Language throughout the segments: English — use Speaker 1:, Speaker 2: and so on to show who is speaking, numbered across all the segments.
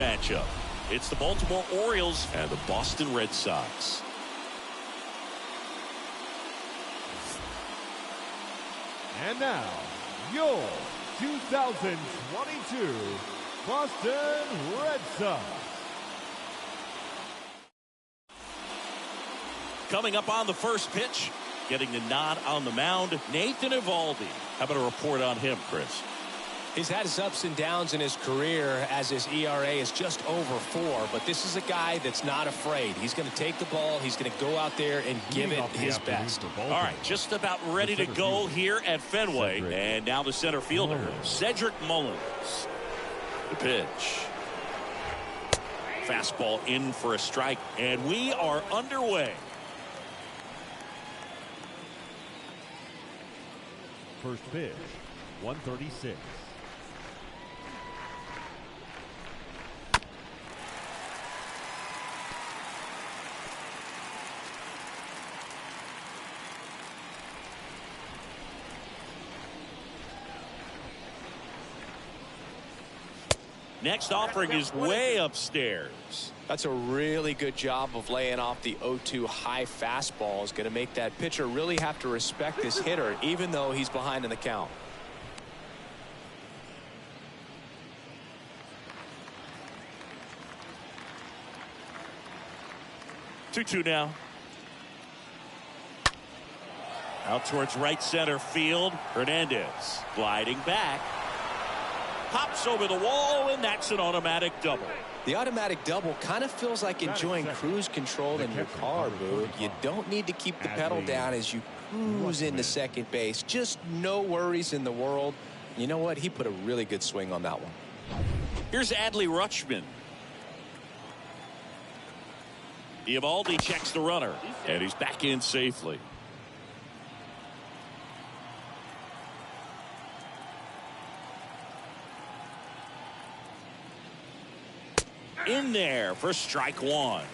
Speaker 1: matchup. It's the Baltimore Orioles and the Boston Red Sox.
Speaker 2: And now, your 2022 Boston Red Sox.
Speaker 1: Coming up on the first pitch, getting the nod on the mound, Nathan Eovaldi. How about a report on him, Chris?
Speaker 3: He's had his ups and downs in his career as his ERA is just over 4, but this is a guy that's not afraid. He's going to take the ball. He's going to go out there and give it his best.
Speaker 1: All right, just about ready to go here at Fenway. And now the center fielder, Cedric Mullins. The pitch. Fastball in for a strike, and we are underway.
Speaker 2: First pitch, 136.
Speaker 1: Next offering is way upstairs.
Speaker 3: That's a really good job of laying off the 0-2 high fastball. Is going to make that pitcher really have to respect this hitter, even though he's behind in the count.
Speaker 1: Two now. Out towards right center field. Hernandez gliding back. Pops over the wall, and that's an automatic double.
Speaker 3: The automatic double kind of feels like enjoying cruise control in your car, Boo. You don't need to keep the pedal down as you cruise into second base. Just no worries in the world. You know what? He put a really good swing on that one.
Speaker 1: Here's Adley Rutchman. Eovaldi checks the runner, and he's back in safely. In there for strike one.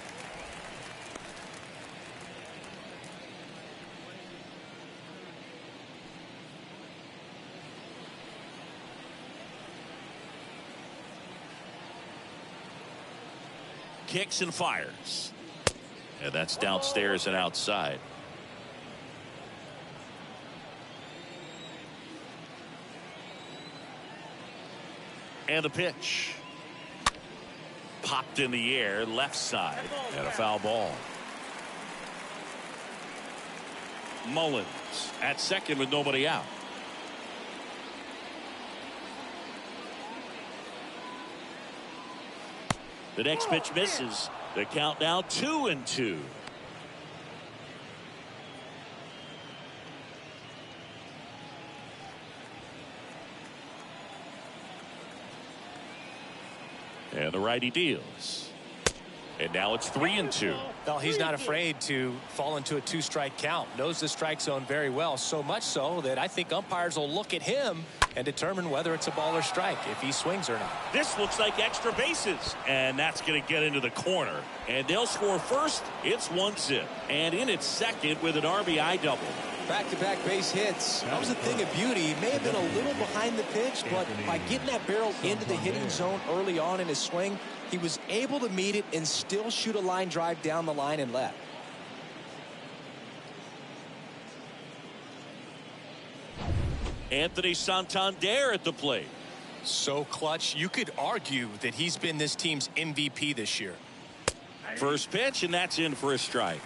Speaker 1: Kicks and fires. And that's downstairs and outside. And the pitch. Popped in the air, left side, and a foul ball. Mullins at second with nobody out. The next pitch misses. The count now 2-2. And the righty deals. And now it's 3-2.
Speaker 3: Well, he's not afraid to fall into a 2-strike count. Knows the strike zone very well. So much so that I think umpires will look at him and determine whether it's a ball or strike, if he swings or not.
Speaker 1: This looks like extra bases. And that's going to get into the corner. And they'll score first. It's 1-0. And in its second with an RBI double.
Speaker 3: Back-to-back base hits. That was a thing of beauty. He may have been a little behind the pitch, but by getting that barrel into the hitting zone early on in his swing, he was able to meet it and still shoot a line drive down the line and left.
Speaker 1: Anthony Santander at the plate.
Speaker 3: So clutch, you could argue that he's been this team's MVP this year.
Speaker 1: First pitch, and that's in for a strike.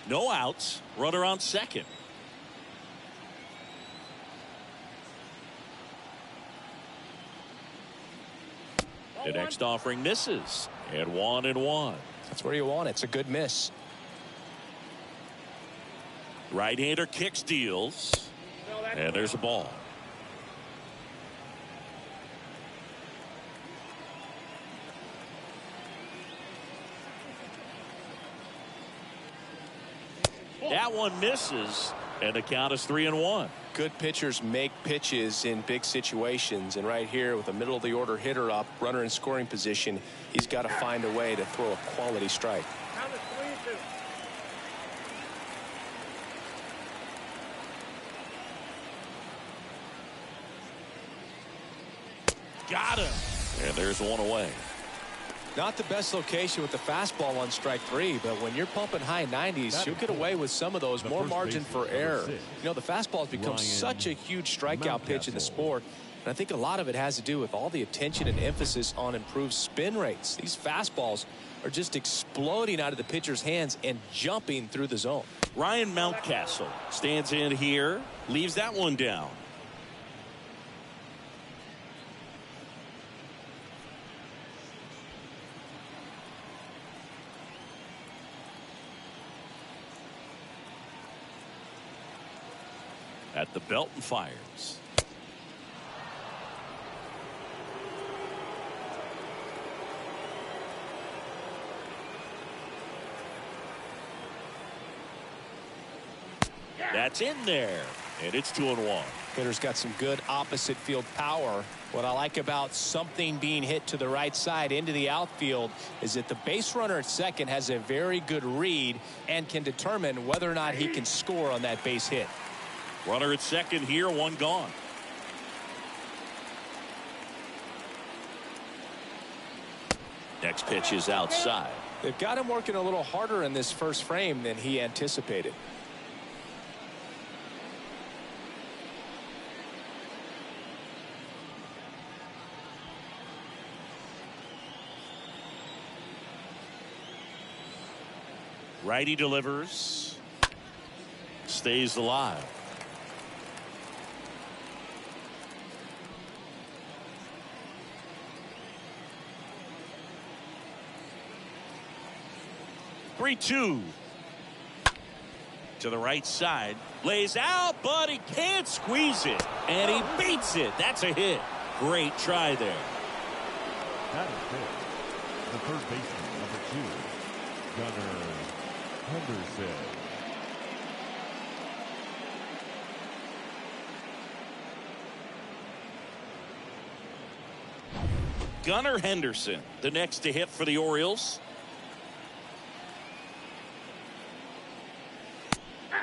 Speaker 1: No outs. Runner on second. The next offering misses. And 1-1.
Speaker 3: That's where you want it. It's a good miss.
Speaker 1: Right-hander kicks, deals. And there's a ball. That one misses, and the count is 3-1.
Speaker 3: Good pitchers make pitches in big situations, and right here with a middle of the order hitter up, runner in scoring position, he's got to find a way to throw a quality strike.
Speaker 1: Got him. And there's one away.
Speaker 3: Not the best location with the fastball on strike 3, but when you're pumping high 90s, you'll get away with some of those. More margin for error. You know, the fastball has become such a huge strikeout pitch in the sport, and I think a lot of it has to do with all the attention and emphasis on improved spin rates. These fastballs are just exploding out of the pitcher's hands and jumping through the zone.
Speaker 1: Ryan Mountcastle stands in here, leaves that one down. At the belt and fires. That's in there, and it's 2-1.
Speaker 3: Hitter's got some good opposite field power. What I like about something being hit to the right side into the outfield is that the base runner at second has a very good read and can determine whether or not he can score on that base hit.
Speaker 1: Runner at second here, one gone. Next pitch is outside.
Speaker 3: They've got him working a little harder in this first frame than he anticipated.
Speaker 1: Righty delivers. Stays alive. Three-two to the right side, lays out, but he can't squeeze it, and he beats it. That's a hit. Great try there.
Speaker 2: That is good. The first baseman, number 2, Gunnar Henderson.
Speaker 1: Gunnar Henderson, the next to hit for the Orioles.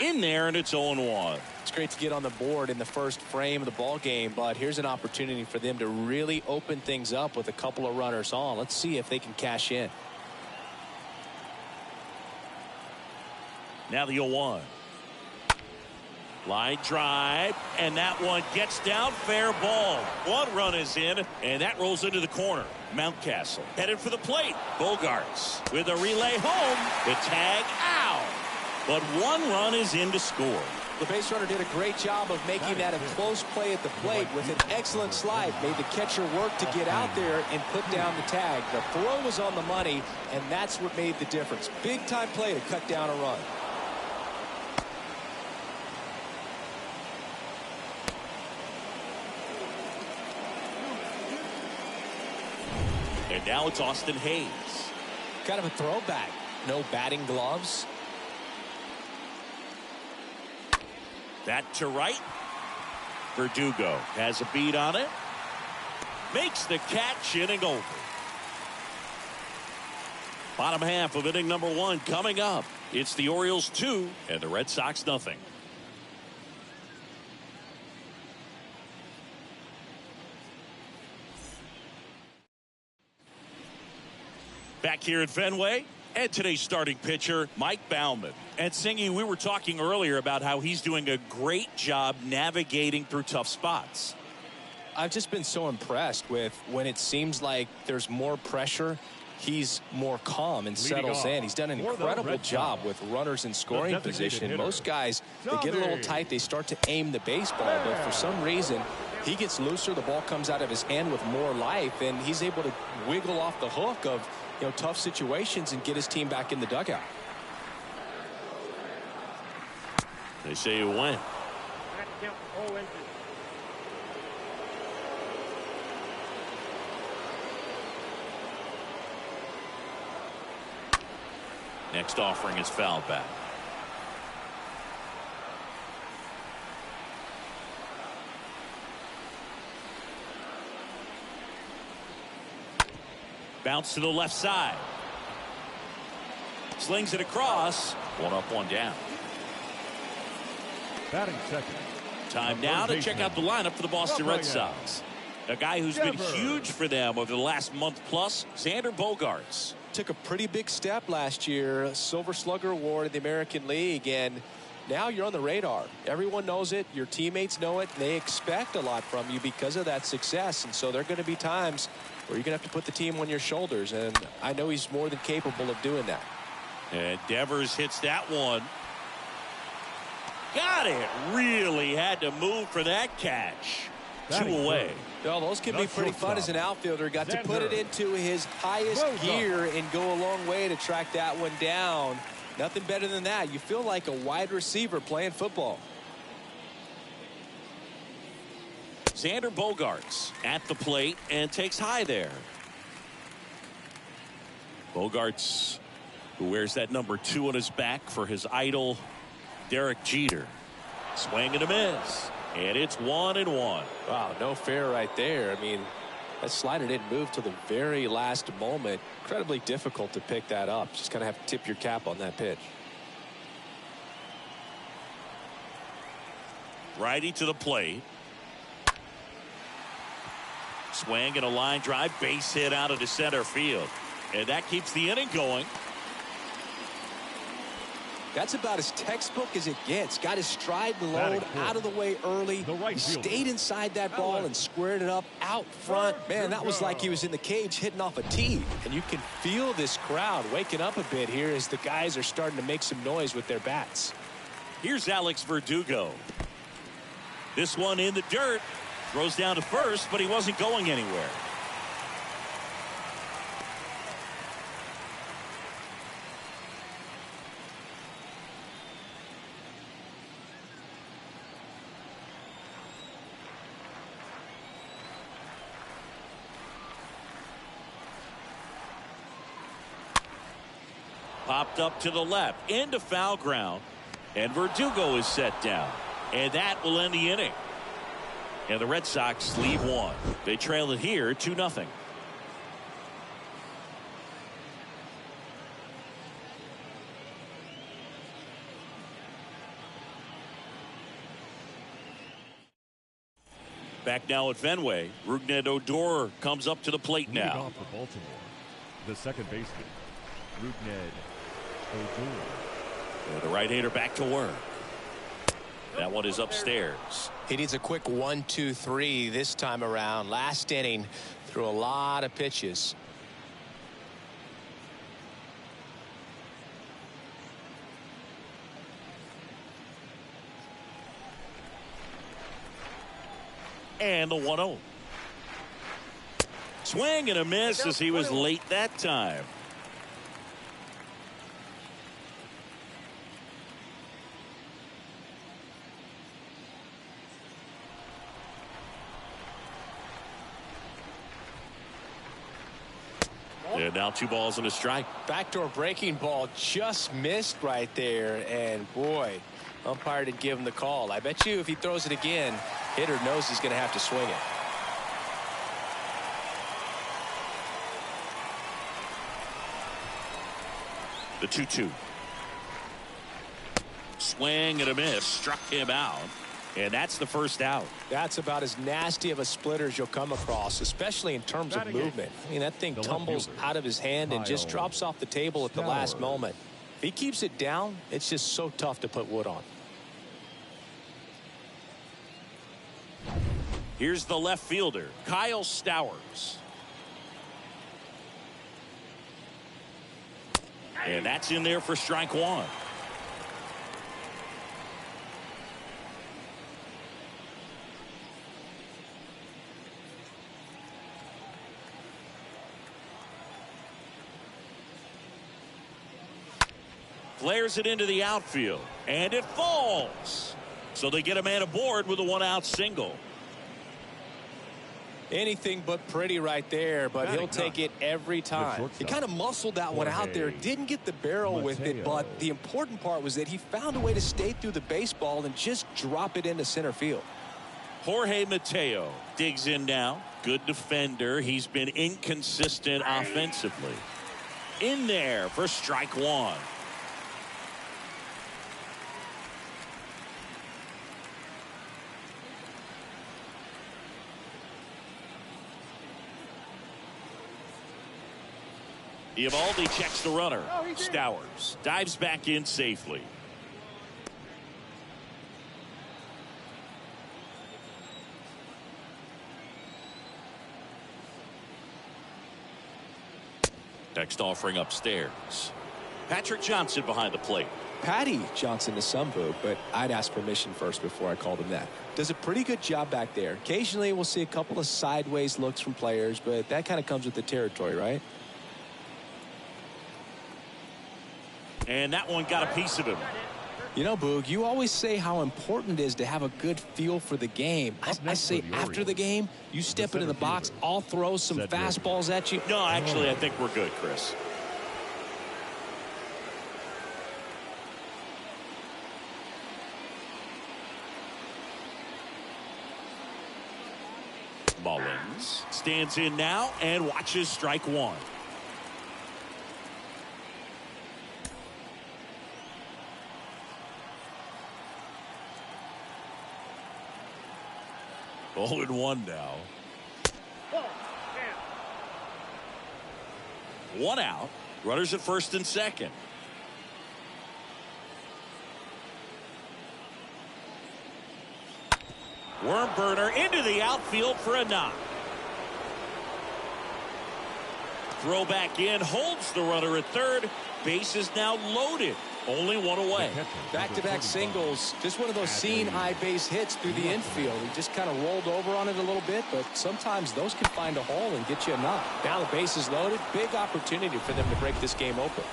Speaker 1: In there, and it's 0-1.
Speaker 3: It's great to get on the board in the first frame of the ball game, but here's an opportunity for them to really open things up with a couple of runners on. Let's see if they can cash in.
Speaker 1: Now the 0-1. Line drive, and that one gets down, fair ball. One run is in, and that rolls into the corner. Mountcastle headed for the plate. Bogarts with a relay home. The tag out, but one run is in to score.
Speaker 3: The base runner did a great job of making that a close play at the plate with an excellent slide. Made the catcher work to get out there and put down the tag. The throw was on the money, and that's what made the difference. Big time play to cut down a run.
Speaker 1: And now it's Austin Hayes.
Speaker 3: Kind of a throwback. No batting gloves.
Speaker 1: That to right. Verdugo has a beat on it. Makes the catch, inning over. Bottom half of inning number 1 coming up. It's the Orioles 2 and the Red Sox nothing. Back here at Fenway, and today's starting pitcher, Mike Bauman. And Singy, we were talking earlier about how he's doing a great job navigating through tough spots.
Speaker 3: I've just been so impressed with when it seems like there's more pressure, he's more calm and settles in. He's done an incredible job with runners in scoring position. Most guys, they get a little tight, they start to aim the baseball, but for some reason, he gets looser, the ball comes out of his hand with more life, and he's able to wiggle off the hook of tough situations and get his team back in the dugout.
Speaker 1: They say you win. Next offering is fouled back. Bounce to the left side. Slings it across. One up, one down.
Speaker 2: Batting second.
Speaker 1: Time now to check out the lineup for the Boston Red Sox. A guy who's been huge for them over the last month plus, Xander Bogaerts.
Speaker 3: Took a pretty big step last year, Silver Slugger Award in the American League, and now you're on the radar. Everyone knows it. Your teammates know it. And they expect a lot from you because of that success. And so there are going to be times where you're going to have to put the team on your shoulders. And I know he's more than capable of doing that.
Speaker 1: And Devers hits that one. Got it. Really had to move for that catch. 2 away.
Speaker 3: Well, those can be pretty fun as an outfielder. Got to put it into his highest gear and go a long way to track that one down. Nothing better than that. You feel like a wide receiver playing football.
Speaker 1: Xander Bogaerts at the plate and takes high there. Bogaerts, who wears that number 2 on his back for his idol, Derek Jeter. Swing and a miss. And it's 1-1.
Speaker 3: Wow, no fair right there. I mean, that slider didn't move till the very last moment. Incredibly difficult to pick that up. Just kind of have to tip your cap on that pitch.
Speaker 1: Righty to the plate. Swing and a line drive. Base hit out of the center field. And that keeps the inning going.
Speaker 3: That's about as textbook as it gets. Got his stride and load out of the way early. Stayed inside that ball and squared it up out front. Man, that was like he was in the cage hitting off a tee. And you can feel this crowd waking up a bit here as the guys are starting to make some noise with their bats.
Speaker 1: Here's Alex Verdugo. This one in the dirt. Throws down to first, but he wasn't going anywhere. Popped up to the left into foul ground, and Verdugo is set down, and that will end the inning. And the Red Sox leave one. They trail it here 2-0. Back now at Fenway. Rougned Odor comes up to the plate now.
Speaker 2: Leading off for Baltimore, the second baseman, Rougned Odor.
Speaker 1: And the right-hander back to work. That one is upstairs.
Speaker 3: He needs a quick 1-2-3 this time around. Last inning, threw a lot of pitches.
Speaker 1: And the 1-0. Swing and a miss as he was late that time. And now 2 balls and a strike.
Speaker 3: Backdoor breaking ball just missed right there. And boy, umpire didn't give him the call. I bet you if he throws it again, hitter knows he's going to have to swing it.
Speaker 1: The 2-2. Swing and a miss. Struck him out. And that's the first out.
Speaker 3: That's about as nasty of a splitter as you'll come across, especially in terms of movement. I mean, that thing tumbles out of his hand and just drops off the table at the last moment. If he keeps it down, it's just so tough to put wood on.
Speaker 1: Here's the left fielder, Kyle Stowers. And that's in there for strike 1. Flares it into the outfield, and it falls. So they get a man aboard with a 1-out single.
Speaker 3: Anything but pretty right there, but he'll take it every time. He kind of muscled that one out there. Didn't get the barrel with it, but the important part was that he found a way to stay through the baseball and just drop it into center field.
Speaker 1: Jorge Mateo digs in now. Good defender. He's been inconsistent offensively. In there for strike 1. Eovaldi checks the runner. Stowers dives back in safely. Next offering upstairs. Patrick Johnson behind the plate.
Speaker 3: Patty Johnson to some, Boo, but I'd ask permission first before I called him that. Does a pretty good job back there. Occasionally we'll see a couple of sideways looks from players, but that kind of comes with the territory, right?
Speaker 1: And that one got a piece of him.
Speaker 3: You know, Boog, you always say how important it is to have a good feel for the game. I say after the game, you step into the box, I'll throw some fastballs at you.
Speaker 1: No, actually, I think we're good, Chris. Mullins stands in now and watches strike one. Oh, and one now. One out. Runners at first and second. Worm burner into the outfield for a knock. Throw back in, holds the runner at third. Base is now loaded. Only one away.
Speaker 3: Back-to-back singles. Just one of those seen high base hits through the infield. He just kind of rolled over on it a little bit, but sometimes those can find a hole and get you a knock. Now the base is loaded. Big opportunity for them to break this game open.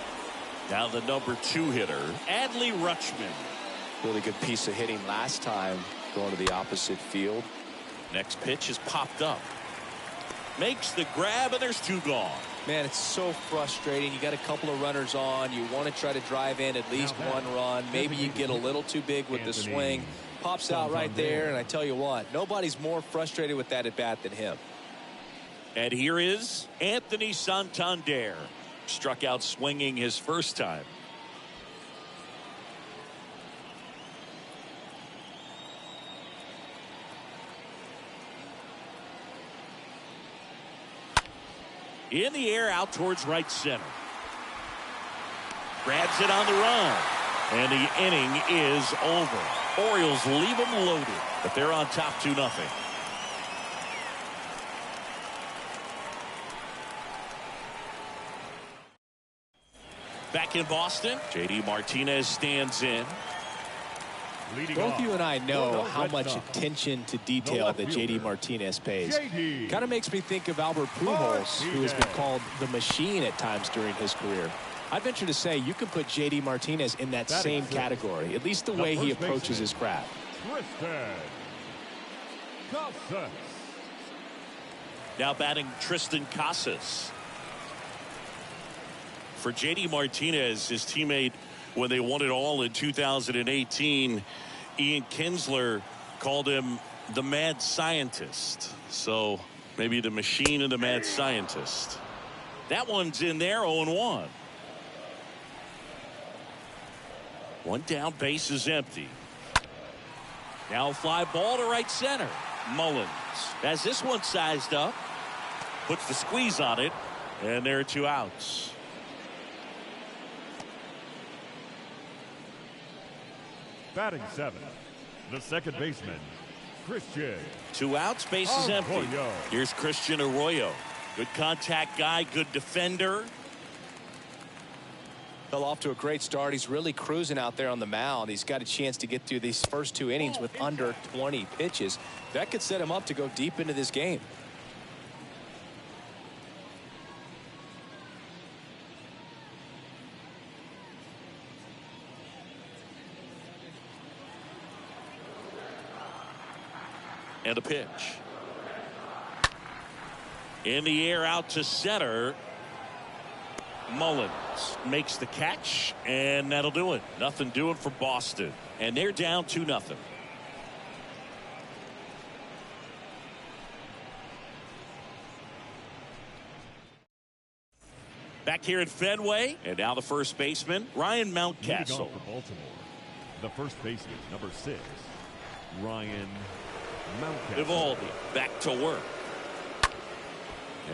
Speaker 1: Now the number 2 hitter, Adley Rutchman.
Speaker 3: Really good piece of hitting last time, going to the opposite field.
Speaker 1: Next pitch is popped up. Makes the grab, and there's 2 gone.
Speaker 3: Man, it's so frustrating. You got a couple of runners on. You want to try to drive in at least one run. Maybe you get a little too big with the swing. Pops out right there, and I tell you what, nobody's more frustrated with that at bat than him.
Speaker 1: And here is Anthony Santander. Struck out swinging his first time. In the air out towards right center. Grabs it on the run. And the inning is over. Orioles leave them loaded, but they're on top 2-0. Back in Boston, J.D. Martinez stands in.
Speaker 3: Both you and I know how much attention to detail that J.D. Martinez pays. Kind of makes me think of Albert Pujols, who has been called the machine at times during his career. I'd venture to say you could put J.D. Martinez in that same category, at least the way he approaches his craft.
Speaker 1: Now batting Tristan Casas. For J.D. Martinez, his teammate, when they won it all in 2018, Ian Kinsler called him the mad scientist. So maybe the machine and the mad scientist. That one's in there, 0-1. One down, base is empty. Now fly ball to right center. Mullins has this one sized up. Puts the squeeze on it. And there are 2 outs.
Speaker 2: Batting 7th, the second baseman, Christian.
Speaker 1: 2 outs, base is empty.
Speaker 2: Arroyo.
Speaker 1: Here's Christian Arroyo. Good contact guy, good defender.
Speaker 3: Fell off to a great start. He's really cruising out there on the mound. He's got a chance to get through these first 2 innings with under 20 pitches. That could set him up to go deep into this game.
Speaker 1: And a pitch. In the air out to center. Mullins makes the catch, and that'll do it. Nothing doing for Boston. And they're down 2-0. Back here at Fenway, and now the first baseman, Ryan Mountcastle.
Speaker 2: For Baltimore, the first baseman, number 6, Ryan Mountcastle.
Speaker 1: Eovaldi back to work.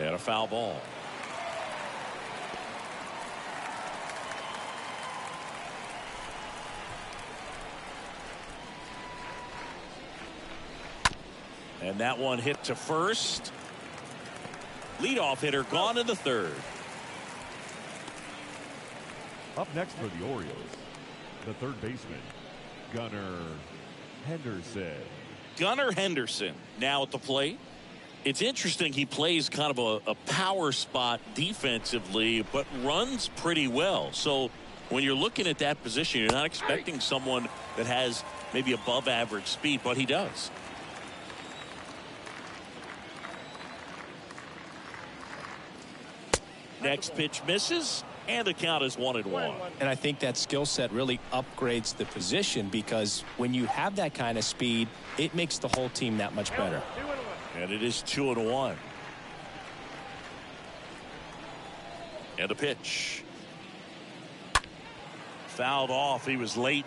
Speaker 1: And a foul ball. And that one hit to first. Leadoff hitter gone in the third.
Speaker 2: Up next for the Orioles, the third baseman, Gunnar Henderson.
Speaker 1: Gunnar Henderson now at the plate. It's interesting, he plays kind of a power spot defensively, but runs pretty well. So when you're looking at that position, you're not expecting someone that has maybe above average speed, but he does. Next pitch misses, and the count is 1-1.
Speaker 3: And I think that skill set really upgrades the position, because when you have that kind of speed, it makes the whole team that much better.
Speaker 1: And it is 2-1. And a pitch. Fouled off. He was late.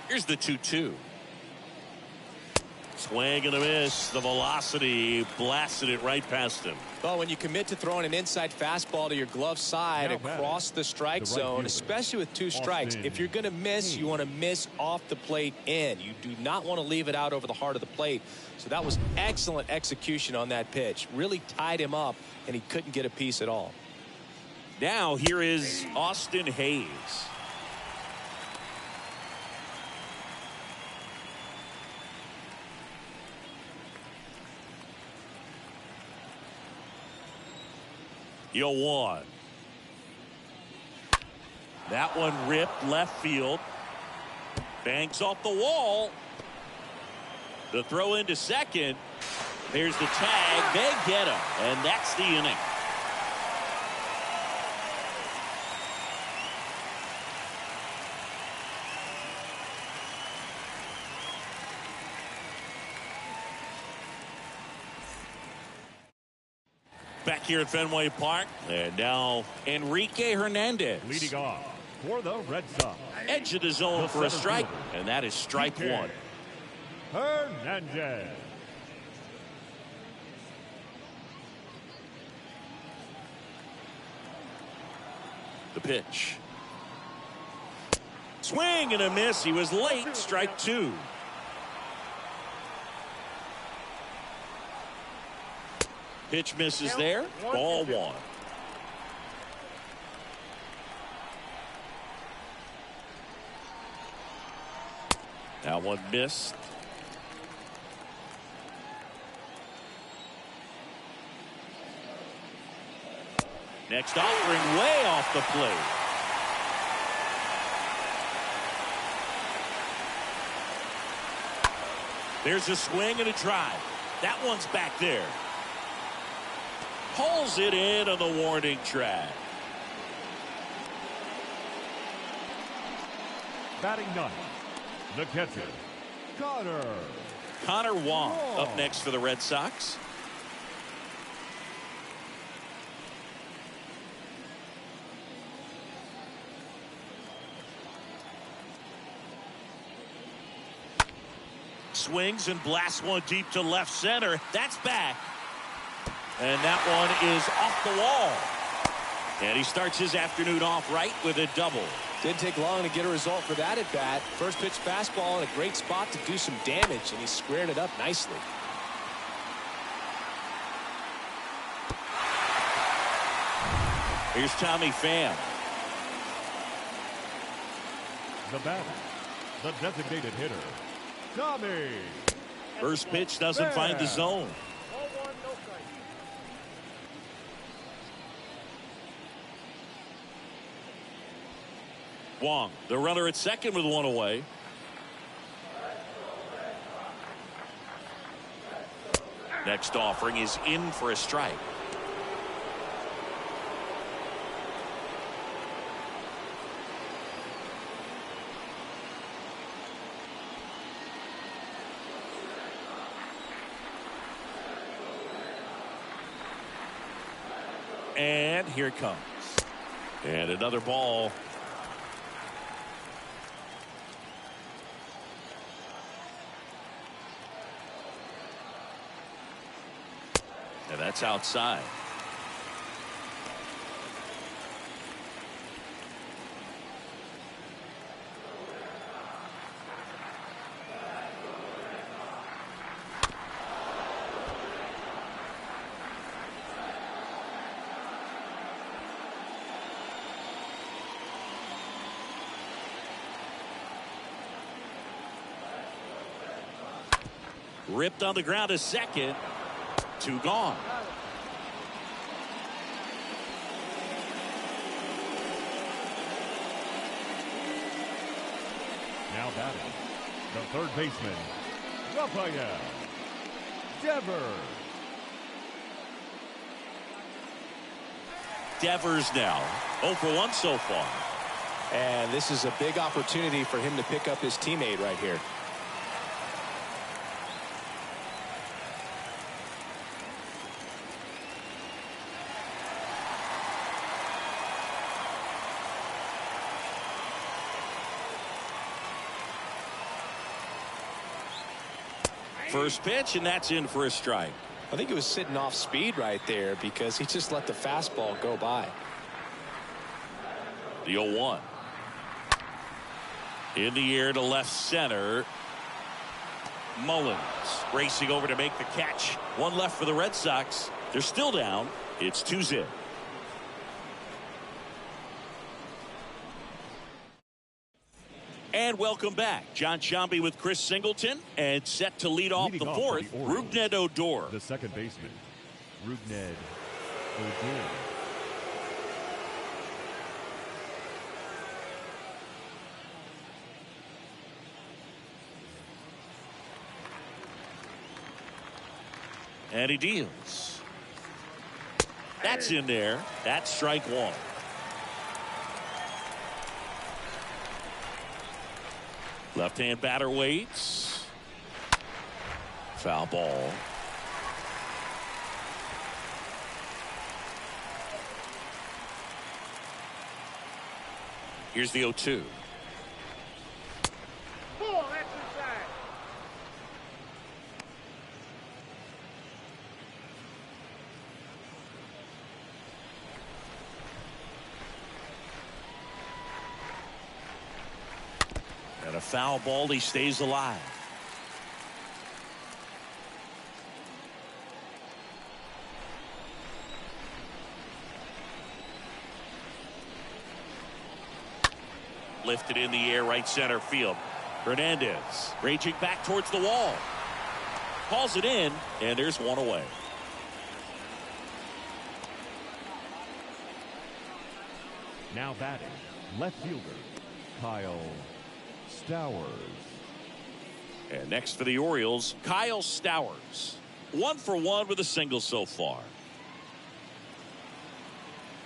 Speaker 1: Here's the 2-2. Swing and a miss. The velocity blasted it right past him.
Speaker 3: Well, when you commit to throwing an inside fastball to your glove side across the strike zone, especially with two strikes, if you're going to miss, you want to miss off the plate in. You do not want to leave it out over the heart of the plate. So that was excellent execution on that pitch. Really tied him up, and he couldn't get a piece at all.
Speaker 1: Now here is Austin Hayes. Yo, one. That one ripped left field. Bangs off the wall. The throw into second. There's the tag. They get him. And that's the inning. Back here at Fenway Park. And now Enrique Hernandez.
Speaker 2: Leading off for the Red Sox.
Speaker 1: Edge of the zone for a strike. And that is strike one.
Speaker 2: Hernandez.
Speaker 1: The pitch. Swing and a miss. He was late. Strike two. Pitch misses there. Ball one. That one missed. Next offering way off the plate. There's a swing and a drive. That one's back there. Pulls it in on the warning track.
Speaker 2: Batting ninth, the catcher,
Speaker 1: Connor Wong up next for the Red Sox. Swings and blasts one deep to left center. That's back. And that one is off the wall. And he starts his afternoon off right with a double.
Speaker 3: Didn't take long to get a result for that at bat. First pitch fastball in a great spot to do some damage, and he squared it up nicely.
Speaker 1: Here's Tommy Pham.
Speaker 2: The batter, the designated hitter, Tommy.
Speaker 1: First pitch doesn't find the zone. Wong, the runner at second with one away. Next offering is in for a strike. And here it comes. And another ball. And that's outside. Ripped on the ground to second. 2 gone.
Speaker 2: Now batting, the third baseman, Rafael Devers.
Speaker 1: Devers now 0 for 1 so far.
Speaker 3: And this is a big opportunity for him to pick up his teammate right here.
Speaker 1: First pitch, and that's in for a strike.
Speaker 3: I think he was sitting off speed right there because he just let the fastball go by.
Speaker 1: The 0-1. In the air to left center. Mullins racing over to make the catch. 1 left for the Red Sox. They're still down. It's 2-0. And welcome back. John Sciambi with Chris Singleton, and set to lead off the fourth, Rougned Odor.
Speaker 2: The second baseman, Rougned Odor.
Speaker 1: And he deals. That's in there. That's strike 1. Left-hand batter waits. Foul ball. Here's the 0-2. And a foul ball. He stays alive. Lifted in the air, right center field. Hernandez raging back towards the wall. Calls it in, and there's 1 away.
Speaker 2: Now batting, left fielder, Kyle Stowers.
Speaker 1: And next for the Orioles, Kyle Stowers. 1 for 1 with a single so far.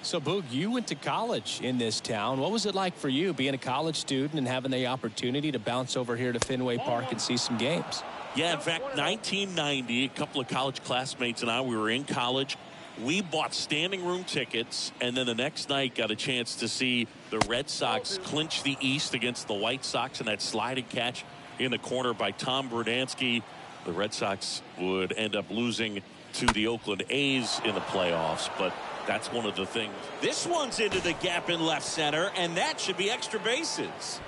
Speaker 3: So, Boog, you went to college in this town. What was it like for you being a college student and having the opportunity to bounce over here to Fenway Park and see some games?
Speaker 1: Yeah, in fact, 1990, a couple of college classmates and I, we were in college. We bought standing room tickets, and then the next night got a chance to see the Red Sox clinch the East against the White Sox in that sliding catch in the corner by Tom Brudansky. The Red Sox would end up losing to the Oakland A's in the playoffs, but that's one of the things. This one's into the gap in left center, and that should be extra bases.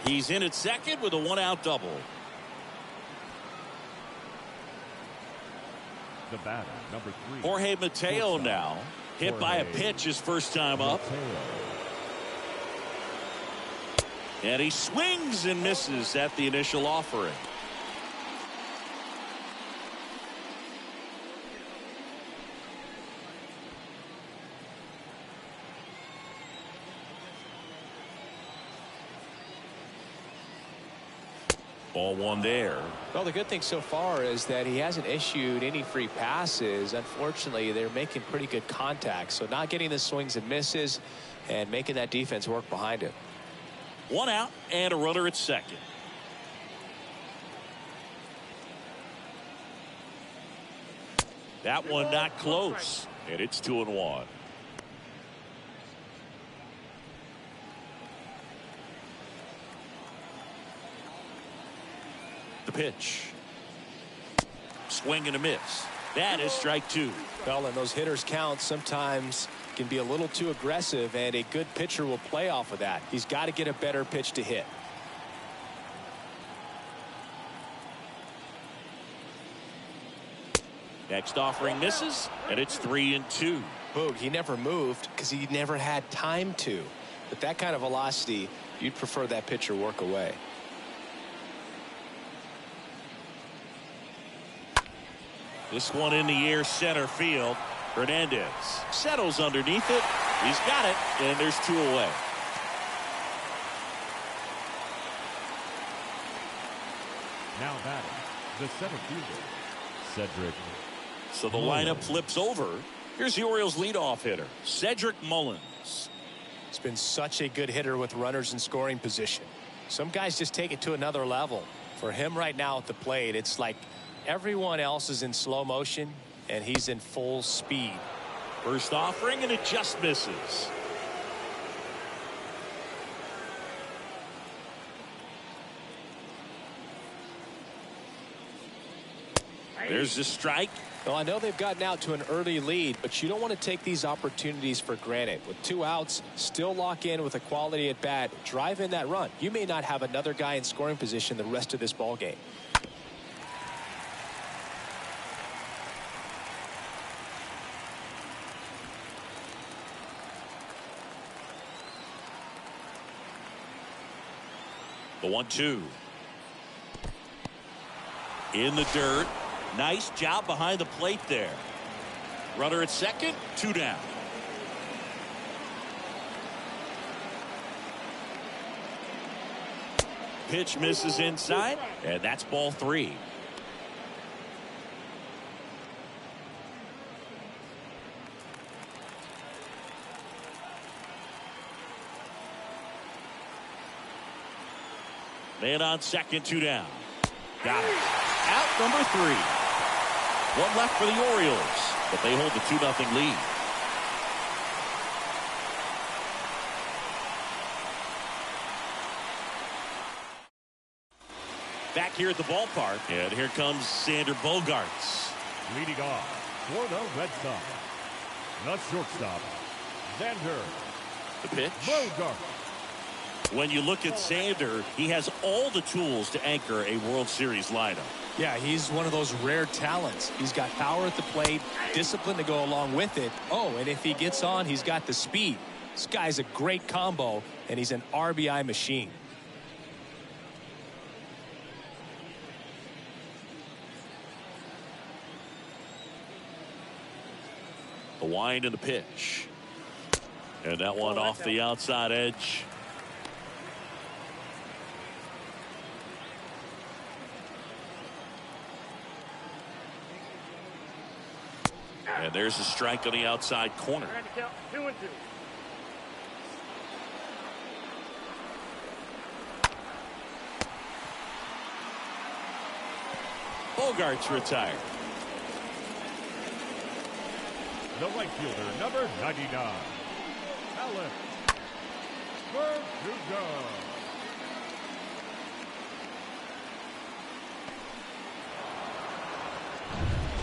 Speaker 1: He's in at second with a 1-out double.
Speaker 2: The batter, number 3.
Speaker 1: Jorge Mateo now hit by a pitch his first time up. And he swings and misses at the initial offering. Ball 1 there.
Speaker 3: Well, the good thing so far is that he hasn't issued any free passes. Unfortunately, they're making pretty good contact. So not getting the swings and misses and making that defense work behind it.
Speaker 1: 1 out and a runner at second. That one not close, and it's 2-1. The pitch. Swing and a miss. That is strike 2.
Speaker 3: Well, and those hitters count sometimes can be a little too aggressive, and a good pitcher will play off of that. He's got to get a better pitch to hit.
Speaker 1: Next offering misses, and it's 3-2.
Speaker 3: Boog, he never moved because he never had time to. With that kind of velocity, you'd prefer that pitcher work away.
Speaker 1: This one in the air, center field. Hernandez settles underneath it. He's got it, and there's 2 away.
Speaker 2: Now batting, the center fielder, Cedric.
Speaker 1: So the lineup flips over. Here's the Orioles leadoff hitter, Cedric Mullins.
Speaker 3: It's been such a good hitter with runners in scoring position. Some guys just take it to another level. For him right now at the plate, it's like everyone else is in slow motion and he's in full speed.
Speaker 1: First offering, and it just misses. There's the strike.
Speaker 3: Well, I know they've gotten out to an early lead, but you don't want to take these opportunities for granted. With 2 outs, still lock in with a quality at bat, drive in that run. You may not have another guy in scoring position the rest of this ball game.
Speaker 1: The 1-2. In the dirt. Nice job behind the plate there. Runner at second, 2 down. Pitch misses inside, and that's ball 3. Man on second, 2 down. Got it. Out number 3. 1 left for the Orioles, but they hold the 2-0 lead. Back here at the ballpark, and here comes Xander Bogaerts.
Speaker 2: Leading off for the Red Sox, the shortstop, Xander
Speaker 1: The pitch.
Speaker 2: Bogaerts.
Speaker 1: When you look at Xander, he has all the tools to anchor a World Series lineup.
Speaker 3: Yeah, he's one of those rare talents. He's got power at the plate, discipline to go along with it. Oh, and if he gets on, he's got the speed. This guy's a great combo, and he's an RBI machine.
Speaker 1: The wind and the pitch. And that one off the outside edge. And there's a strike on the outside corner.
Speaker 4: 2-2.
Speaker 2: Bogaerts retired. The right fielder, number 99, Adley Rutchman.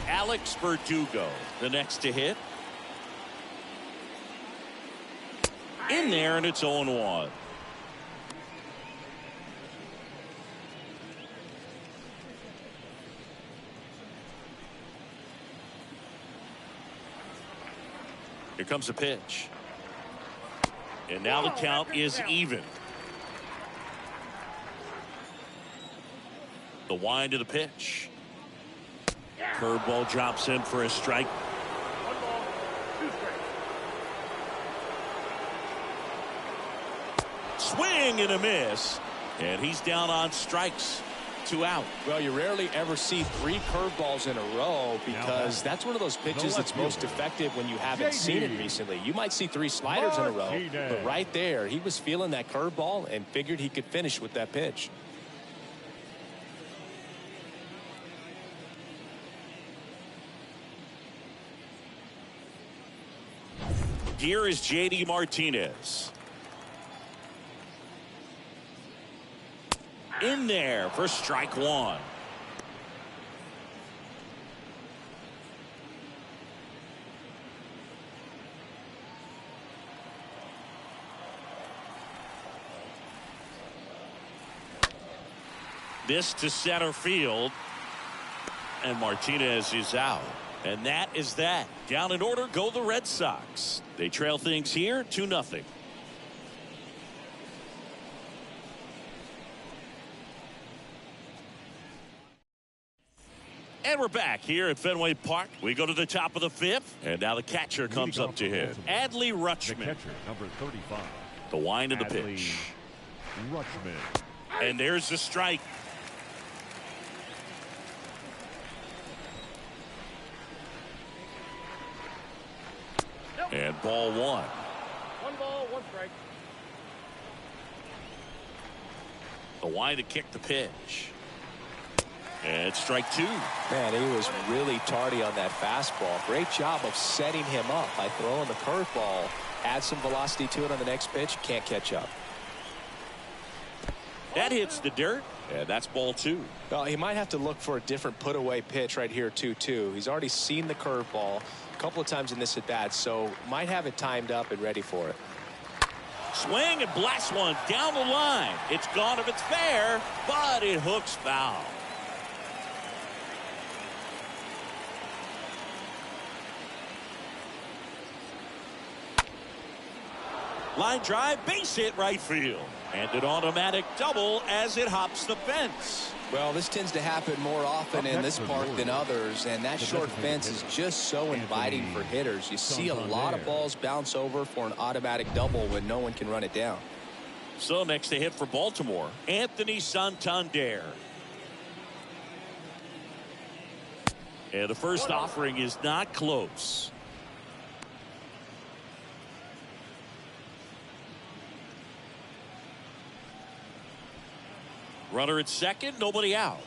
Speaker 1: Alex Verdugo, the next to hit. In there, and it's 0-1. Here comes the pitch. And now the count is even. The wind of the pitch. Curveball drops in for a strike.
Speaker 4: 1 ball, 2 strikes.
Speaker 1: Swing and a miss. And he's down on strikes. 2 out.
Speaker 3: Well, you rarely ever see 3 curveballs in a row because that's one of those pitches that's most effective when you haven't seen it recently. You might see 3 sliders in a row, but right there, he was feeling that curveball and figured he could finish with that pitch.
Speaker 1: Here is J.D. Martinez. In there for strike 1. This to center field. And Martinez is out. And that is that. Down in order go the Red Sox. They trail things here 2-0. And we're back here at Fenway Park. We go to the top of the 5th, and now the catcher comes up to hit. Adley Rutchman.
Speaker 2: The catcher, number 35.
Speaker 1: The wind of the
Speaker 2: Adley
Speaker 1: pitch.
Speaker 2: Rutchman.
Speaker 1: And there's the strike. And ball 1.
Speaker 4: 1 ball, 1 strike.
Speaker 1: The wind to kick the pitch. And strike 2.
Speaker 3: Man, he was really tardy on that fastball. Great job of setting him up by throwing the curveball. Add some velocity to it on the next pitch. Can't catch up.
Speaker 1: That hits the dirt. And that's ball 2.
Speaker 3: Well, he might have to look for a different put away pitch right here 2-2. He's already seen the curveball a couple of times in this at bat, so might have it timed up and ready for it.
Speaker 1: Swing and blast one down the line. It's gone if it's fair, but it hooks foul. Line drive, base hit right field. And an automatic double as it hops the fence.
Speaker 3: Well, this tends to happen more often in this park than others, and that short fence is just so inviting for hitters. You see a lot of balls bounce over for an automatic double when no one can run it down.
Speaker 1: So next to hit for Baltimore, Anthony Santander. And the first offering is not close. Runner at second, nobody out.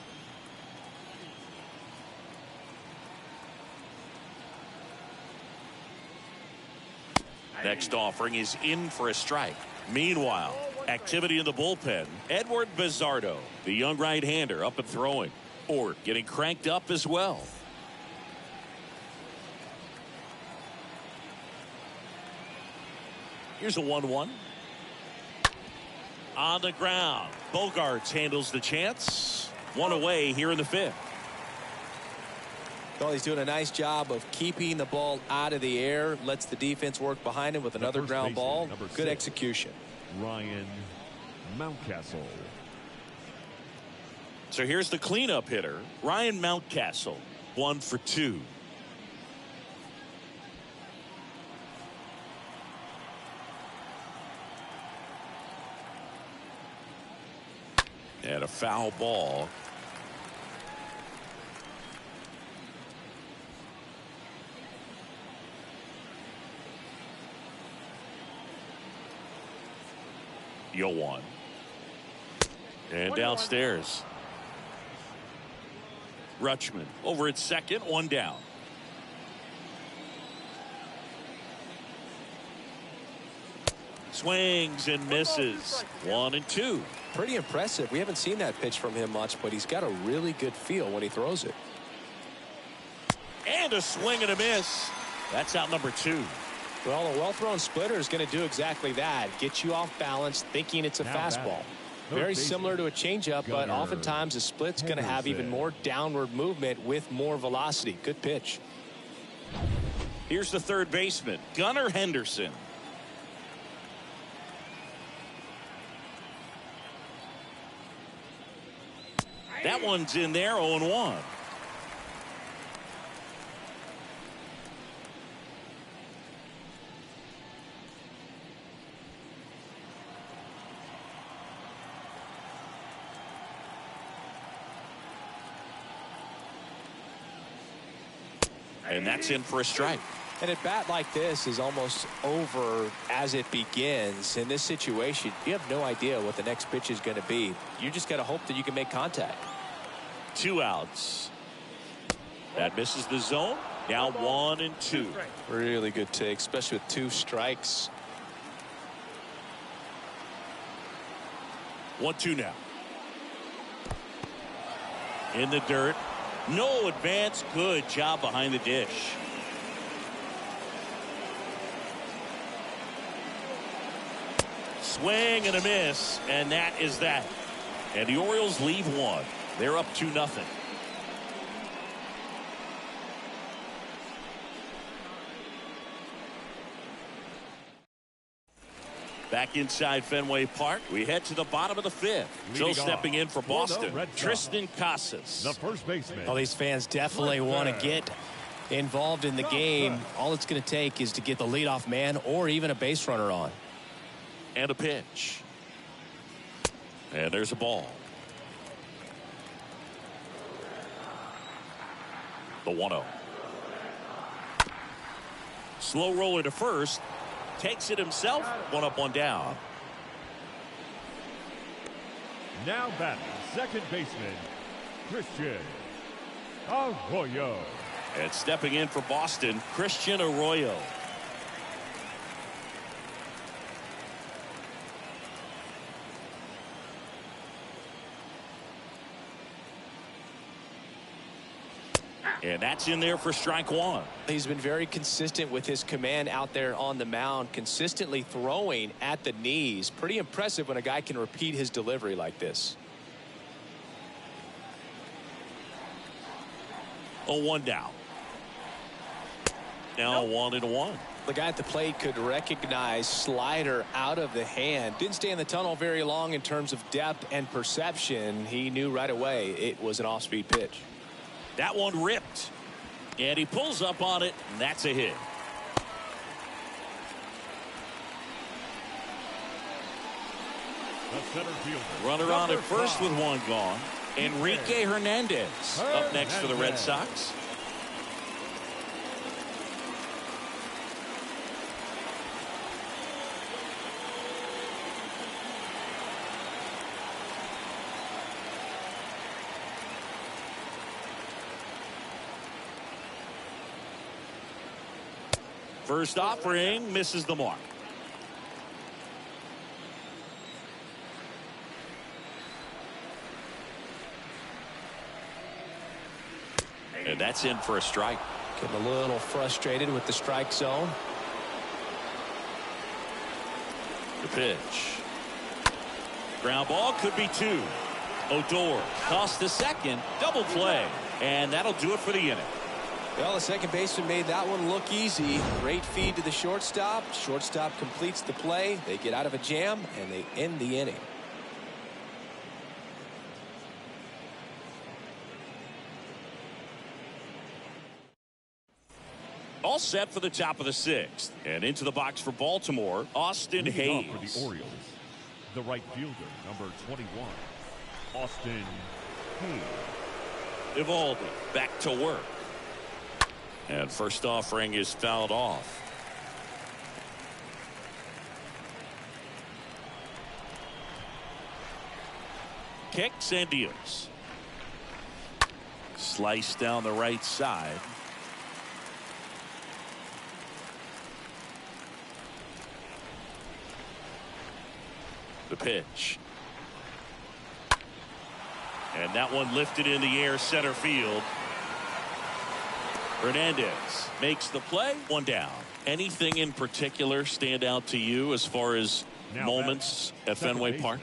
Speaker 1: Next offering is in for a strike. Meanwhile, activity in the bullpen. Edward Bizardo, the young right-hander, up and throwing, or getting cranked up as well. Here's a 1-1. On the ground. Bogarts handles the chance. One away here in the 5th.
Speaker 3: Well, he's doing a nice job of keeping the ball out of the air. Lets the defense work behind him with another ground ball. Good execution.
Speaker 2: Ryan Mountcastle.
Speaker 1: So here's the cleanup hitter, Ryan Mountcastle. 1 for 2. And a foul ball. Yoan. And downstairs. Rutchman over at second, 1 down. Swings and misses. 1 and 2.
Speaker 3: Pretty impressive. We haven't seen that pitch from him much, but he's got a really good feel when he throws it.
Speaker 1: And a swing and a miss. That's out number 2.
Speaker 3: Well, a well-thrown splitter is going to do exactly that. Get you off balance, thinking it's a fastball. Very similar to a changeup, but oftentimes a split's going to have even more downward movement with more velocity. Good pitch.
Speaker 1: Here's the third baseman, Gunnar Henderson. That one's in there, 0-1. And that's in for a strike.
Speaker 3: And a bat like this is almost over as it begins. In this situation, you have no idea what the next pitch is going to be. You just got to hope that you can make contact.
Speaker 1: 2 outs. That misses the zone. Now 1 and 2.
Speaker 3: Really good take, especially with 2 strikes.
Speaker 1: 1-2 now. In the dirt. No advance. Good job behind the dish. Swing and a miss, and that is that. And the Orioles leave 1. They're up 2-0. Back inside Fenway Park, we head to the bottom of the 5th. So stepping in for Boston, Tristan Casas.
Speaker 2: The first baseman.
Speaker 3: Well, these fans definitely want to get involved in the game. All it's going to take is to get the leadoff man or even a base runner on.
Speaker 1: And a pitch. And there's a ball. The 1-0. Slow roller to first. Takes it himself. 1 up, 1 down.
Speaker 2: Now batting, second baseman, Christian Arroyo.
Speaker 1: And stepping in for Boston, Christian Arroyo. And that's in there for strike 1.
Speaker 3: He's been very consistent with his command out there on the mound, consistently throwing at the knees. Pretty impressive when a guy can repeat his delivery like this.
Speaker 1: 0-1 down. Now 1-1.
Speaker 3: The guy at the plate could recognize slider out of the hand. Didn't stay in the tunnel very long in terms of depth and perception. He knew right away it was an off-speed pitch.
Speaker 1: That one ripped. And he pulls up on it, and that's a hit.
Speaker 2: The center fielder.
Speaker 1: Runner on at first with 1 gone. Enrique Hernandez up next for the Red Sox. First offering misses the mark. And that's in for a strike.
Speaker 3: Getting a little frustrated with the strike zone.
Speaker 1: The pitch. Ground ball, could be 2. Odor tossed the second. Double play. And that'll do it for the inning.
Speaker 3: Well, the second baseman made that one look easy. Great feed to the shortstop. Shortstop completes the play. They get out of a jam, and they end the inning.
Speaker 1: All set for the top of the 6th. And into the box for Baltimore, Austin Hayes.
Speaker 2: For the Orioles, the right fielder, number 21, Austin Hayes.
Speaker 1: Evaldi back to work. And first offering is fouled off. Kicks and deals. Slice down the right side. The pitch. And that one lifted in the air, center field. Hernandez makes the play. 1 down. Anything in particular stand out to you as far as moments at Fenway Park?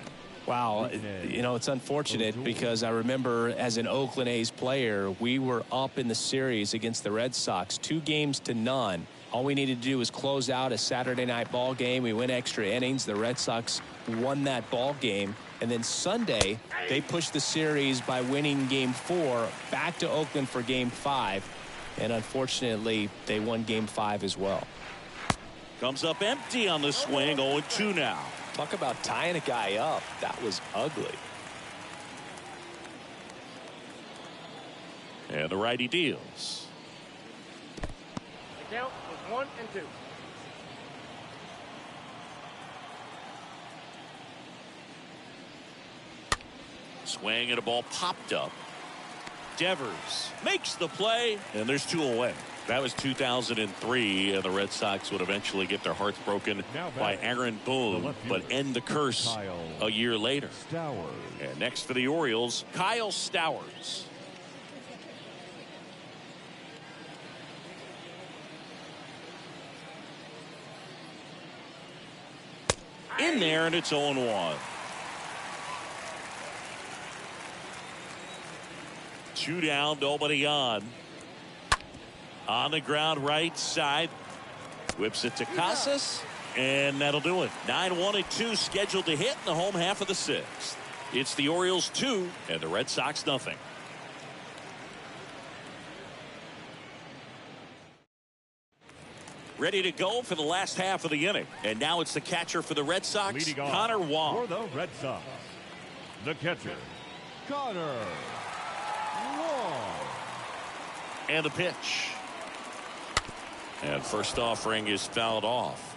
Speaker 3: Wow, you know, it's unfortunate because I remember as an Oakland A's player, we were up in the series against the Red Sox, 2-0. All we needed to do was close out a Saturday night ball game. We went extra innings. The Red Sox won that ball game. And then Sunday, they pushed the series by winning Game 4 back to Oakland for Game 5. And unfortunately, they won Game 5 as well.
Speaker 1: Comes up empty on the swing. 0-2 now.
Speaker 3: Talk about tying a guy up. That was ugly.
Speaker 1: And the righty deals.
Speaker 4: The count is 1 and 2.
Speaker 1: Swing and a ball popped up. Devers makes the play, and there's 2 away. That was 2003, and the Red Sox would eventually get their hearts broken by Aaron Boone, but end the curse a year later.
Speaker 2: Stowers.
Speaker 1: And next for the Orioles, Kyle Stowers. In there, and it's 0-1. 2 down, nobody on. On the ground, right side. Whips it to Casas. And that'll do it. 9-1 and 2 scheduled to hit in the home half of the sixth. It's the Orioles 2 and the Red Sox nothing. Ready to go for the last half of the inning. And now it's the catcher for the Red Sox,
Speaker 2: Leading off
Speaker 1: Connor Wong.
Speaker 2: for the Red Sox, the catcher, Connor Wong.
Speaker 1: And the pitch. And first offering is fouled off.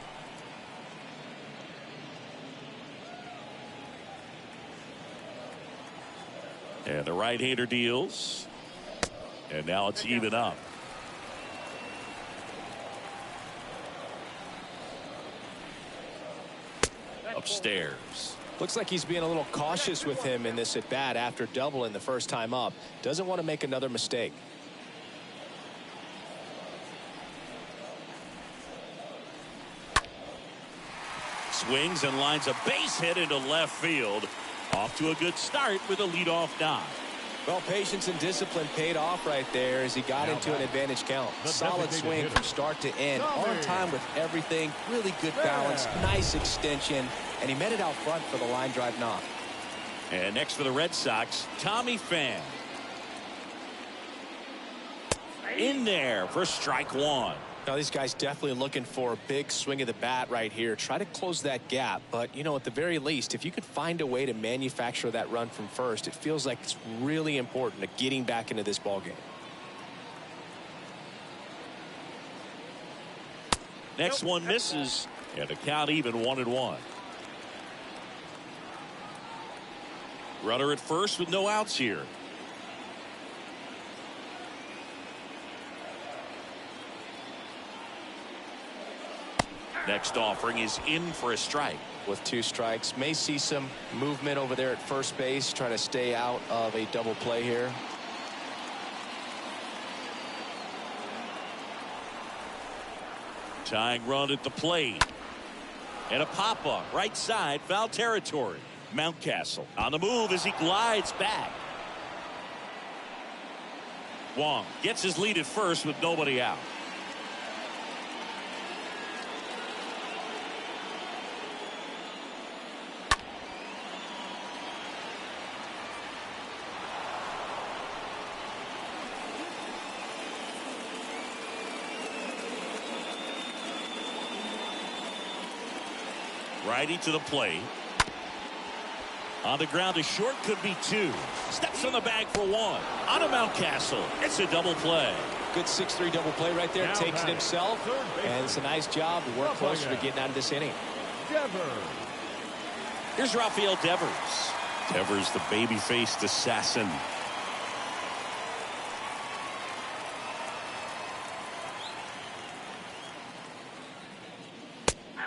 Speaker 1: And the right-hander deals. And now it's even up. Upstairs.
Speaker 3: Looks like he's being a little cautious with him in this at bat after doubling the first time up. Doesn't want to make another mistake.
Speaker 1: Swings and lines a base hit into left field. Off to a good start with a leadoff knock.
Speaker 3: Well, patience and discipline paid off right there as he got into an advantage count. Solid swing from start to end. On time with everything. Really good balance. Nice extension. And he met it out front for the line drive knock.
Speaker 1: And next for the Red Sox, Tommy Pham. In there for strike one.
Speaker 3: Now, these guys definitely looking for a big swing of the bat right here. Try to close that gap. But, you know, at the very least, if you could find a way to manufacture that run from first, it feels like it's really important to getting back into this ballgame.
Speaker 1: Next one misses. And the count even 1-1. Runner at first with no outs here. Next offering is in for a strike.
Speaker 3: With 2 strikes, may see some movement over there at first base. Try to stay out of a double play here.
Speaker 1: Tying run at the plate. And a pop-up right side, foul territory. Mountcastle on the move as he glides back. Wong gets his lead at first with nobody out. Righty to the plate. On the ground to short, could be 2. Steps on the bag for 1. On a Mountcastle. It's a double play.
Speaker 3: Good 6-3 double play right there. Takes it himself. And it's a nice job to work closer to getting out of this inning.
Speaker 1: Here's Rafael Devers. Devers, the baby-faced assassin.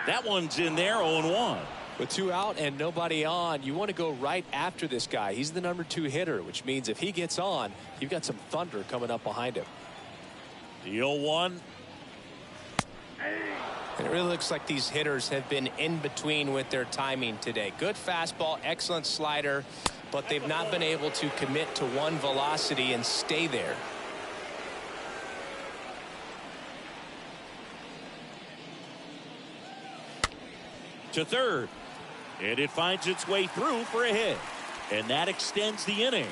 Speaker 1: That one's in there, 0-1.
Speaker 3: With 2 out and nobody on, you want to go right after this guy. He's the number 2 hitter, which means if he gets on, you've got some thunder coming up behind him.
Speaker 1: The 0-1.
Speaker 3: And it really looks like these hitters have been in between with their timing today. Good fastball, excellent slider, but they've not been able to commit to one velocity and stay there.
Speaker 1: To third. And it finds its way through for a hit. And that extends the inning.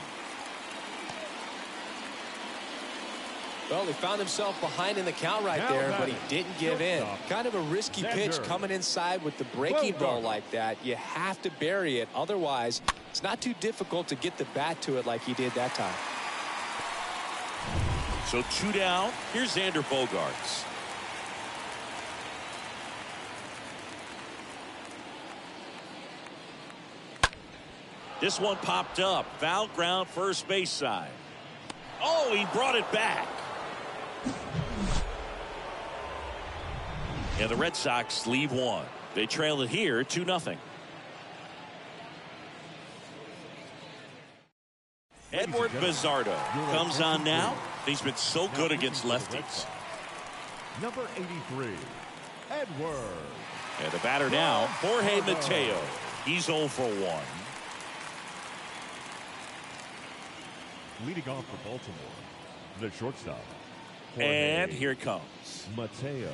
Speaker 3: Well, he found himself behind in the count right there, but he didn't give in. Kind of a risky pitch coming inside with the breaking ball like that. You have to bury it. Otherwise, it's not too difficult to get the bat to it like he did that time.
Speaker 1: So 2 down. Here's Xander Bogaerts. This one popped up. Foul ground first base side. Oh, he brought it back. And the Red Sox leave 1. They trail it here 2-0. Edward Bizardo comes on now. He's been so good against lefties.
Speaker 2: Number 83, Edward.
Speaker 1: And the batter now, Jorge Mateo. He's 0 for 1.
Speaker 2: Leading off for Baltimore, the shortstop,
Speaker 1: And here it comes.
Speaker 2: Mateo.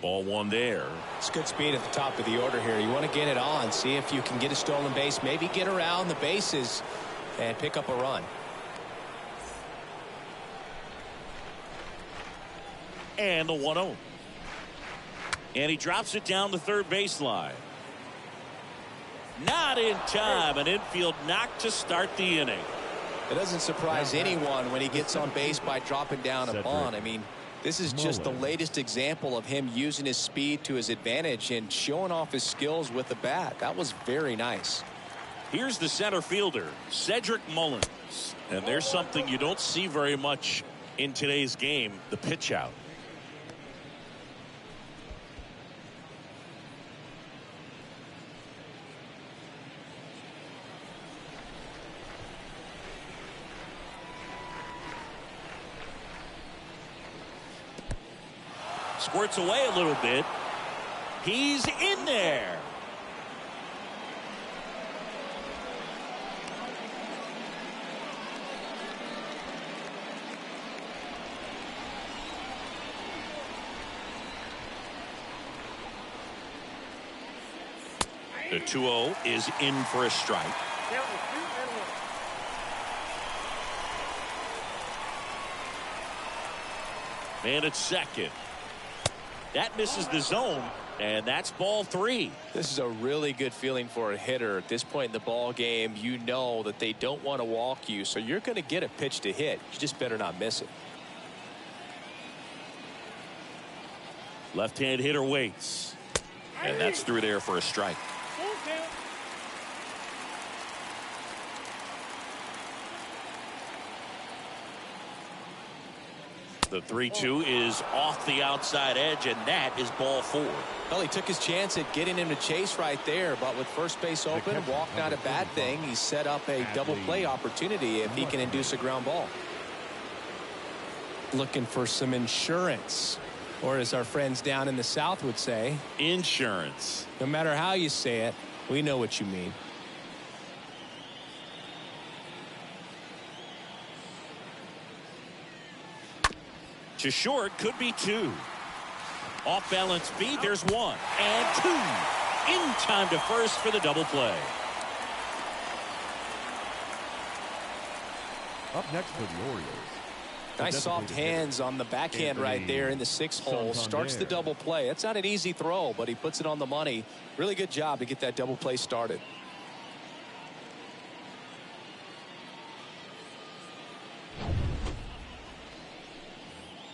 Speaker 1: Ball one there.
Speaker 3: It's good speed at the top of the order here. You want to get it on, see if you can get a stolen base, maybe get around the bases and pick up a run.
Speaker 1: And the 1-0. And he drops it down the third baseline. Not in time. An infield knock to start the inning.
Speaker 3: It doesn't surprise anyone when he gets on base by dropping down a bunt. I mean, this is just the latest example of him using his speed to his advantage and showing off his skills with the bat. That was very nice.
Speaker 1: Here's the center fielder, Cedric Mullins. And there's something you don't see very much in today's game, the pitch out. Squirts away a little bit. He's in there. The 2-0 is in for a strike. And it's second. That misses the zone, and that's ball 3.
Speaker 3: This is a really good feeling for a hitter. At this point in the ball game, you know that they don't want to walk you, so you're going to get a pitch to hit. You just better not miss it.
Speaker 1: Left-hand hitter waits, and that's through there for a strike. The 3-2 is off the outside edge, and that is ball 4.
Speaker 3: Well, he took his chance at getting him to chase right there, but with first base open, walk not a bad thing. He set up a double play opportunity if he can induce a ground ball. Looking for some insurance, or as our friends down in the South would say,
Speaker 1: insurance.
Speaker 3: No matter how you say it, we know what you mean.
Speaker 1: To short, could be 2. Off balance speed, there's 1 and 2. In time to first for the double play.
Speaker 2: Up next for the Orioles.
Speaker 3: Nice soft hands on the backhand right there in the 6th hole. Starts the double play. It's not an easy throw, but he puts it on the money. Really good job to get that double play started.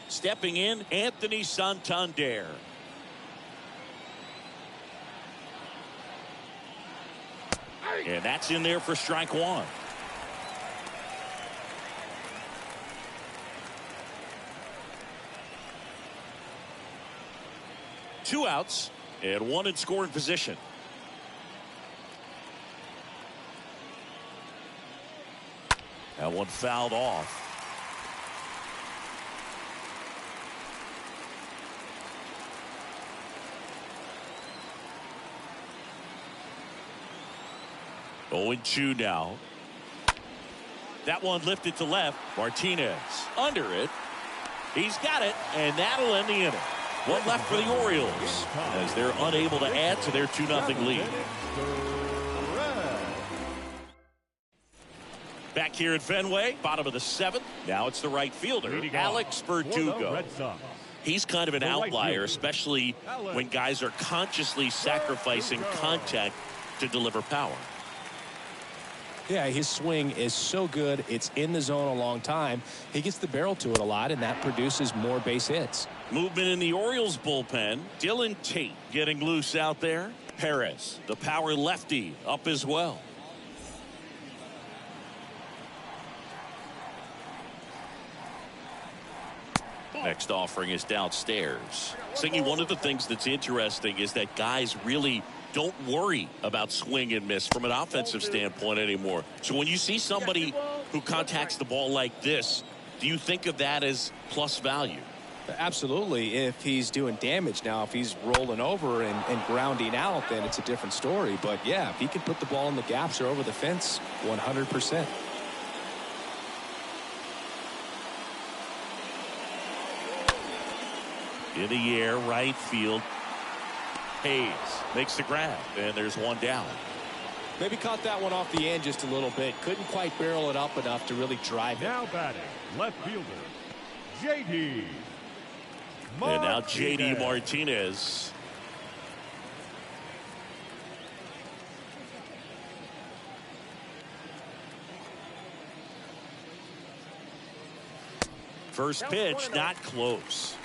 Speaker 1: Stepping in, Anthony Santander. And that's in there for strike 1. Two outs and 1 in scoring position. That one fouled off. Oh, 0-2 now. That one lifted to left. Martinez under it. He's got it, and that'll end the inning. One left for the Orioles as they're unable to add to their 2-0 lead. Back here at Fenway, bottom of the 7th. Now it's the right fielder, Alex Verdugo. He's kind of an outlier, especially when guys are consciously sacrificing contact to deliver power.
Speaker 3: Yeah, his swing is so good. It's in the zone a long time. He gets the barrel to it a lot, and that produces more base hits.
Speaker 1: Movement in the Orioles bullpen. Dylan Tate getting loose out there. Perez, the power lefty, up as well. Next offering is downstairs. Singy, one of the things that's interesting is that guys really don't worry about swing and miss from an offensive standpoint anymore. So when you see somebody who contacts the ball like this, do you think of that as plus value?
Speaker 3: Absolutely, if he's doing damage. Now, if he's rolling over and grounding out, then it's a different story. But yeah, if he can put the ball in the gaps or over the fence, 100%.
Speaker 1: In the air, right field. Hayes makes the grab, and there's one down.
Speaker 3: Maybe caught that one off the end just a little bit. Couldn't quite barrel it up enough to really drive it.
Speaker 2: Now batting, left fielder, J.D.
Speaker 1: And now J.D. Martinez. First pitch, not close.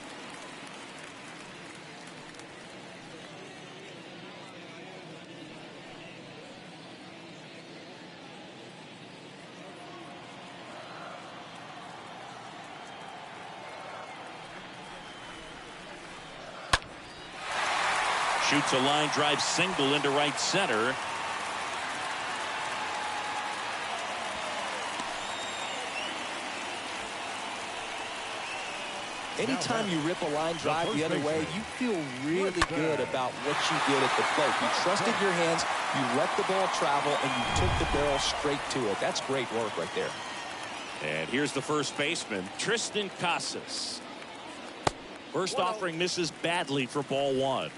Speaker 1: Shoots a line drive single into right center.
Speaker 3: Anytime you rip a line drive the other way, you feel really good about what you did at the plate. You trusted your hands, you let the ball travel, and you took the barrel straight to it. That's great work right there.
Speaker 1: And here's the first baseman, Tristan Casas. First offering misses badly for ball one.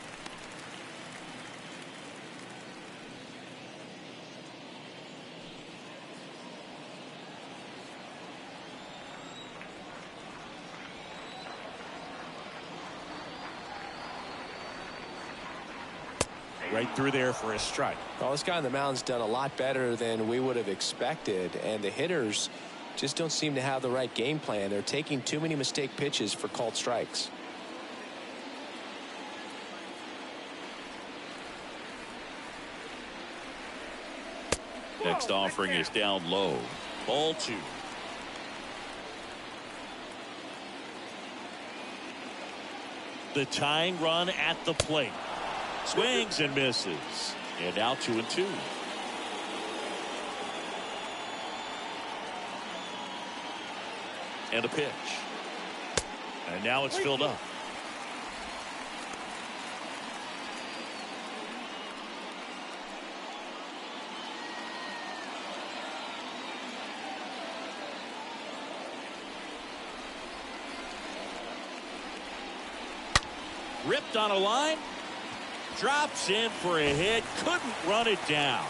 Speaker 1: Right through there for a strike.
Speaker 3: Well, this guy on the mound's done a lot better than we would have expected, and the hitters just don't seem to have the right game plan. They're taking too many mistake pitches for called strikes.
Speaker 1: Next offering is down low. Ball two. The tying run at the plate. Swings and misses. And now 2-2. And a pitch. And now it's filled up. Ripped on a line. Drops in for a hit. Couldn't run it down.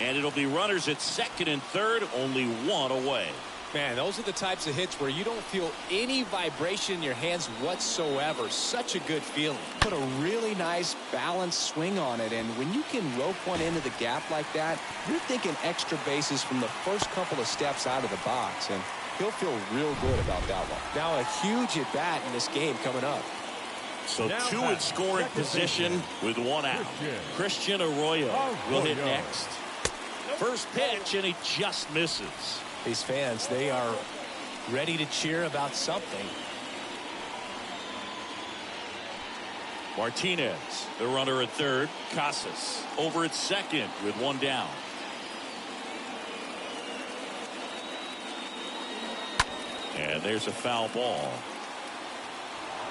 Speaker 1: And it'll be runners at second and third. Only one away.
Speaker 3: Man, those are the types of hits where you don't feel any vibration in your hands whatsoever. Such a good feeling. Put a really nice balanced swing on it, and when you can rope one into the gap like that, you're thinking extra bases from the first couple of steps out of the box, and he'll feel real good about that one. Now a huge at bat in this game coming up.
Speaker 1: So two in scoring position with one out. Christian Arroyo will hit next. First pitch, and he just misses.
Speaker 3: These fans, they are ready to cheer about something.
Speaker 1: Martinez, the runner at third. Casas over at second with one down. And there's a foul ball.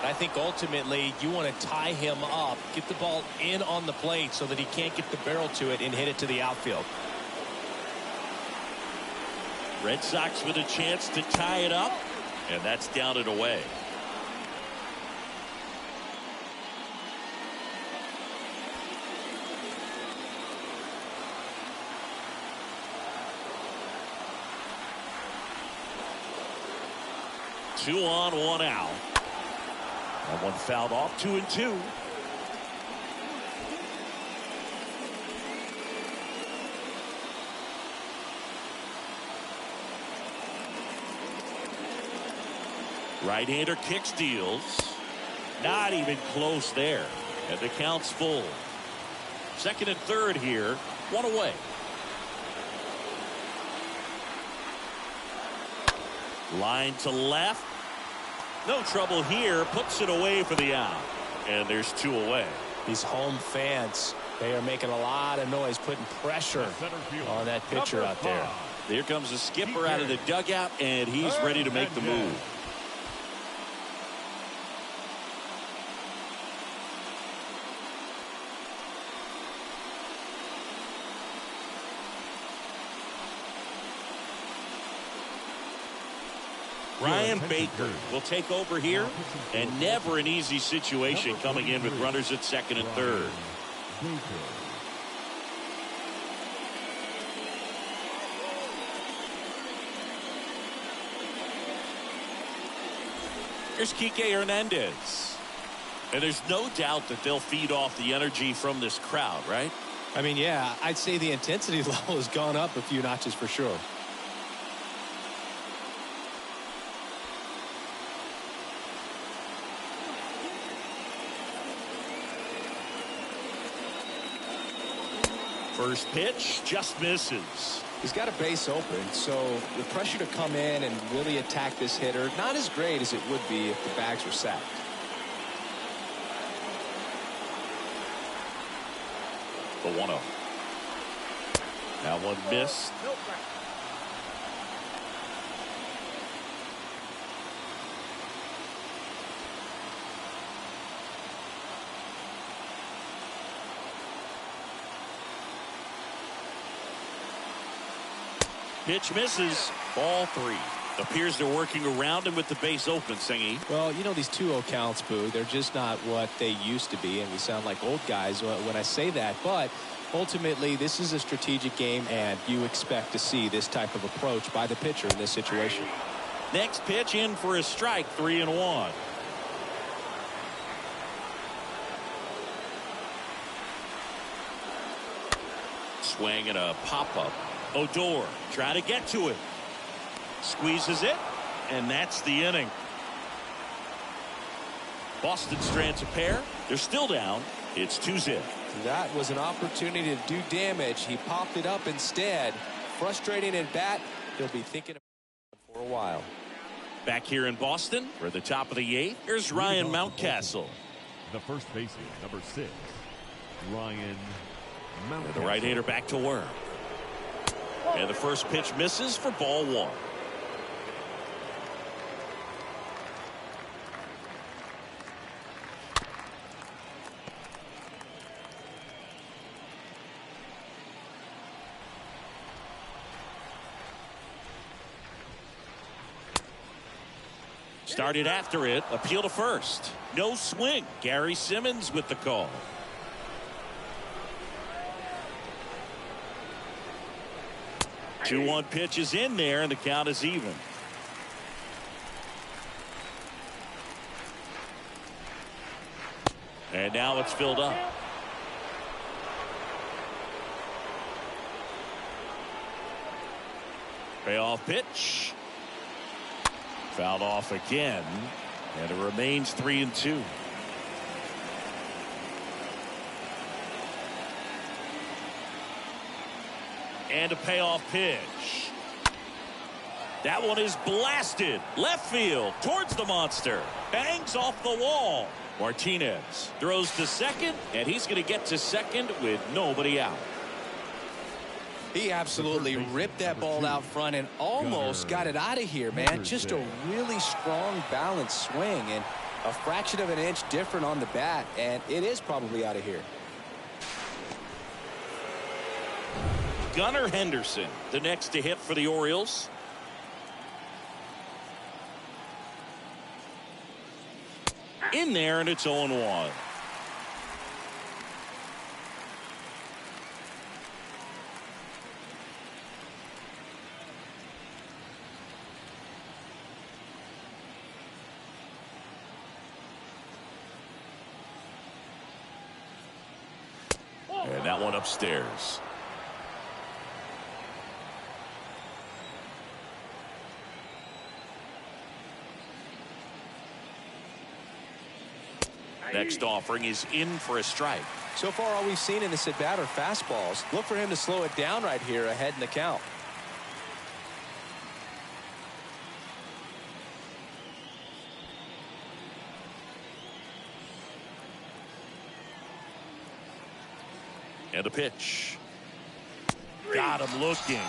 Speaker 3: I think ultimately you want to tie him up, get the ball in on the plate so that he can't get the barrel to it and hit it to the outfield.
Speaker 1: Red Sox with a chance to tie it up, and that's down and away. Two on, one out. That one fouled off. 2-2. Right-hander kick steals. Not even close there. And the count's full. Second and third here. One away. Line to left. No trouble here. Puts it away for the out. And there's two away.
Speaker 3: These home fans, they are making a lot of noise, putting pressure on that pitcher out there.
Speaker 1: Here comes the skipper out of the dugout, and he's ready to make the move. Ryan Baker will take over here, and never an easy situation coming in with runners at second and third. Here's Enrique Hernandez. And there's no doubt that they'll feed off the energy from this crowd, right?
Speaker 3: I mean, yeah, I'd say the intensity level has gone up a few notches for sure.
Speaker 1: First pitch just misses.
Speaker 3: He's got a base open, so the pressure to come in and really attack this hitter, not as great as it would be if the bags were sacked.
Speaker 1: The 1-0. That one missed. Pitch misses. Ball 3. Appears they're working around him with the base open, Singy.
Speaker 3: Well, you know, these 2-0 counts, Boo, they're just not what they used to be, and we sound like old guys when I say that. But ultimately, this is a strategic game, and you expect to see this type of approach by the pitcher in this situation.
Speaker 1: Next pitch in for a strike, 3-1. Swing and a pop-up. Odor trying to get to it. Squeezes it, and that's the inning. Boston strands a pair. They're still down. It's 2-0.
Speaker 3: That was an opportunity to do damage. He popped it up instead. Frustrating at bat. He'll be thinking about it for a while.
Speaker 1: Back here in Boston, we're at the top of the 8th. Here's Ryan Mountcastle.
Speaker 2: The first baseman, number 6, Ryan Mountcastle.
Speaker 1: The right-hander back to work. And the first pitch misses for ball 1. Started after it. Appeal to first. No swing. Gary Simmons with the call. The 2-1 pitch is in there, and the count is even. And now it's filled up. Payoff pitch. Fouled off again, and it remains 3-2. And a payoff pitch. That one is blasted left field towards the monster. Bangs off the wall. Martinez throws to second, and he's going to get to second with nobody out.
Speaker 3: He absolutely ripped that ball out front and almost got it out of here, man. Just a really strong, balanced swing, and a fraction of an inch different on the bat, and it is probably out of here.
Speaker 1: Gunnar Henderson, the next to hit for the Orioles. In there, and it's 0-1. And that one upstairs. Next offering is in for a strike.
Speaker 3: So far, all we've seen in this at bat are fastballs. Look for him to slow it down right here ahead in the count.
Speaker 1: And a pitch. Got him looking.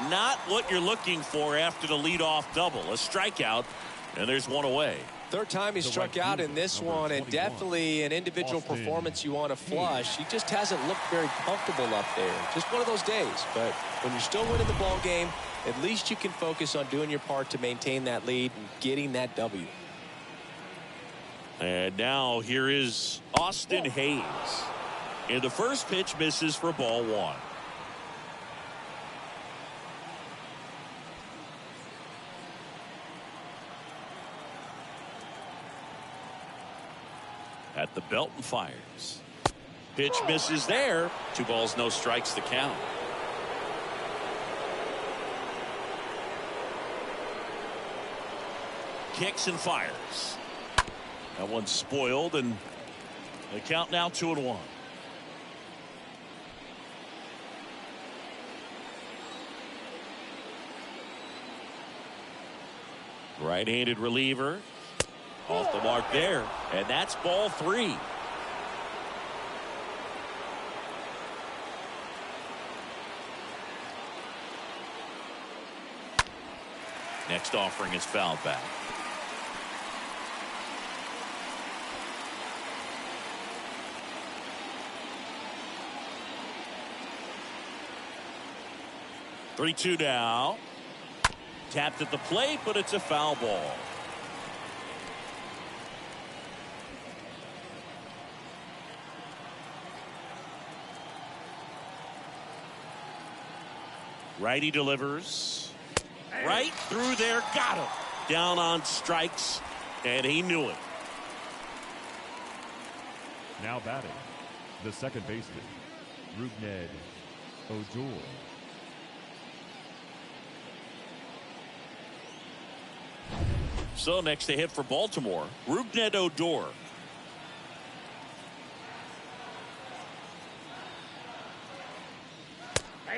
Speaker 1: Not what you're looking for after the leadoff double. A strikeout, and there's one away.
Speaker 3: Third time he struck out in this one, and definitely an individual performance you want to flush. He just hasn't looked very comfortable up there. Just one of those days. But when you're still winning the ball game, at least you can focus on doing your part to maintain that lead and getting that W.
Speaker 1: And now here is Austin Hayes. And the first pitch misses for ball one. At the belt and fires. Pitch misses there. 2 balls, no strikes to count. Kicks and fires. That one's spoiled, and the count now 2-1. Right-handed reliever. Off the mark there, and that's ball 3. Next offering is fouled back. Three-two now. Tapped at the plate, but it's a foul ball. Righty delivers. Right through there. Got him. Down on strikes. And he knew it.
Speaker 2: Now batting, the second baseman, Rougned Odor.
Speaker 1: So next to hit for Baltimore, Rougned Odor.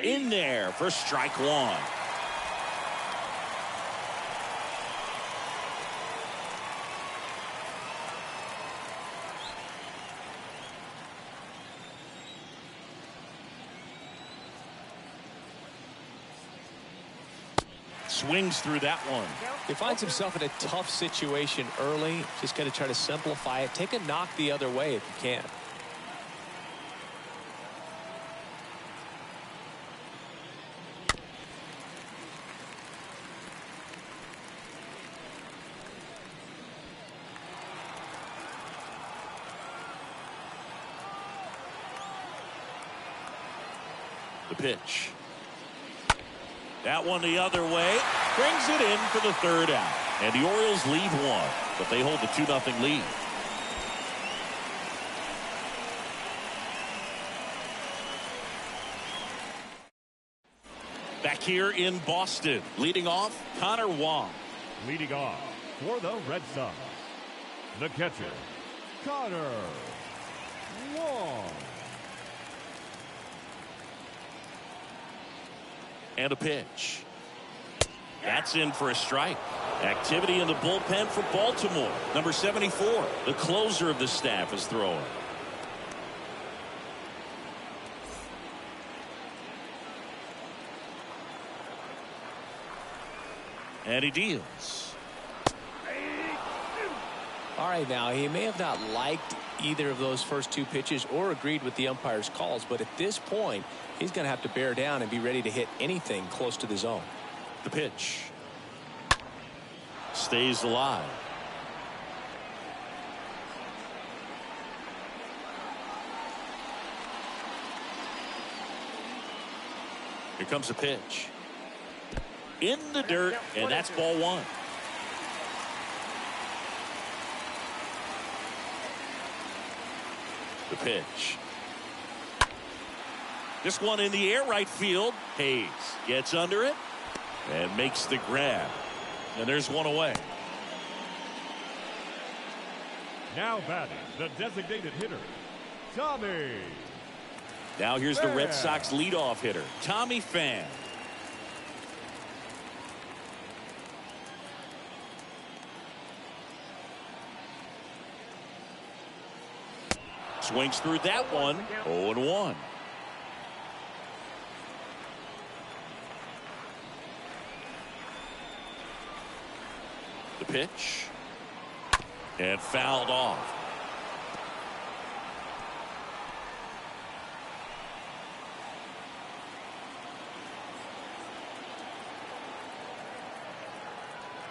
Speaker 1: In there for strike one. Swings through that one.
Speaker 3: He finds himself in a tough situation early. Just got to try to simplify it. Take a knock the other way if you can.
Speaker 1: The pitch. That one the other way. Brings it in for the third out. And the Orioles lead one, but they hold the 2-0 lead. Back here in Boston, leading off, Connor Wong.
Speaker 2: Leading off for the Red Sox, the catcher, Connor Wong.
Speaker 1: And a pitch. That's in for a strike. Activity in the bullpen for Baltimore. Number 74, the closer of the staff, is throwing. And he deals.
Speaker 3: All right, now he may have not liked either of those first 2 pitches or agreed with the umpire's calls, but at this point he's going to have to bear down and be ready to hit anything close to the zone.
Speaker 1: The pitch stays alive. Here comes a pitch in the dirt, and that's ball 1. The pitch. This one in the air, right field. Hayes gets under it and makes the grab. And there's one away.
Speaker 2: Now batting, the designated hitter, Tommy.
Speaker 1: Now here's the Red Sox leadoff hitter, Tommy Pham. Swings through that one. 0-1. The pitch. And fouled off.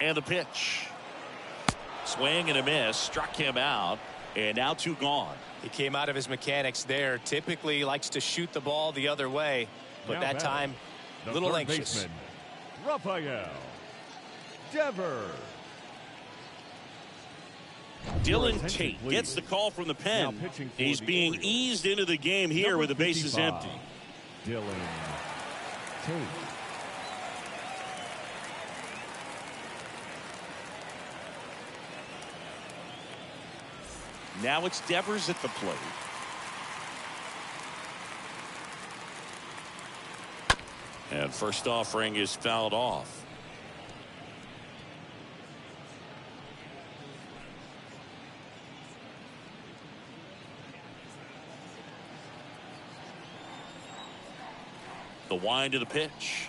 Speaker 1: And the pitch. Swing and a miss. Struck him out. And now 2 gone.
Speaker 3: He came out of his mechanics there. Typically likes to shoot the ball the other way. But that time, a little anxious.
Speaker 2: Baseman, Rafael Devers.
Speaker 1: Dylan Tate gets the call from the pen. He's being eased into the game here with the bases empty.
Speaker 2: Dylan Tate.
Speaker 1: Now it's Devers at the plate. And first offering is fouled off. The wind of the pitch.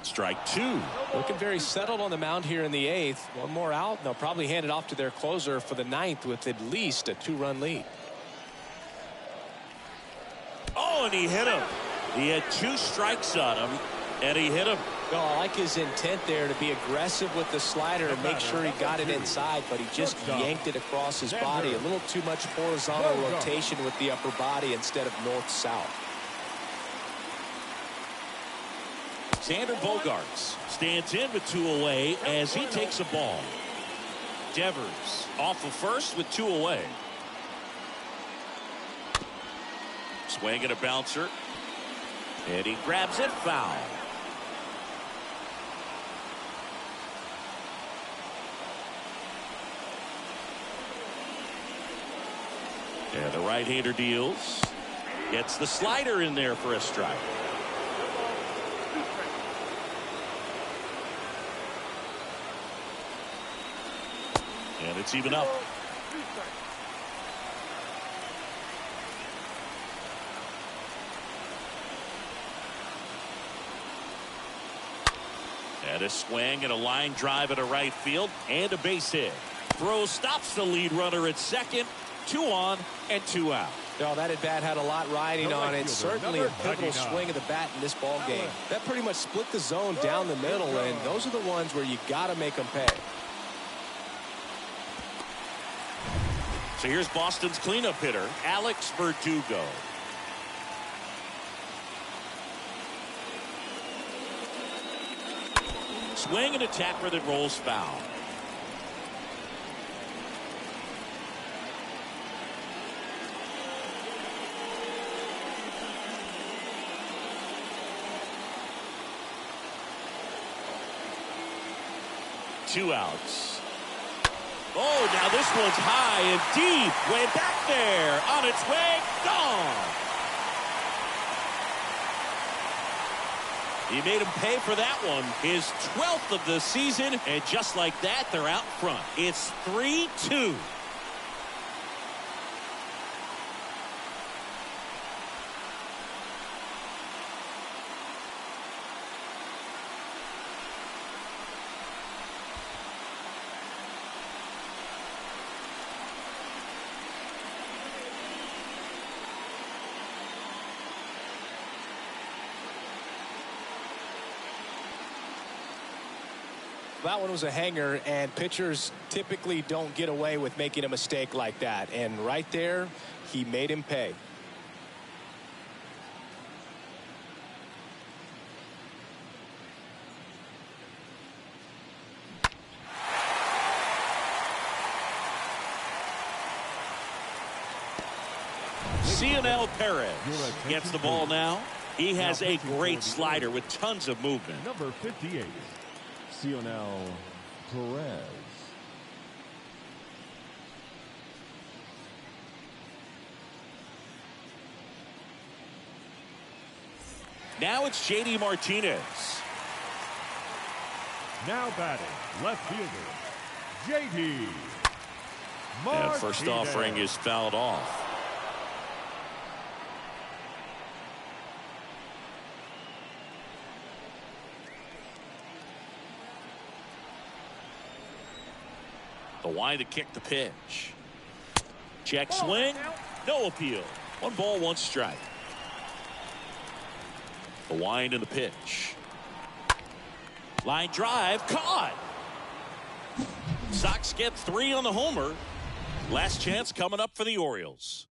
Speaker 1: Strike 2.
Speaker 3: Looking very settled on the mound here in the 8th. One more out, and they'll probably hand it off to their closer for the 9th with at least a 2-run lead.
Speaker 1: Oh, and he hit him. He had 2 strikes on him, and he hit him.
Speaker 3: No, I like his intent there to be aggressive with the slider and make sure he got it inside, but he just yanked it across his body. A little too much horizontal rotation with the upper body instead of north-south.
Speaker 1: Xander Bogaerts stands in with 2 away as he takes a ball. Devers off of first with 2 away. Swing and a bouncer. And he grabs it, foul. And the right-hander deals. Gets the slider in there for a strike. And it's even up. And a swing and a line drive at a right field and a base hit. Throw stops the lead runner at second. 2 on and 2 out.
Speaker 3: No, that at bat had a lot riding on it. Certainly a pivotal swing of the bat in this ball game. That pretty much split the zone down the middle, and those are the ones where you got to make them pay.
Speaker 1: So here's Boston's cleanup hitter, Alex Verdugo. Swing and a tapper that rolls foul. Two outs. Oh, now this one's high and deep. Way back there. On its way. Gone. He made him pay for that one. His 12th of the season. And just like that, they're out front. It's 3-2.
Speaker 3: That one was a hanger, and pitchers typically don't get away with making a mistake like that. And right there, he made him pay.
Speaker 1: Cionel Perez gets the ball now. He has a great slider with tons of movement.
Speaker 2: Number 58. Cionel Perez.
Speaker 1: Now it's J.D. Martinez.
Speaker 2: Now batting, left fielder, J.D.
Speaker 1: And first offering is fouled off. wind to kick the pitch. Check swing. No appeal. 1 ball, 1 strike. The wind and the pitch. Line drive. Caught. Sox get 3 on the homer. Last chance coming up for the Orioles.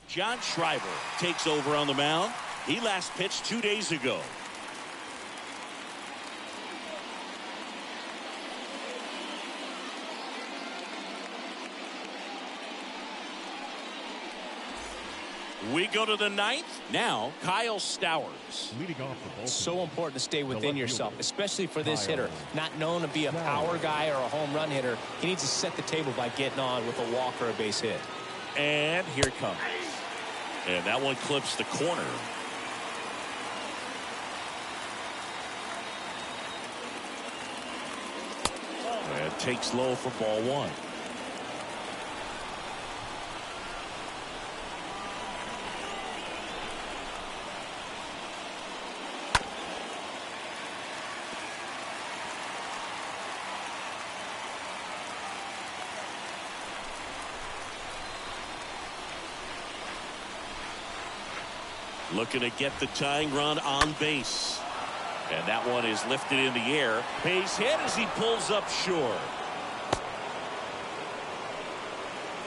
Speaker 1: John Schreiber takes over on the mound. He last pitched 2 days ago. We go to the 9th. Now, Kyle Stowers.
Speaker 2: Leading off the Baltimore.
Speaker 3: So important to stay within yourself, especially for this hitter. Not known to be a power guy or a home run hitter. He needs to set the table by getting on with a walk or a base hit.
Speaker 1: And here it comes. And that one clips the corner. And takes low for ball 1. Looking to get the tying run on base. And that one is lifted in the air. Base hit as he pulls up short.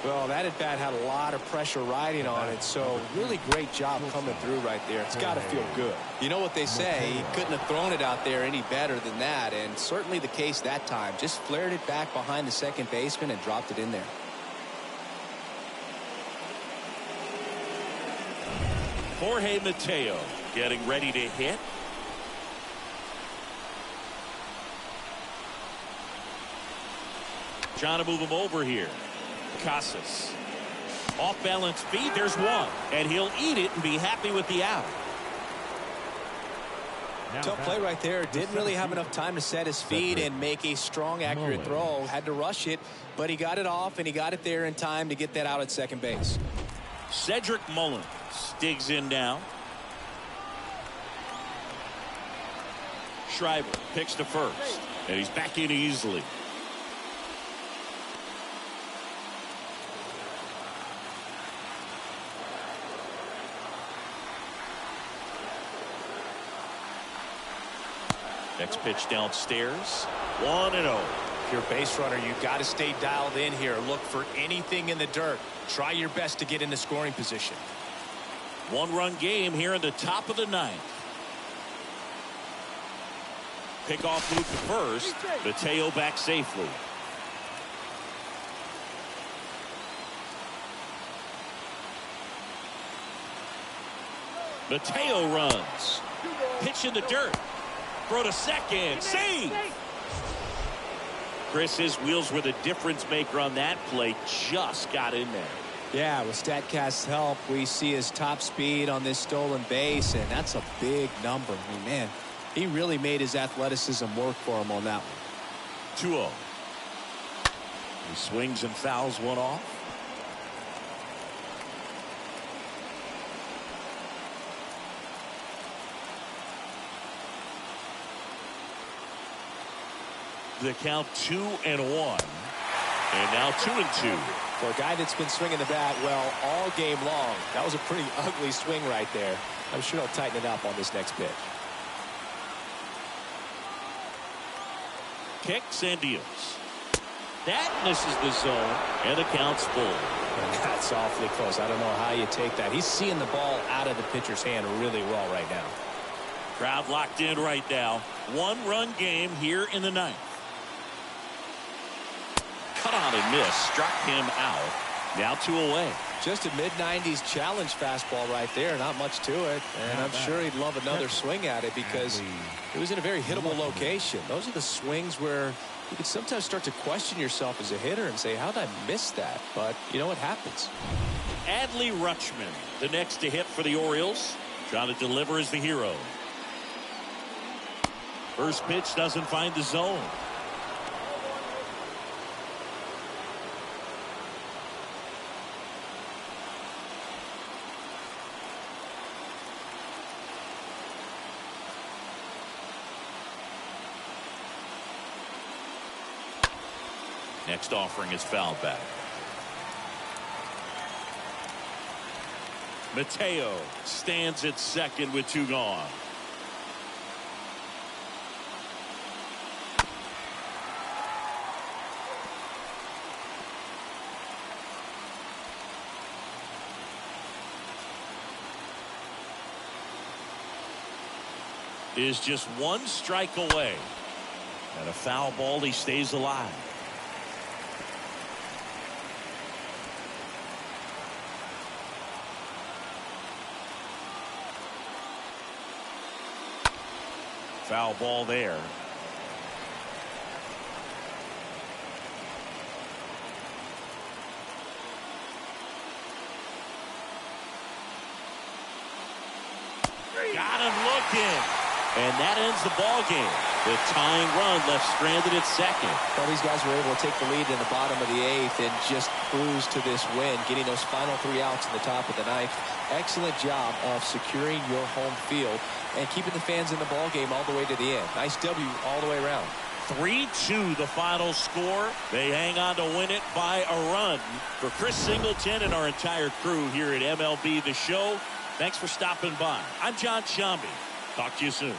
Speaker 3: Well, that at bat had a lot of pressure riding on it, so really great job coming through right there. It's got to feel good. You know what they say, he couldn't have thrown it out there any better than that, and certainly the case that time. Just flared it back behind the second baseman and dropped it in there.
Speaker 1: Jorge Mateo getting ready to hit. Trying to move him over here. Casas. Off balance feed. There's one. And he'll eat it and be happy with the out.
Speaker 3: Tough play right there. Didn't really have enough time to set his feet and make a strong, accurate throw. Had to rush it, but he got it off and he got it there in time to get that out at second base.
Speaker 1: Cedric Mullins digs in now. Schreiber picks to first. And he's back in easily. Next pitch downstairs. 1-0.
Speaker 3: If you're a base runner, you've got to stay dialed in here. Look for anything in the dirt. Try your best to get into scoring position.
Speaker 1: 1-run game here in the top of the 9th. Pickoff move to first. Mateo back safely. Mateo runs. Pitch in the dirt. Throw to second. Save. Chris, his wheels were the difference maker on that play. Just got in there.
Speaker 3: Yeah, with StatCast's help, we see his top speed on this stolen base, and that's a big number. I mean, man, he really made his athleticism work for him on that one.
Speaker 1: 2-0. He swings and fouls one off. The count 2-1. And now 2-2.
Speaker 3: For a guy that's been swinging the bat well all game long, that was a pretty ugly swing right there. I'm sure he'll tighten it up on this next pitch.
Speaker 1: Kicks and deals. That misses the zone, and the count's full.
Speaker 3: That's awfully close. I don't know how you take that. He's seeing the ball out of the pitcher's hand really well right now.
Speaker 1: Crowd locked in right now. 1-run game here in the 9th. Cut on and miss. Struck him out. Now 2 away.
Speaker 3: Just a mid-90s challenge fastball right there. Not much to it. And I'm sure he'd love another swing at it because it was in a very hittable location. Those are the swings where you can sometimes start to question yourself as a hitter and say, how did I miss that? But you know what happens.
Speaker 1: Adley Rutchman, the next to hit for the Orioles. Trying to deliver as the hero. First pitch doesn't find the zone. Next offering is fouled back. Mateo stands at second with 2 gone. Is just 1 strike away. And a foul ball, he stays alive. Foul ball there. Got him looking. And that ends the ball game. The tying run left stranded at second.
Speaker 3: Well, these guys were able to take the lead in the bottom of the 8th and just cruise to this win, getting those final 3 outs in the top of the 9th. Excellent job of securing your home field and keeping the fans in the ball game all the way to the end. Nice W all the way around.
Speaker 1: 3-2 the final score. They hang on to win it by a run. For Chris Singleton and our entire crew here at MLB The Show, thanks for stopping by. I'm John Shambi. Talk to you soon.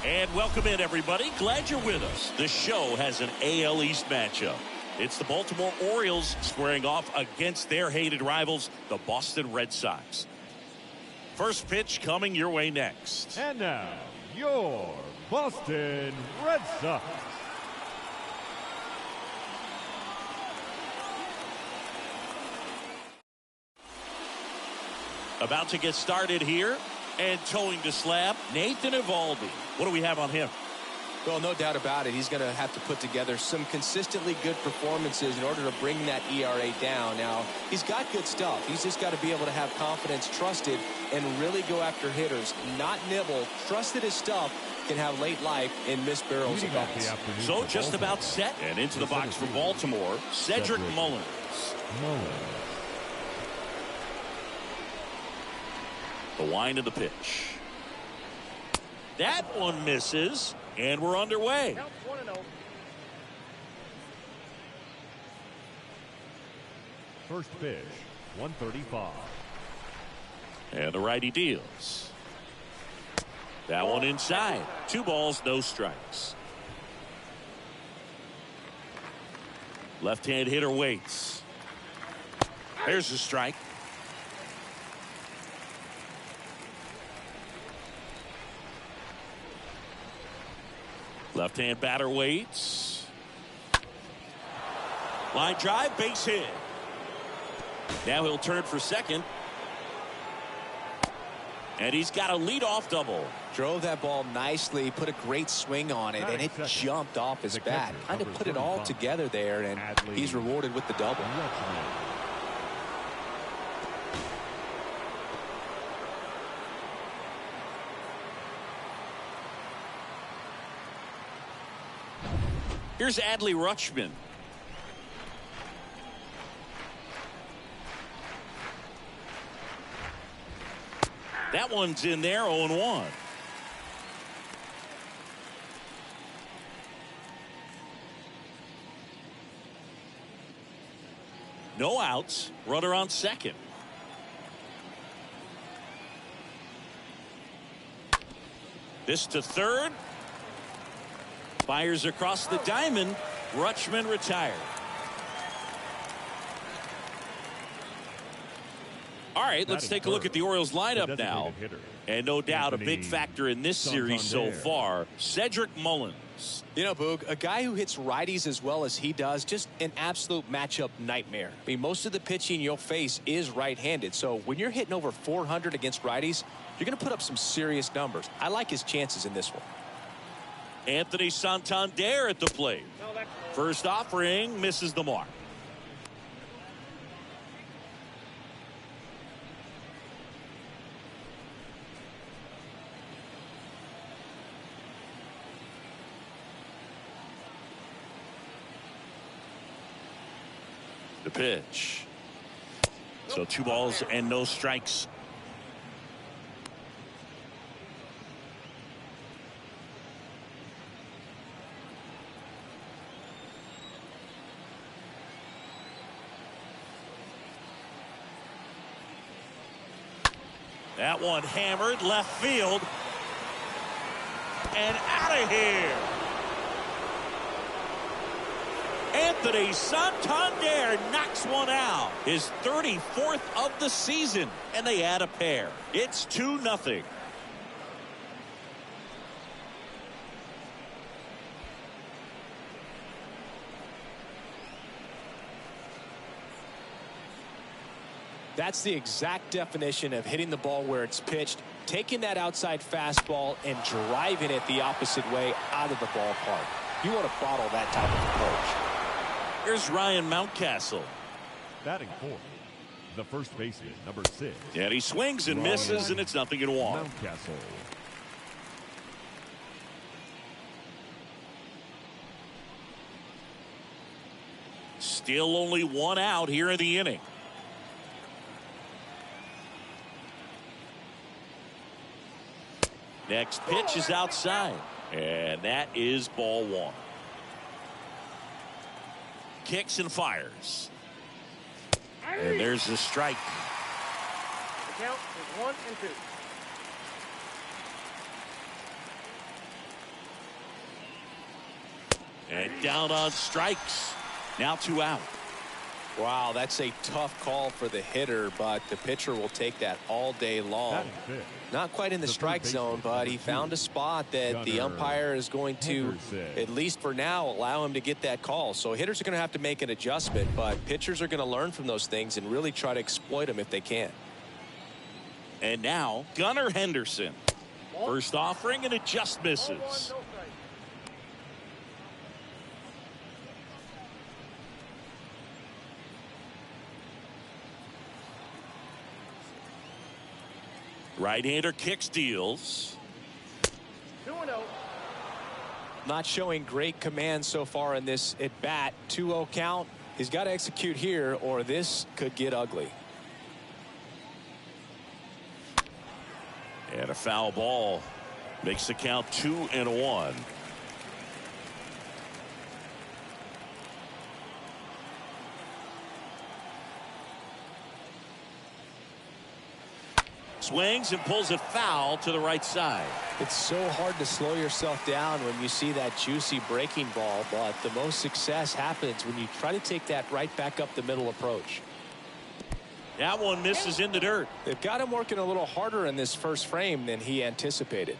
Speaker 1: And welcome in, everybody. Glad you're with us. The show has an AL East matchup. It's the Baltimore Orioles squaring off against their hated rivals, the Boston Red Sox. First pitch coming your way next.
Speaker 2: And now, your Boston Red Sox.
Speaker 1: About to get started here. And towing the slab, Nathan Eovaldi. What do we have on him?
Speaker 3: Well, no doubt about it. He's going to have to put together some consistently good performances in order to bring that ERA down. Now, he's got good stuff. He's just got to be able to have confidence, trusted, and really go after hitters. Not nibble. Trusted his stuff can have late life and miss barrels of bats.
Speaker 1: So just about set. And into the box for Baltimore, Cedric Mullins. The wind of the pitch. That one misses, and we're underway.
Speaker 4: Count 1-0.
Speaker 2: First pitch, 135.
Speaker 1: And the righty deals. That one inside. 2 balls, no strikes. Left-hand hitter waits. There's a strike. Left-hand batter waits. Line drive, base hit. Now he'll turn for second. And he's got a leadoff double.
Speaker 3: Drove that ball nicely, put a great swing on it, and it jumped off his bat. Kind of put it all together there, and he's rewarded with the double.
Speaker 1: Here's Adley Rutchman. That one's in there, 0-1. No outs. Runner on second. This to third. Fires across the diamond. Rutchman retired. All right, let's take a look at the Orioles lineup now. And no doubt a big factor in this series so far, Cedric Mullins.
Speaker 3: You know, Boog, a guy who hits righties as well as he does, just an absolute matchup nightmare. I mean, most of the pitching you'll face is right-handed. So when you're hitting over 400 against righties, you're going to put up some serious numbers. I like his chances in this one.
Speaker 1: Anthony Santander at the plate.
Speaker 4: No,
Speaker 1: First offering misses the mark. The pitch. So 2 balls and no strikes. That one hammered left field. And out of here. Anthony Santander knocks one out. His 34th of the season. And they add a pair. It's 2-0.
Speaker 3: That's the exact definition of hitting the ball where it's pitched, taking that outside fastball and driving it the opposite way out of the ballpark. You want to bottle that type of approach.
Speaker 1: Here's Ryan Mountcastle.
Speaker 2: Batting fourth, the first baseman, number 6.
Speaker 1: And he swings and misses, and it's 0-1.
Speaker 2: Mountcastle.
Speaker 1: Still only 1 out here in the inning. Next pitch is outside, and that is ball 1. Kicks and fires. And there's the strike.
Speaker 4: The count is 1 and 2.
Speaker 1: And down on strikes. Now 2 out.
Speaker 3: Wow, that's a tough call for the hitter, but the pitcher will take that all day long. Not quite in the strike zone, but he found a spot that the umpire is going to, at least for now, allow him to get that call. So hitters are going to have to make an adjustment, but pitchers are going to learn from those things and really try to exploit them if they can.
Speaker 1: And now Gunnar Henderson. First offering, and it just misses. Right-hander kicks, deals.
Speaker 4: 2-0.
Speaker 3: Not showing great command so far in this at bat. 2-0 count. He's got to execute here, or this could get ugly.
Speaker 1: And a foul ball makes the count 2-1. Swings and pulls it foul to the right side.
Speaker 3: It's so hard to slow yourself down when you see that juicy breaking ball, but the most success happens when you try to take that right back up the middle approach.
Speaker 1: That one misses in the dirt.
Speaker 3: They've got him working a little harder in this first frame than he anticipated.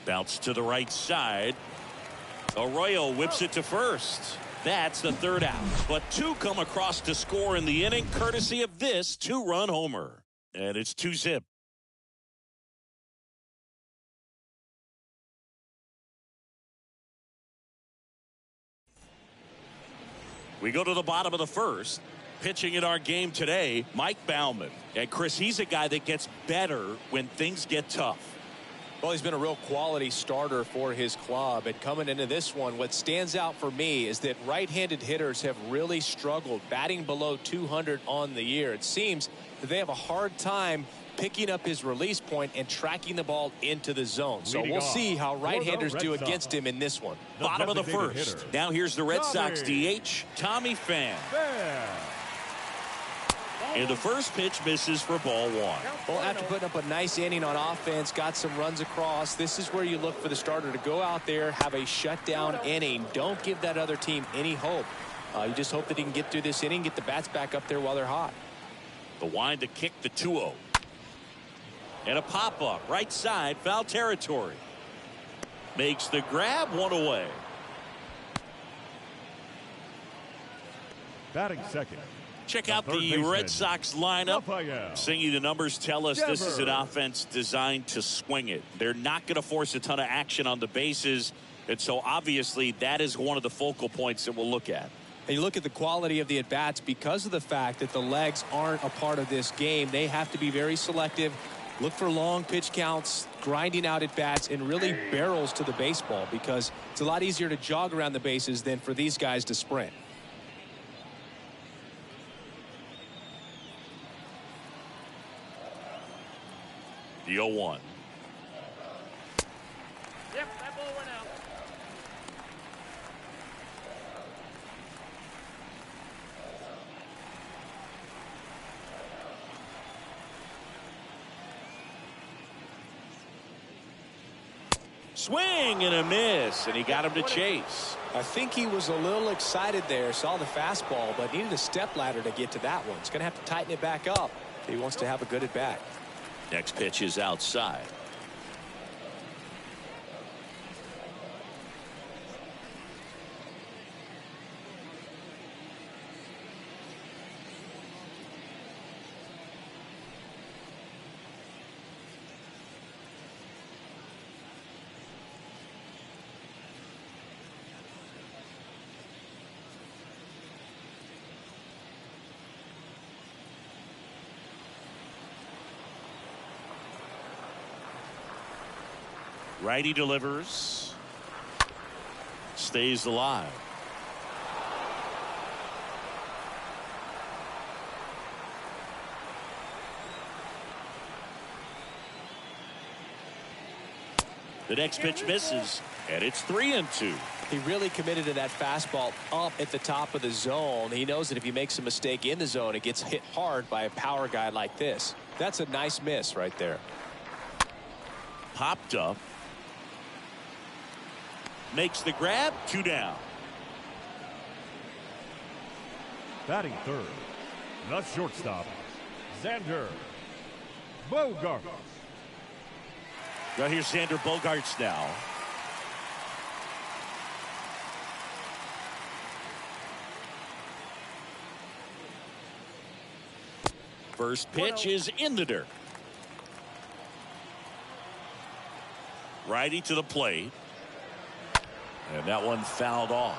Speaker 1: Bounce to the right side. Arroyo whips it to first. That's the 3rd out. But 2 come across to score in the inning, courtesy of this 2-run homer. And it's 2-zip. We go to the bottom of the first. Pitching in our game today, Mike Bauman. And Chris, he's a guy that gets better when things get tough.
Speaker 3: Well, he's been a real quality starter for his club. And coming into this one, what stands out for me is that right-handed hitters have really struggled, batting below 200 on the year. It seems that they have a hard time picking up his release point and tracking the ball into the zone. So we'll see how right-handers do against him in this one.
Speaker 1: Bottom of the first. Now here's the Red Sox DH, Tommy Pham. And the first pitch misses for ball 1.
Speaker 3: Well, after putting up a nice inning on offense, got some runs across, this is where you look for the starter to go out there, have a shutdown inning. Don't give that other team any hope. You just hope that he can get through this inning, get the bats back up there while they're hot.
Speaker 1: The wind to kick the 2-0. And a pop-up, right side, foul territory. Makes the grab, 1 away.
Speaker 2: Batting second,
Speaker 1: Check out the Red Sox lineup. Singy, the numbers tell us this is an offense designed to swing it. They're not going to force a ton of action on the bases. And so obviously that is one of the focal points that we'll look at.
Speaker 3: And you look at the quality of the at-bats because of the fact that the legs aren't a part of this game. They have to be very selective. Look for long pitch counts, grinding out at-bats, and really barrels to the baseball because it's a lot easier to jog around the bases than for these guys to sprint.
Speaker 1: The 0-1.
Speaker 4: Yep, that ball went out.
Speaker 1: Swing and a miss, and he got him to chase.
Speaker 3: I think he was a little excited there, saw the fastball, but needed a step ladder to get to that one. He's going to have to tighten it back up if he wants to have a good at-bat.
Speaker 1: Next pitch is outside. Righty delivers. Stays alive. The next pitch misses, and it's 3-2.
Speaker 3: He really committed to that fastball up at the top of the zone. He knows that if he makes a mistake in the zone, it gets hit hard by a power guy like this. That's a nice miss right there.
Speaker 1: Popped up. Makes the grab. 2 down.
Speaker 2: Batting third, the shortstop, Xander Bogaerts.
Speaker 1: Right here's Xander Bogaerts now. First pitch is in the dirt. Righty to the plate. And that one fouled off.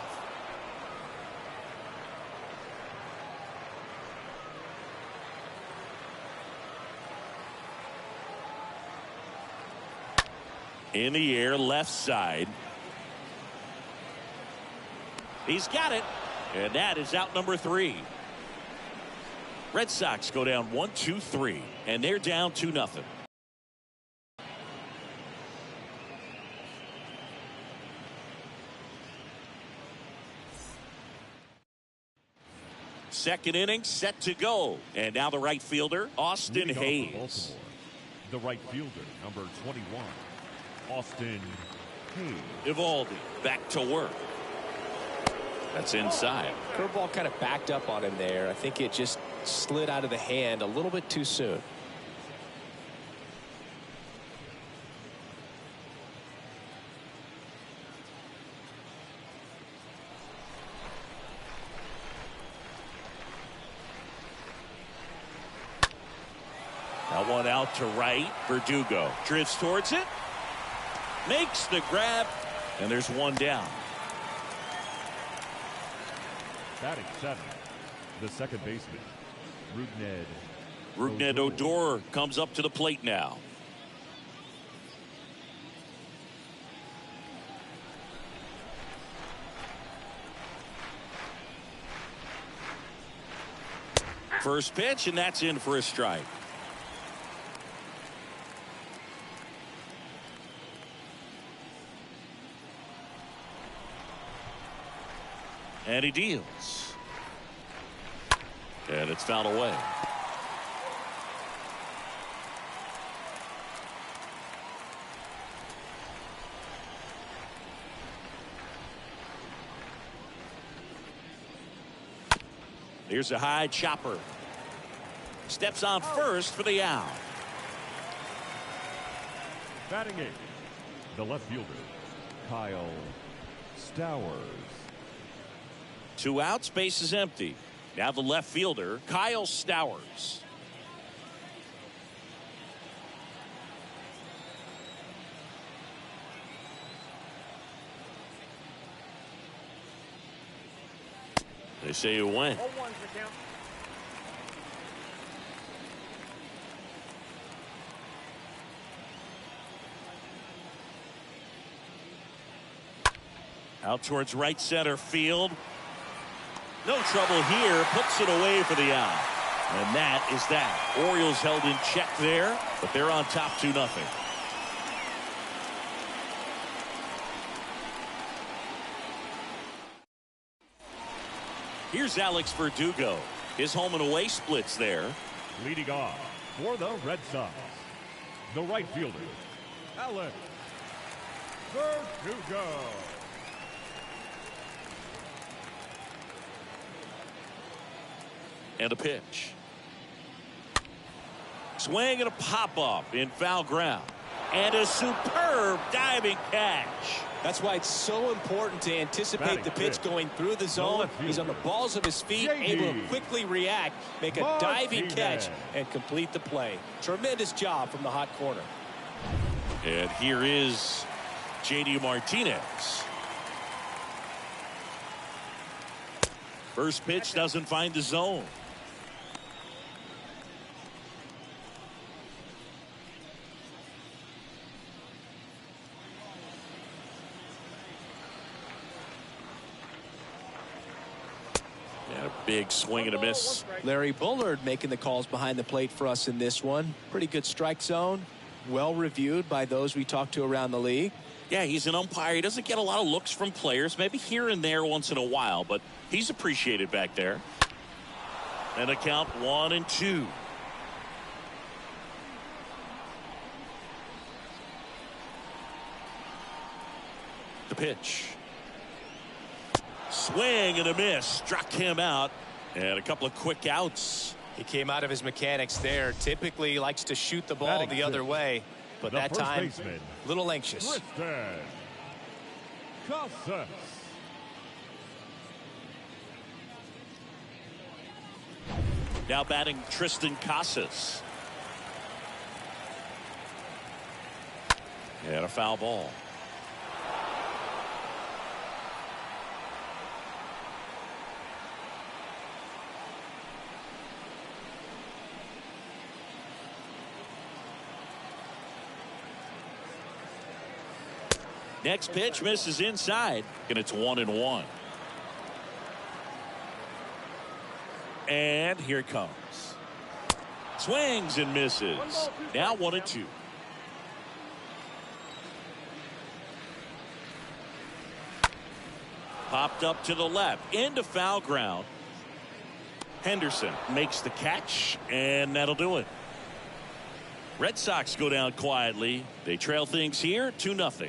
Speaker 1: In the air, left side. He's got it. And that is out number 3. Red Sox go down 1-2-3. And they're down 2-0. Second inning set to go. And now the right fielder, Austin Hayes.
Speaker 2: The right fielder, number 21, Austin Hayes.
Speaker 1: Evaldi back to work. That's inside.
Speaker 3: Curveball kind of backed up on him there. I think it just slid out of the hand a little bit too soon.
Speaker 1: That one out to right. Verdugo drifts towards it. Makes the grab. And there's one down.
Speaker 2: Batting 7, the second baseman,
Speaker 1: Rougned Odor comes up to the plate now. First pitch, and that's in for a strike. And he deals. And it's fouled away. Here's a high chopper. Steps on first for the out.
Speaker 2: Batting 8, the left fielder, Kyle Stowers.
Speaker 1: 2 outs, base is empty. Now the left fielder, Kyle Stowers. They say you win.
Speaker 4: 0-1's the count.
Speaker 1: Out towards right center field. No trouble here. Puts it away for the out. And that is that. Orioles held in check there, but they're on top 2-0. Here's Alex Verdugo. His home and away splits there.
Speaker 2: Leading off for the Red Sox, the right fielder, Alex Verdugo.
Speaker 1: And a pitch. Swing and a pop-up in foul ground. And a superb diving catch.
Speaker 3: That's why it's so important to anticipate the pitch going through the zone. He's on the balls of his feet, able to quickly react, make a diving catch, and complete the play. Tremendous job from the hot corner.
Speaker 1: And here is JD Martinez. First pitch doesn't find the zone. Big swing and a miss.
Speaker 3: Larry Bullard making the calls behind the plate for us in this one. Pretty good strike zone. Well reviewed by those we talked to around the league.
Speaker 1: Yeah, he's an umpire. He doesn't get a lot of looks from players, maybe here and there once in a while, but he's appreciated back there. And a count 1-2. The pitch. Swing and a miss. Struck him out. And a couple of quick outs.
Speaker 3: He came out of his mechanics there. Typically likes to shoot the ball the other way. But that time, a little anxious.
Speaker 1: Now batting Tristan Casas. And a foul ball. Next pitch misses inside, and it's 1-1. And here it comes. Swings and misses. Now 1-2. Popped up to the left into foul ground. Henderson makes the catch, and that'll do it. Red Sox go down quietly. They trail things here 2-0.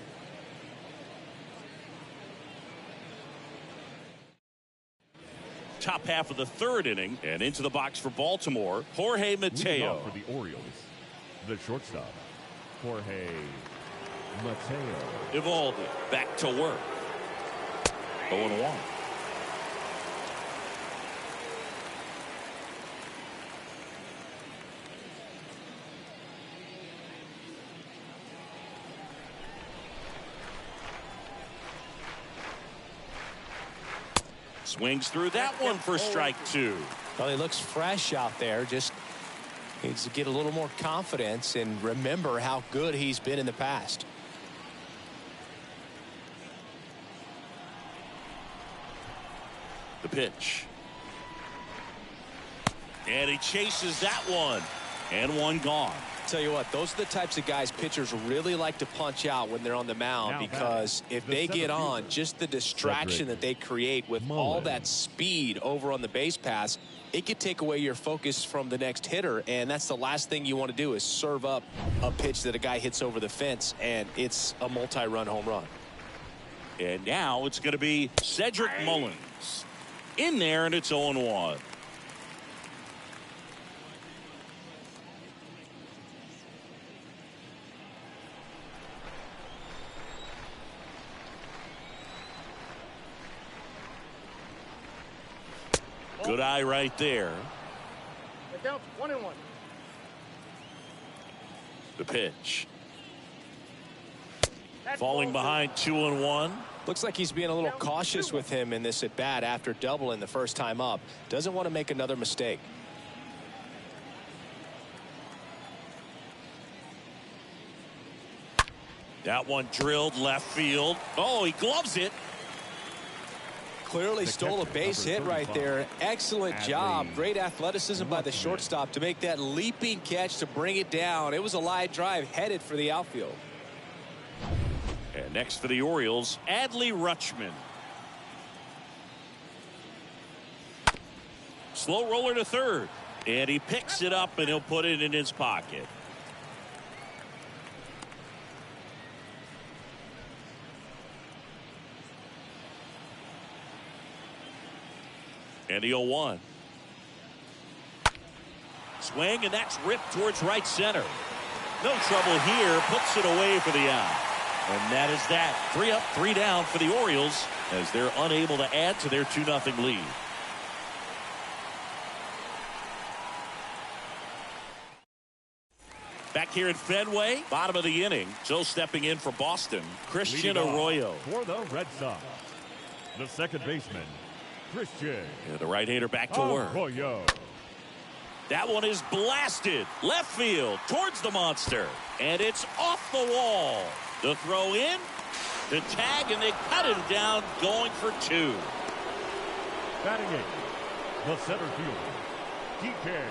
Speaker 1: Top half of the third inning, and into the box for Baltimore, Jorge Mateo.
Speaker 2: For the Orioles, the shortstop, Jorge Mateo.
Speaker 1: Evaldi back to work. 0-1. Swings through that one for strike 2.
Speaker 3: Well, he looks fresh out there. Just needs to get a little more confidence and remember how good he's been in the past.
Speaker 1: The pitch. And he chases that one. And one gone.
Speaker 3: Tell you what, those are the types of guys pitchers really like to punch out when they're on the mound, because if they get on, just the distraction that they create with all that speed over on the base pass, it could take away your focus from the next hitter, and that's the last thing you want to do is serve up a pitch that a guy hits over the fence, and it's a multi-run home run.
Speaker 1: And now it's going to be Cedric Mullins in there, and it's 0-1. Good eye right there.
Speaker 4: The count's 1-1.
Speaker 1: The pitch.
Speaker 4: That's
Speaker 1: Falling
Speaker 4: ball
Speaker 1: behind 2-1.
Speaker 3: Looks like he's being a little cautious with him in this at bat after doubling the first time up. Doesn't want to make another mistake.
Speaker 1: That one drilled left field. Oh, he gloves it.
Speaker 3: Clearly stole a base hit right there. Excellent job. Great athleticism by the shortstop to make that leaping catch to bring it down. It was a line drive headed for the outfield.
Speaker 1: And next for the Orioles, Adley Rutchman. Slow roller to third. And he picks it up and he'll put it in his pocket. And the 0-1. Swing, and that's ripped towards right center. No trouble here. Puts it away for the out. And that is that. 3 up, 3 down for the Orioles as they're unable to add to their 2-0 lead. Back here at Fenway, bottom of the inning. So stepping in for Boston, Christian Arroyo.
Speaker 2: For the Red Sox, the second baseman, Christian.
Speaker 1: And the right-hander back to work.
Speaker 2: Arroyo.
Speaker 1: That one is blasted left field towards the monster. And it's off the wall. The throw in, the tag, and they cut him down going for 2.
Speaker 2: Batting eighth, the center fielder, Kike.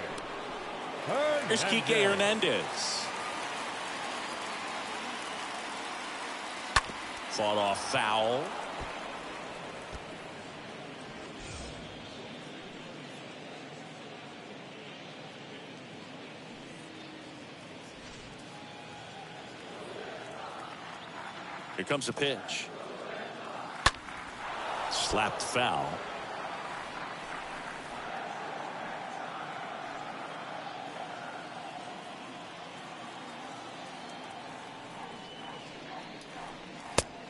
Speaker 1: Here's Kike Hernandez. Fought off foul. Here comes a pitch. Slapped foul.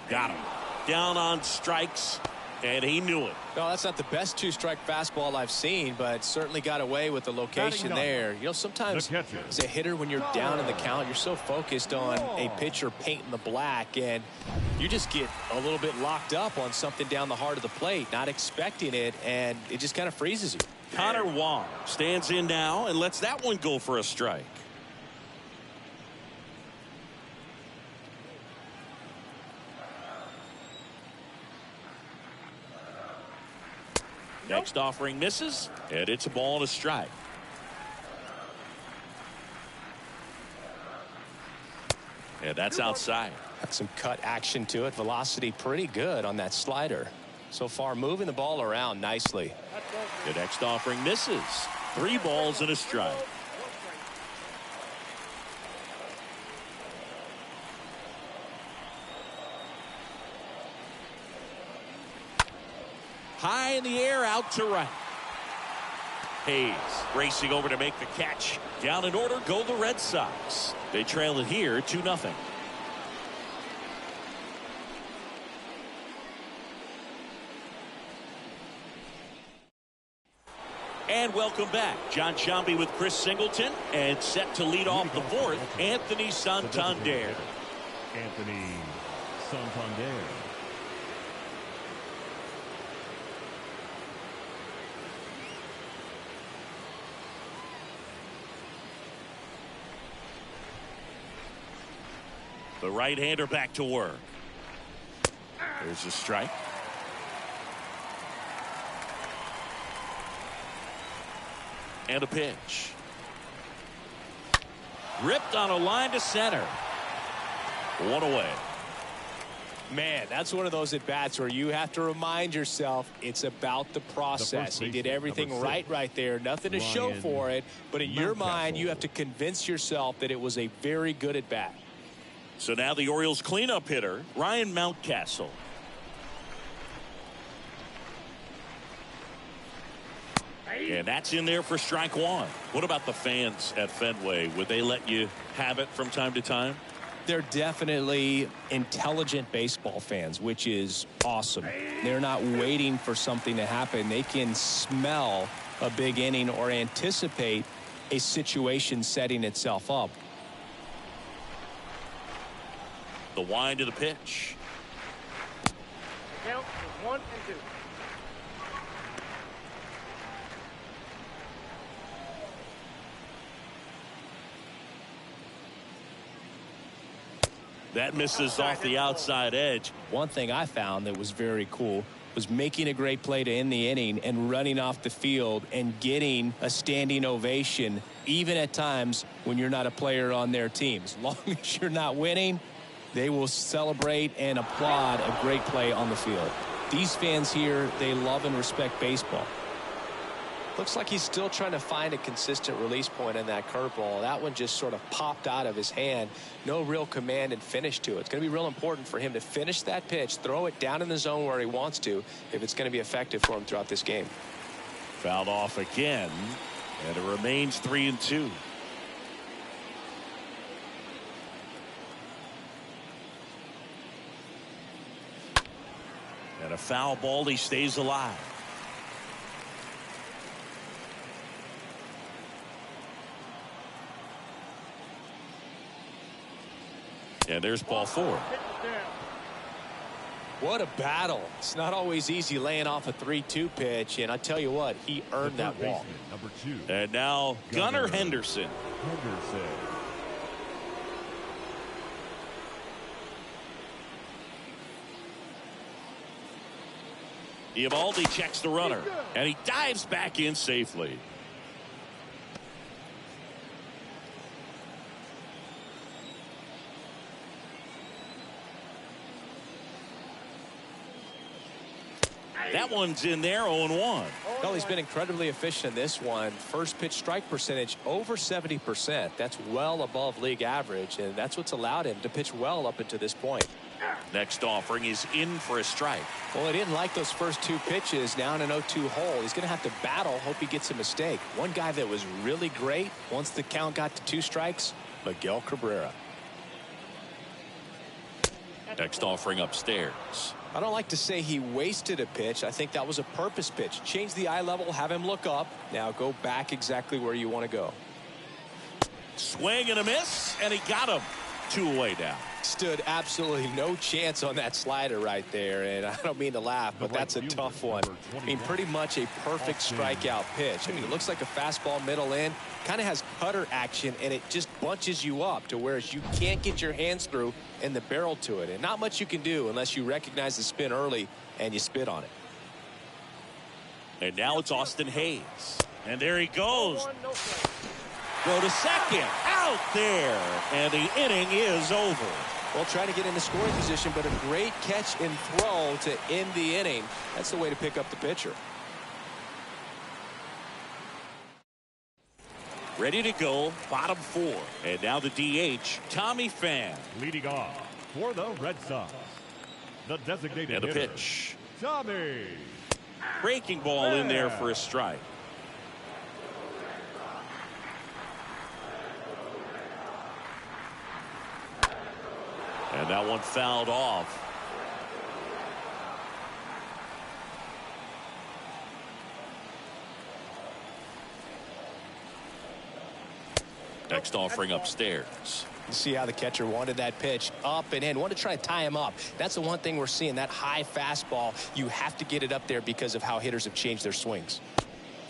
Speaker 1: Got him. Down on strikes, and he knew it.
Speaker 3: No, that's not the best 2-strike fastball I've seen, but certainly got away with the location there. You know, sometimes as a hitter, when you're down in the count, you're so focused on a pitcher painting the black, and you just get a little bit locked up on something down the heart of the plate, not expecting it, and it just kind of freezes you.
Speaker 1: Connor Wong stands in now and lets that one go for a strike. Next offering misses, and it's a ball and a strike. And that's outside.
Speaker 3: Got some cut action to it. Velocity pretty good on that slider. So far moving the ball around nicely.
Speaker 1: The next offering misses. 3 balls and a strike. High in the air, out to right. Hayes racing over to make the catch. Down in order go the Red Sox. They trail it here 2-0. And welcome back. John Sciambi with Chris Singleton, and set to lead off the 4th, Anthony Santander.
Speaker 2: Anthony Santander.
Speaker 1: The right-hander back to work. There's a strike. And a pitch. Ripped on a line to center. 1 away.
Speaker 3: Man, that's one of those at-bats where you have to remind yourself it's about the process. He did everything right there. Nothing to show for it. But in your mind, you have to convince yourself that it was a very good at-bat.
Speaker 1: So now the Orioles cleanup hitter, Ryan Mountcastle. And that's in there for strike 1. What about the fans at Fenway? Would they let you have it from time to time?
Speaker 3: They're definitely intelligent baseball fans, which is awesome. They're not waiting for something to happen. They can smell a big inning or anticipate a situation setting itself up.
Speaker 1: The wind to the pitch.
Speaker 4: Count is 1 and 2.
Speaker 1: That misses off the outside edge.
Speaker 3: One thing I found that was very cool was making a great play to end the inning and running off the field and getting a standing ovation, even at times when you're not a player on their team. As long as you're not winning, they will celebrate and applaud a great play on the field. These fans here, they love and respect baseball. Looks like he's still trying to find a consistent release point in that curveball. That one just sort of popped out of his hand. No real command and finish to it. It's going to be real important for him to finish that pitch, throw it down in the zone where he wants to, if it's going to be effective for him throughout this game.
Speaker 1: Fouled off again, and it remains 3-2. And a foul ball, he stays alive. And there's ball 4.
Speaker 3: What a battle. It's not always easy laying off a 3-2 pitch, and I tell you what, he earned that walk.
Speaker 2: Number 2.
Speaker 1: And now Gunnar Henderson. Eovaldi checks the runner, and he dives back in safely. That one's in there, 0-1.
Speaker 3: Well, he's been incredibly efficient in this one. First pitch strike percentage over 70%. That's well above league average, and that's what's allowed him to pitch well up until this point.
Speaker 1: Next offering is in for a strike.
Speaker 3: Well, he didn't like those first 2 pitches down an 0-2 hole. He's going to have to battle, hope he gets a mistake. One guy that was really great once the count got to 2 strikes, Miguel Cabrera.
Speaker 1: Next offering upstairs.
Speaker 3: I don't like to say he wasted a pitch. I think that was a purpose pitch. Change the eye level, have him look up. Now go back exactly where you want to go.
Speaker 1: Swing and a miss, and he got him. 2 away now.
Speaker 3: Stood absolutely no chance on that slider right there, and I don't mean to laugh, but that's a tough one. I mean, pretty much a perfect strikeout pitch. I mean, it looks like a fastball middle in, kind of has cutter action, and it just bunches you up to where you can't get your hands through and the barrel to it, and not much you can do unless you recognize the spin early and you spit on it.
Speaker 1: And now it's Austin Hayes, and there he goes. Go to second, out there, and the inning is over.
Speaker 3: Well, trying to get into scoring position, but a great catch and throw to end the inning. That's the way to pick up the pitcher.
Speaker 1: Ready to go, bottom 4. And now the DH, Tommy Pham.
Speaker 2: Leading off for the Red Sox, the designated
Speaker 1: and a
Speaker 2: hitter,
Speaker 1: pitch.
Speaker 2: Tommy.
Speaker 1: Breaking ball in there for a strike. And that one fouled off. Next offering upstairs.
Speaker 3: You see how the catcher wanted that pitch up and in. Wanted to try to tie him up. That's the one thing we're seeing, that high fastball. You have to get it up there because of how hitters have changed their swings.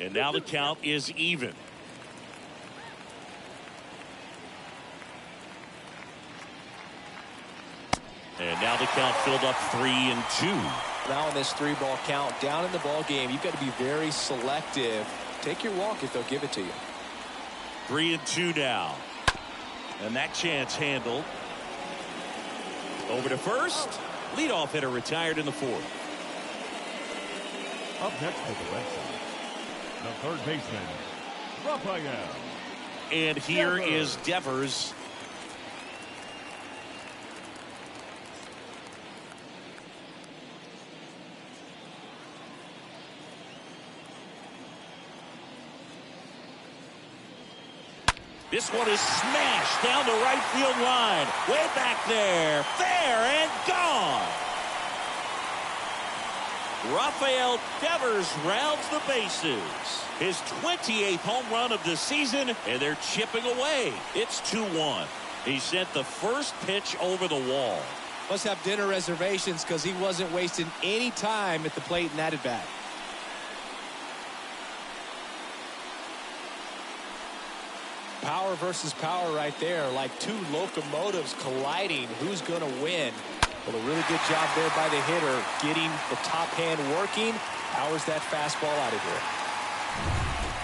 Speaker 1: And now the count is even. And now the count filled up 3-2.
Speaker 3: Now in this 3-ball count, down in the ball game, you've got to be very selective. Take your walk if they'll give it to you.
Speaker 1: 3-2 now. And that chance handled. Over to first. Leadoff hitter retired in the 4th.
Speaker 2: Up next for the Red Sox, the third baseman, Raphael.
Speaker 1: And here is Devers. This one is smashed down the right field line. Way back there. Fair and gone. Rafael Devers rounds the bases. His 28th home run of the season, and they're chipping away. It's 2-1. He sent the first pitch over the wall.
Speaker 3: Must have dinner reservations because he wasn't wasting any time at the plate in that at bat. Power versus power right there, like two locomotives colliding. Who's going to win? Well, a really good job there by the hitter, getting the top hand working. Powers that fastball out of here.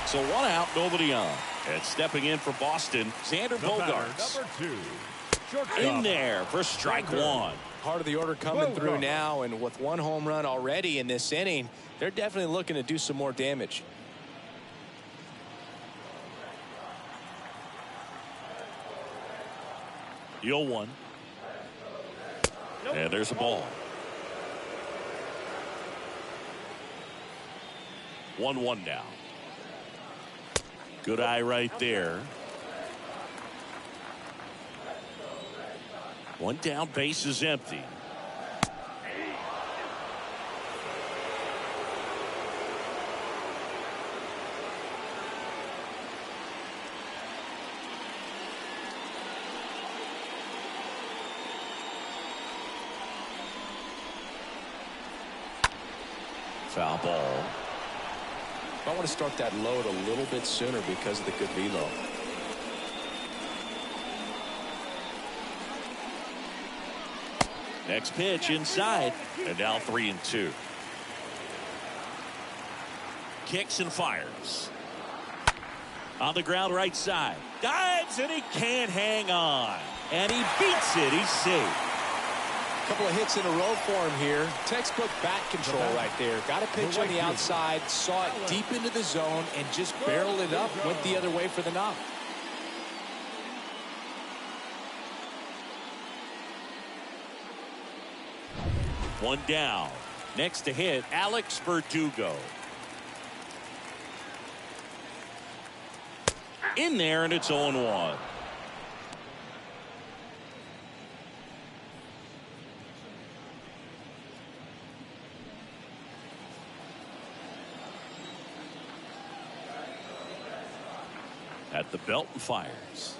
Speaker 1: So 1 out, nobody on. And stepping in for Boston, Xander Bogaerts.
Speaker 2: Number 2.
Speaker 1: In there for strike 1.
Speaker 3: Part of the order coming through now, and with 1 home run already in this inning, they're definitely looking to do some more damage.
Speaker 1: The 0-1. And there's a ball. 1-1 now. Good eye right there. 1 down, base is empty. Foul ball.
Speaker 3: I want to start that load a little bit sooner because of the good velo.
Speaker 1: Next pitch inside, and now 3-2. Kicks and fires. On the ground right side. Dives, and he can't hang on. And he beats it. He's safe.
Speaker 3: Couple of hits in a row for him here. Textbook bat control right there. Got a pitch on the outside, saw it deep into the zone, and just barreled it up, went the other way for the knock.
Speaker 1: One down. Next to hit, Alex Verdugo. In there, and it's 0-1. At the belt and fires.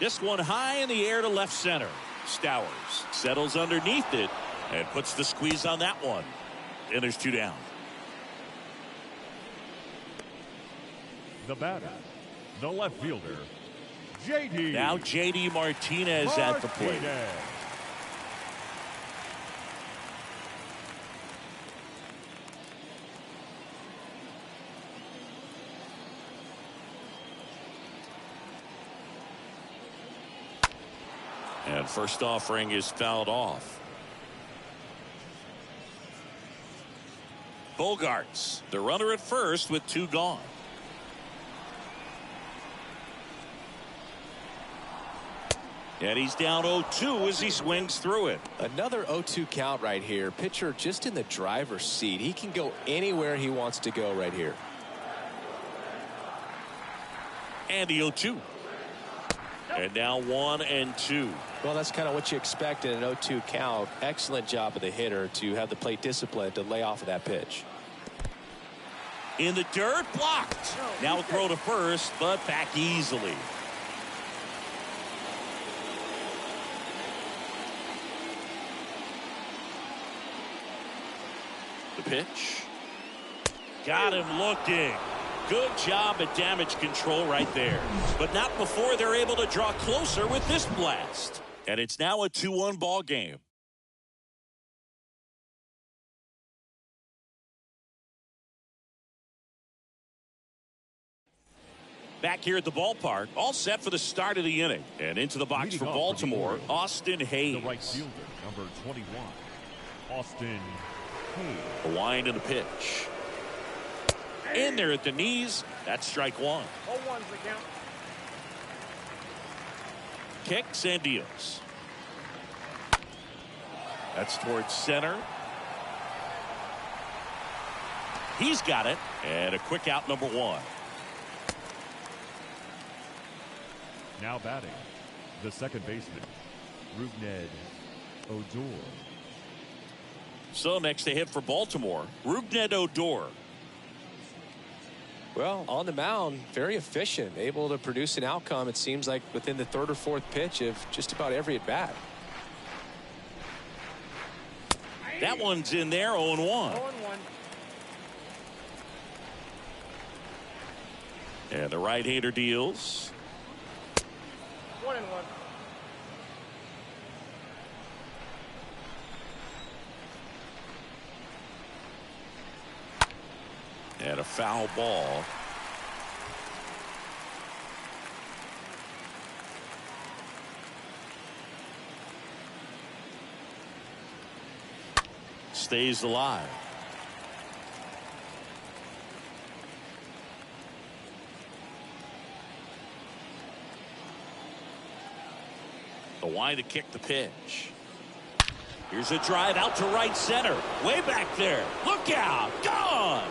Speaker 1: This one high in the air to left center. Stowers settles underneath it and puts the squeeze on that one. And there's 2 down.
Speaker 2: The batter, the left fielder, J.D.
Speaker 1: Now J.D. Martinez at the plate. And first offering is fouled off. Bogaerts, the runner at first with 2 gone. And he's down 0-2 as he swings through it.
Speaker 3: Another 0-2 count right here. Pitcher just in the driver's seat. He can go anywhere he wants to go right here.
Speaker 1: And the 0-2. And now 1-2.
Speaker 3: Well, that's kind of what you expect in an 0-2 count. Excellent job of the hitter to have the plate discipline to lay off of that pitch.
Speaker 1: In the dirt, blocked. Now a throw to first, but back easily. The pitch. Got him looking. Good job at damage control right there. But not before they're able to draw closer with this blast. And it's now a 2-1 ball game. Back here at the ballpark, all set for the start of the inning. And into the box for Baltimore, Austin Hayes.
Speaker 2: The right fielder, number 21, Austin Hayes.
Speaker 1: The wind and the pitch. In there at the knees. That's strike 1.
Speaker 4: 0-1's the count.
Speaker 1: Kicks and deals. That's towards center. He's got it. And a quick out, number 1.
Speaker 2: Now batting, the second baseman, Rougned Odor.
Speaker 1: So next to hit for Baltimore, Rougned Odor.
Speaker 3: Well, on the mound, very efficient, able to produce an outcome, it seems like, within the third or fourth pitch of just about every at bat.
Speaker 1: That one's in there, 0-1.
Speaker 4: 0-1.
Speaker 1: And the right-hander deals.
Speaker 4: 1-1.
Speaker 1: And a foul ball. Stays alive. The wide to kick the pitch. Here's a drive out to right center. Way back there. Look out. Gone.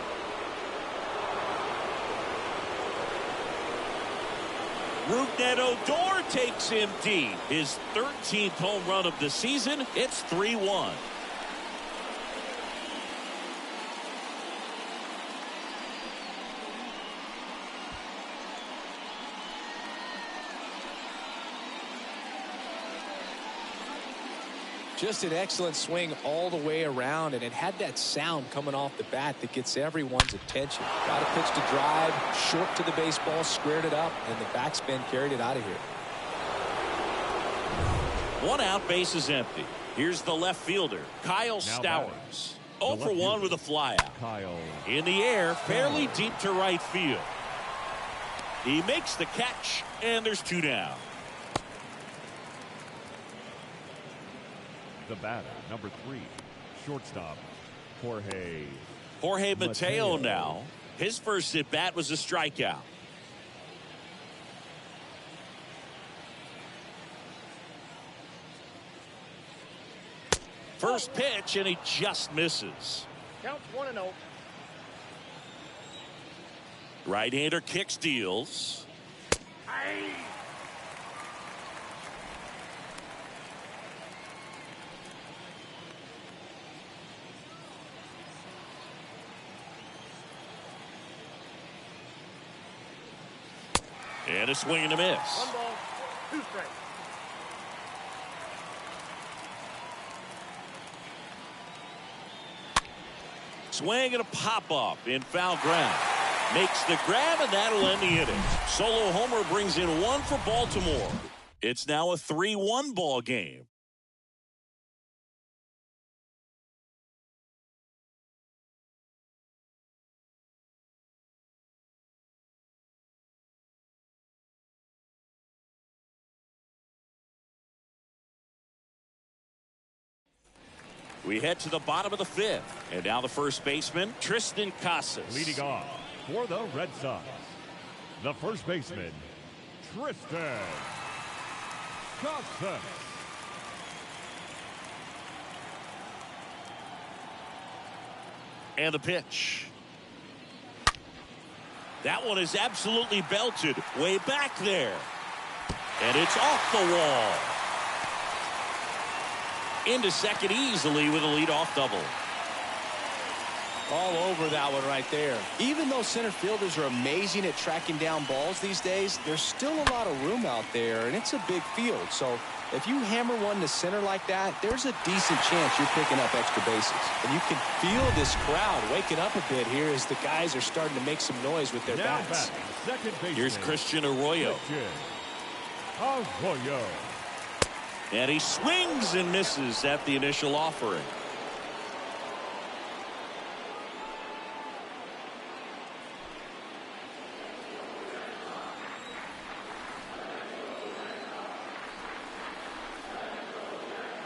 Speaker 1: Rougned Odor takes him deep. His 13th home run of the season. It's 3-1.
Speaker 3: Just an excellent swing all the way around, and it had that sound coming off the bat that gets everyone's attention. Got a pitch to drive, short to the baseball, squared it up, and the backspin carried it out of here.
Speaker 1: 1 out, base is empty. Here's the left fielder, Kyle Stowers. 0 for 1 with a flyout. In the air, fairly deep to right field. He makes the catch, and there's 2 down.
Speaker 2: The batter, number 3, shortstop, Jorge
Speaker 1: Mateo now. His first at bat was a strikeout. First pitch, and he just misses.
Speaker 4: Counts 1-0.
Speaker 1: Right-hander kicks, deals. And a swing and a miss.
Speaker 4: 1 ball, 2 strikes.
Speaker 1: Swing and a pop-up in foul ground. Makes the grab, and that'll end the inning. Solo homer brings in 1 for Baltimore. It's now a 3-1 ball game. We head to the bottom of the 5th. And now the first baseman, Tristan Casas.
Speaker 2: Leading off for the Red Sox, the first baseman, Tristan Casas.
Speaker 1: And the pitch. That one is absolutely belted. Way back there. And it's off the wall. Into second easily with a leadoff double.
Speaker 3: All over that one right there. Even though center fielders are amazing at tracking down balls these days, there's still a lot of room out there, and it's a big field. So if you hammer one to center like that, there's a decent chance you're picking up extra bases. And you can feel this crowd waking up a bit here as the guys are starting to make some noise with their bats.
Speaker 1: Here's Christian Arroyo.
Speaker 2: Arroyo.
Speaker 1: And he swings and misses at the initial offering.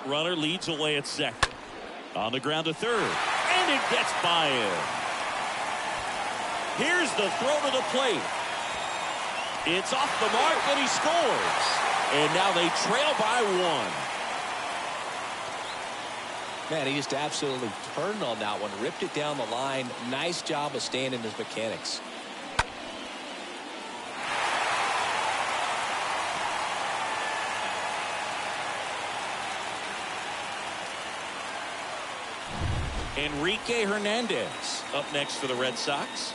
Speaker 1: Runner leads away at second. On the ground to third. And it gets by him. Here's the throw to the plate. It's off the mark, and he scores. And now they trail by 1.
Speaker 3: Man, he just absolutely turned on that one. Ripped it down the line. Nice job of staying in his mechanics.
Speaker 1: Enrique Hernandez up next for the Red Sox.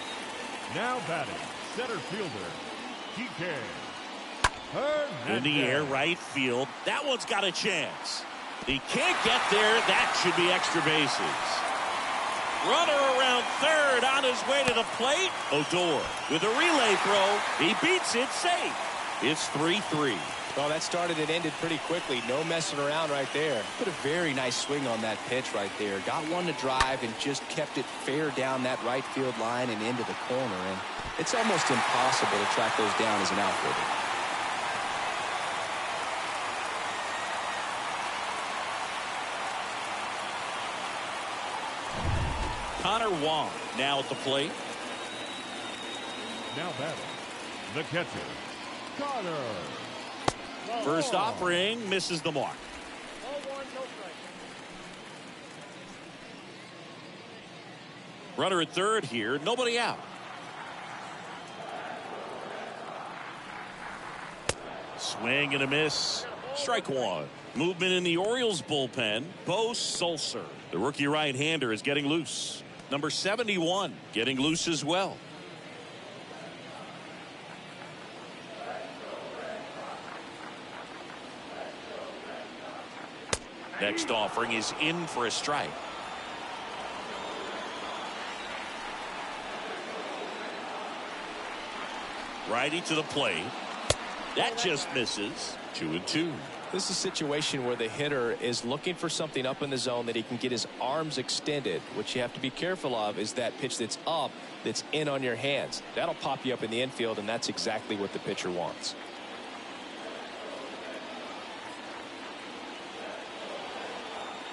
Speaker 2: Now batting, center fielder, DK Hernandez.
Speaker 1: In the air, right field. That one's got a chance. He can't get there. That should be extra bases. Runner around third on his way to the plate. Odor with a relay throw. He beats it safe. It's 3-3.
Speaker 3: Well, that started and ended pretty quickly. No messing around right there. Put a very nice swing on that pitch right there. Got one to drive and just kept it fair down that right field line and into the corner. And it's almost impossible to track those down as an outfielder.
Speaker 1: Connor Wong now at the plate.
Speaker 2: Now batting, the catcher, Connor.
Speaker 1: First offering misses the mark.
Speaker 4: 0-1, no strike.
Speaker 1: Runner at third here. Nobody out. Swing and a miss. Strike one. Movement in the Orioles bullpen. Bo Sulser, the rookie right-hander, is getting loose. Number 71 getting loose as well. Next offering is in for a strike. Righty to the plate. That just misses. 2-2.
Speaker 3: This is a situation where the hitter is looking for something up in the zone that he can get his arms extended. What you have to be careful of is that pitch that's up, that's in on your hands. That'll pop you up in the infield, and that's exactly what the pitcher wants.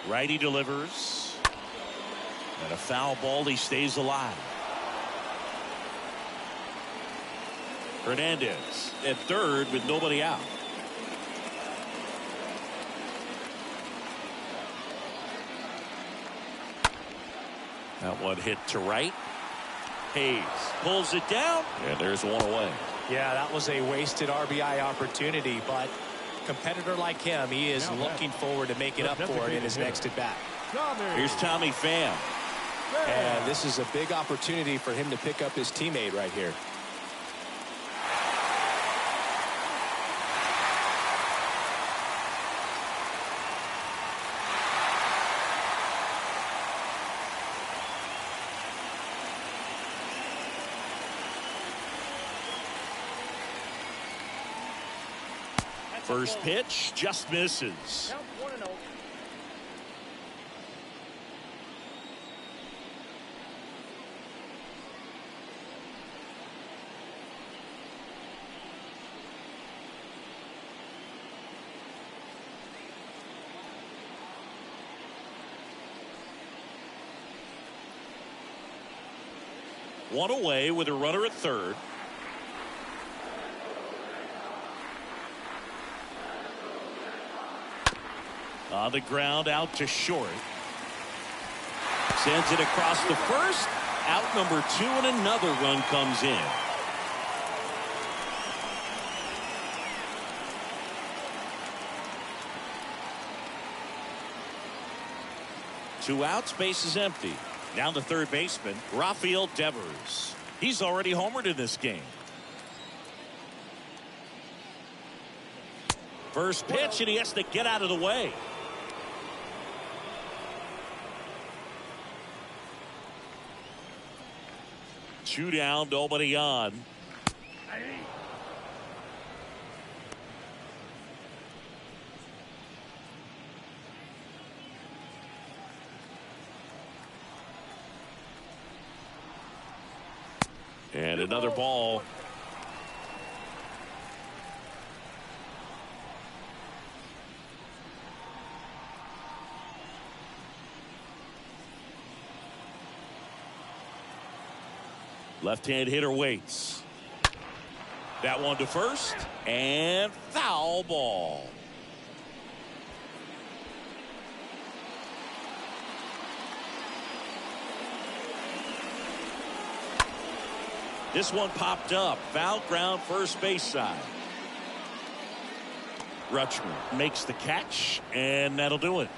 Speaker 1: Righty delivers. And a foul ball. He stays alive. Hernandez at third with nobody out. That one hit to right. Hayes pulls it down, and there's one away.
Speaker 3: Yeah, that was a wasted RBI opportunity, but a competitor like him, he is looking forward to making up for it in his next at bat.
Speaker 1: Here's Tommy Pham.
Speaker 3: And this is a big opportunity for him to pick up his teammate right here.
Speaker 1: First pitch just misses.
Speaker 4: Count 1-0.
Speaker 1: One away with a runner at third. On the ground, out to short. Sends it across the first. Out number 2, and another run comes in. Two outs, base is empty. Now the third baseman, Rafael Devers. He's already homered in this game. First pitch, and he has to get out of the way. Two down, nobody on. And another ball. Left-hand hitter waits. That one to first, and foul ball. This one popped up. Foul ground, first base side. Rutchman makes the catch, and that'll do it.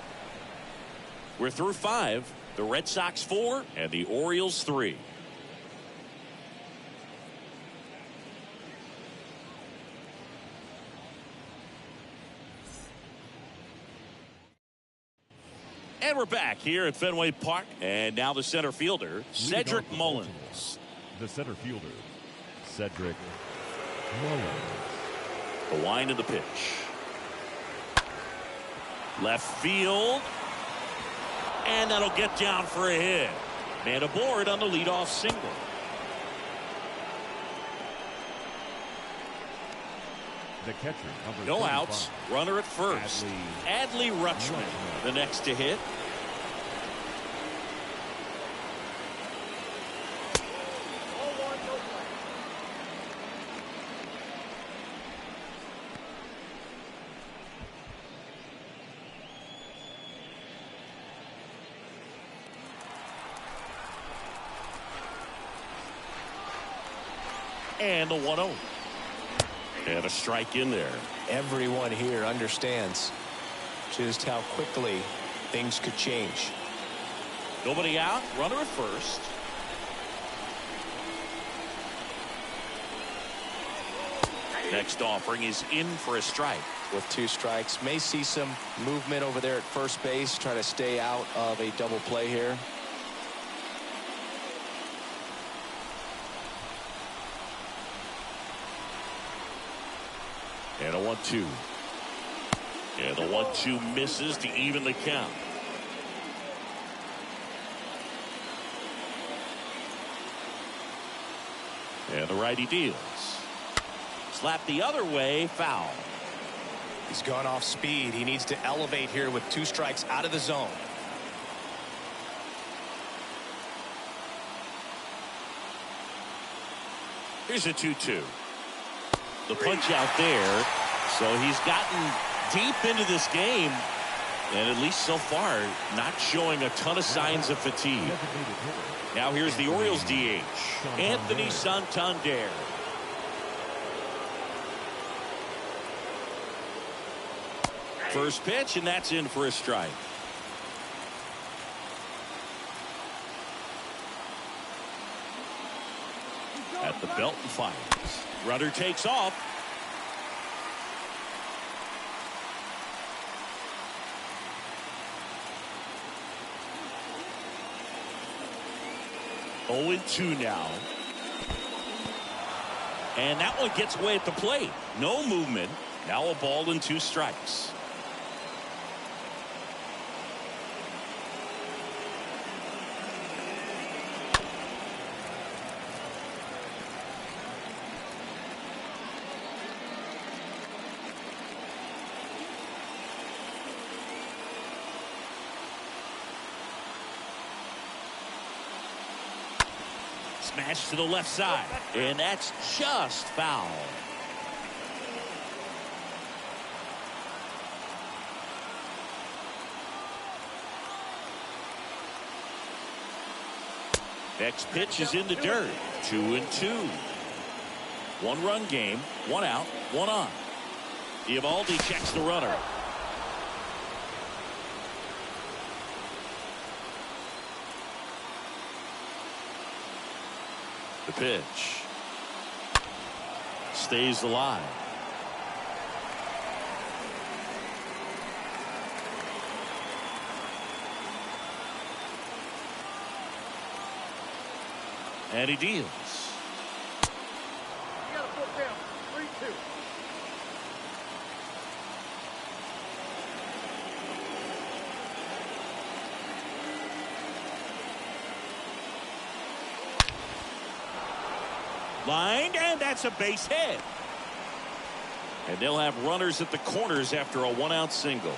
Speaker 1: We're through 5. The Red Sox 4 and the Orioles 3. And we're back here at Fenway Park. And now the center fielder, Cedric Mullins.
Speaker 2: The center fielder, Cedric Mullins.
Speaker 1: The wind of the pitch. Left field. And that'll get down for a hit. Man aboard on the leadoff single.
Speaker 2: The catcher, number
Speaker 1: No
Speaker 2: 35.
Speaker 1: outs. Runner at first. Adley Rutchman, the next to hit. And the 1-0. And a strike in there.
Speaker 3: Everyone here understands just how quickly things could change.
Speaker 1: Nobody out. Runner at first. Next offering is in for a strike.
Speaker 3: With 2 strikes, may see some movement over there at first base. Try to stay out of a double play here.
Speaker 1: And a 1-2. And the 1-2 misses to even the count. And the righty deals. Slap the other way, foul.
Speaker 3: He's gone off speed. He needs to elevate here with 2 strikes out of the zone.
Speaker 1: Here's a 2-2. The punch out there. So he's gotten deep into this game. And at least so far, not showing a ton of signs of fatigue. Now here's the Orioles DH, Anthony Santander. First pitch, and that's in for a strike. At the belt and fires. Runner takes off. Oh, 0-2 now. And that one gets away at the plate. No movement. Now a ball and 2 strikes. Smash to the left side, and that's just foul. Next pitch is in the dirt. 2-2. 1-run game, 1 out, 1 on. Eovaldi checks the runner. The pitch stays alive. And he deals.
Speaker 4: You got to put down 3-2.
Speaker 1: Lined, and that's a base hit. And they'll have runners at the corners after a 1-out single.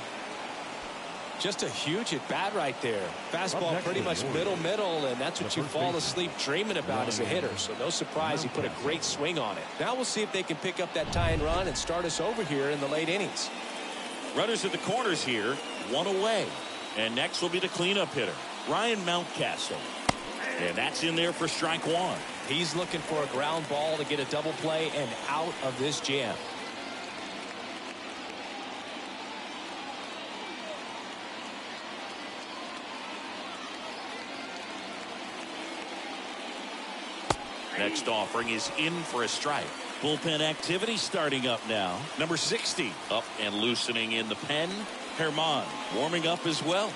Speaker 3: Just a huge at bat right there. Fastball pretty much middle, and that's what you fall asleep dreaming about as a hitter. So no surprise he put a great swing on it. Now we'll see if they can pick up that tying run and start us over here in the late innings.
Speaker 1: Runners at the corners here, 1 away. And next will be the cleanup hitter, Ryan Mountcastle. And that's in there for strike 1.
Speaker 3: He's looking for a ground ball to get a double play and out of this jam.
Speaker 1: Next offering is in for a strike. Bullpen activity starting up now. Number 60 up and loosening in the pen. Herman warming up as well.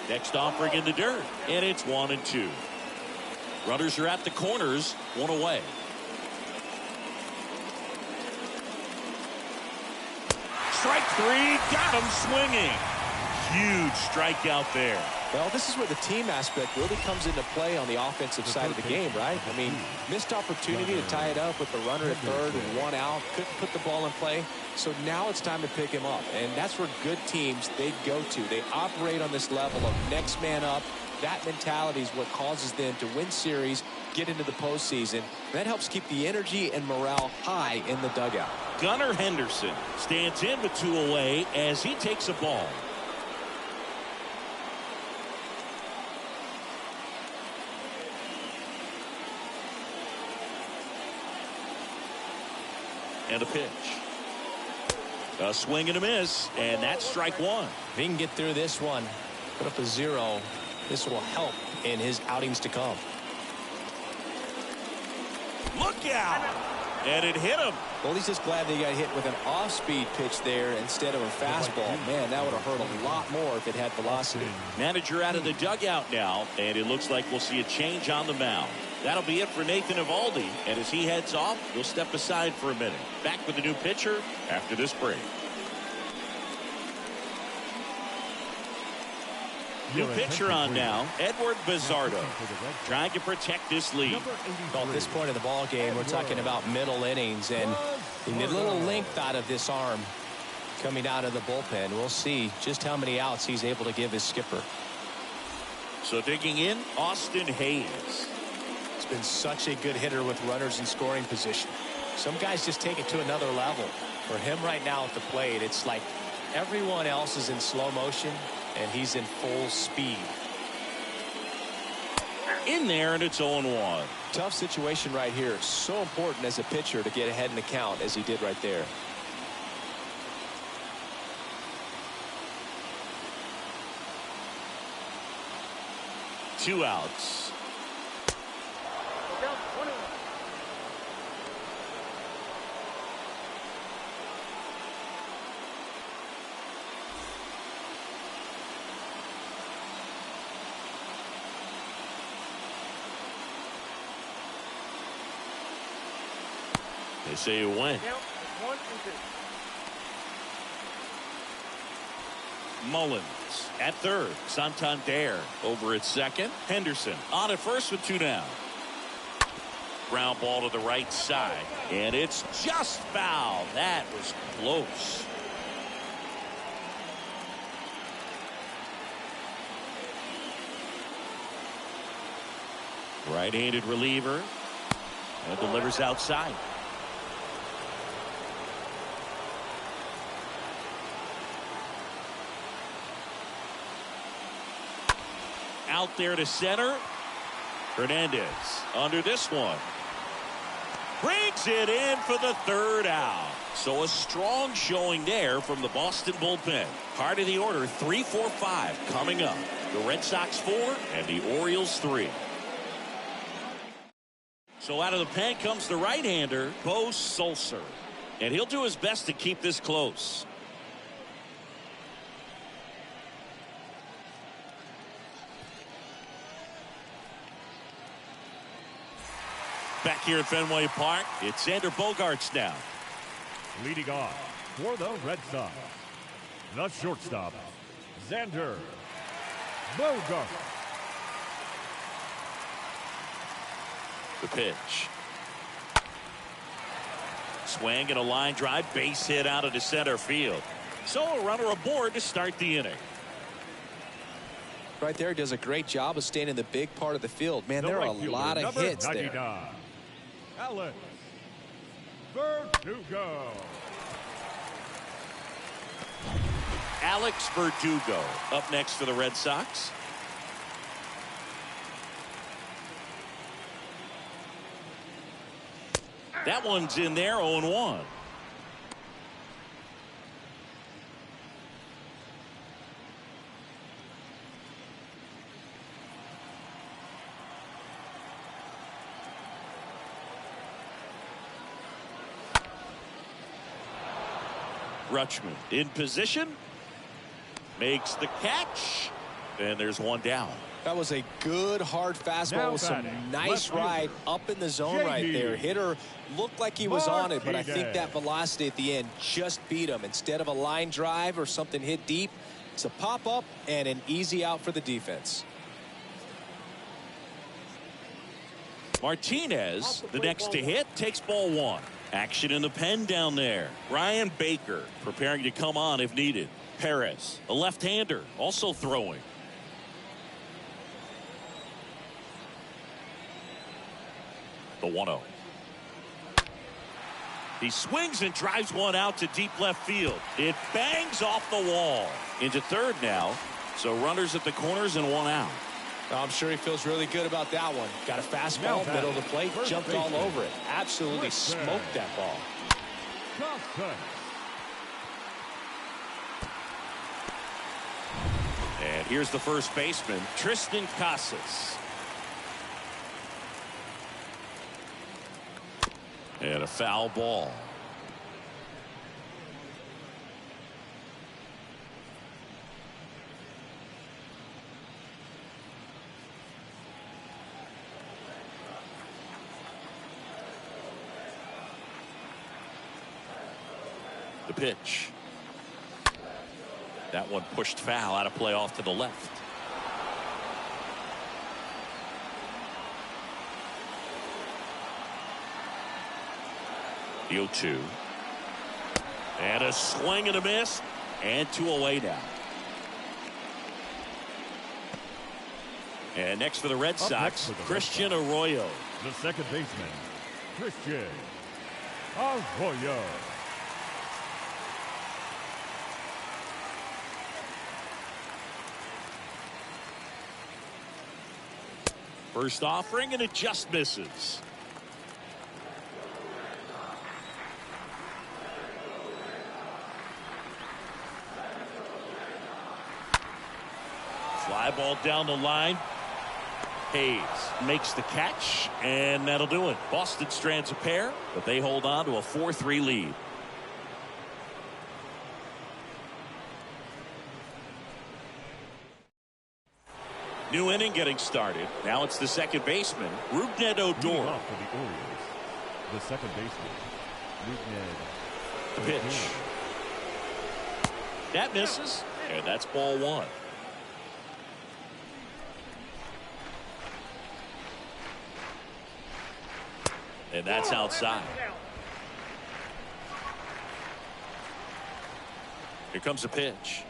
Speaker 1: Next offering in the dirt, and it's 1-2. Runners are at the corners, one away. Strike three, got him swinging. Huge strikeout there.
Speaker 3: Well, this is where the team aspect really comes into play on the offensive side of the game, right? I mean, missed opportunity to tie it up with the runner at third and one out. Couldn't put the ball in play. So now it's time to pick him up. And that's where good teams, they go to. They operate on this level of next man up. That mentality is what causes them to win series, get into the postseason. That helps keep the energy and morale high in the dugout.
Speaker 1: Gunnar Henderson stands in with two away as he takes a ball. And a pitch. A swing and a miss, and that's strike one.
Speaker 3: If he can get through this one, put up a 0, this will help in his outings to come.
Speaker 1: Look out! And it hit him.
Speaker 3: Well, he's just glad they got hit with an off-speed pitch there instead of a fastball. Man, that would have hurt a lot more if it had velocity.
Speaker 1: Manager out of the dugout now, and it looks like we'll see a change on the mound. That'll be it for Nathan Eovaldi, and as he heads off, we'll step aside for a minute. Back with a new pitcher after this break. New pitcher on now, Edward Bizardo, trying to protect this lead.
Speaker 3: Well, at this point of the ball game, we're talking about middle innings, and you need a little length out of this arm coming out of the bullpen. We'll see just how many outs he's able to give his skipper.
Speaker 1: So digging in, Austin Hayes.
Speaker 3: He's been such a good hitter with runners in scoring position. Some guys just take it to another level. For him right now at the plate, it's like everyone else is in slow motion, and he's in full speed.
Speaker 1: In there, and it's 0-1.
Speaker 3: Tough situation right here. So important as a pitcher to get ahead in the count as he did right there.
Speaker 1: Two outs. They say you win. Mullins at third. Santander over at second. Henderson on at first with two down. Ground ball to the right side. And it's just foul. That was close. Right-handed reliever. And delivers outside. Out there to center. Hernandez under this one. Brings it in for the third out. So a strong showing there from the Boston bullpen. Part of the order, 3-4-5 coming up. The Red Sox 4 and the Orioles 3. So out of the pen comes the right-hander, Bo Sulcer. And he'll do his best to keep this close. Back here at Fenway Park, it's Xander Bogaerts now.
Speaker 2: Leading off for the Red Sox, the shortstop, Xander Bogaerts.
Speaker 1: The pitch. Swing and a line drive, base hit out into center field. So a runner aboard to start the inning.
Speaker 3: Right there, does a great job of staying in the big part of the field. Man, there are a lot of hits there.
Speaker 2: Alex Verdugo.
Speaker 1: Alex Verdugo up next for the Red Sox. That one's in there, 0-1. Rutchman in position. Makes the catch. And there's one down.
Speaker 3: That was a good hard fastball with some nice ride up in the zone right there. Hitter looked like he was on it, but I think that velocity at the end just beat him. Instead of a line drive or something hit deep, it's a pop up and an easy out for the defense.
Speaker 1: Martinez, the next to hit, takes ball one. Action in the pen down there. Ryan Baker preparing to come on if needed. Perez, a left-hander, also throwing. The 1-0. He swings and drives one out to deep left field. It bangs off the wall. Into third now. So runners at the corners and one out.
Speaker 3: I'm sure he feels really good about that one. Got a fastball, middle of the plate, jumped all over it. Absolutely smoked that ball.
Speaker 1: And here's the first baseman, Tristan Casas. And a foul ball. The pitch. That one pushed foul, out of play off to the left. The 0-2. And a swing and a miss. And 2 away now. And next for the Red Sox, Christian Arroyo.
Speaker 2: The second baseman, Christian Arroyo.
Speaker 1: First offering, and it just misses. Fly ball down the line. Hayes makes the catch, and that'll do it. Boston strands a pair, but they hold on to a 4-3 lead. New inning getting started. Now it's the second baseman, Rougned Odor.
Speaker 2: For the Orioles, the second baseman, Rougned.
Speaker 1: The pitch. That misses, and that's ball one. And that's outside. Here comes a pitch.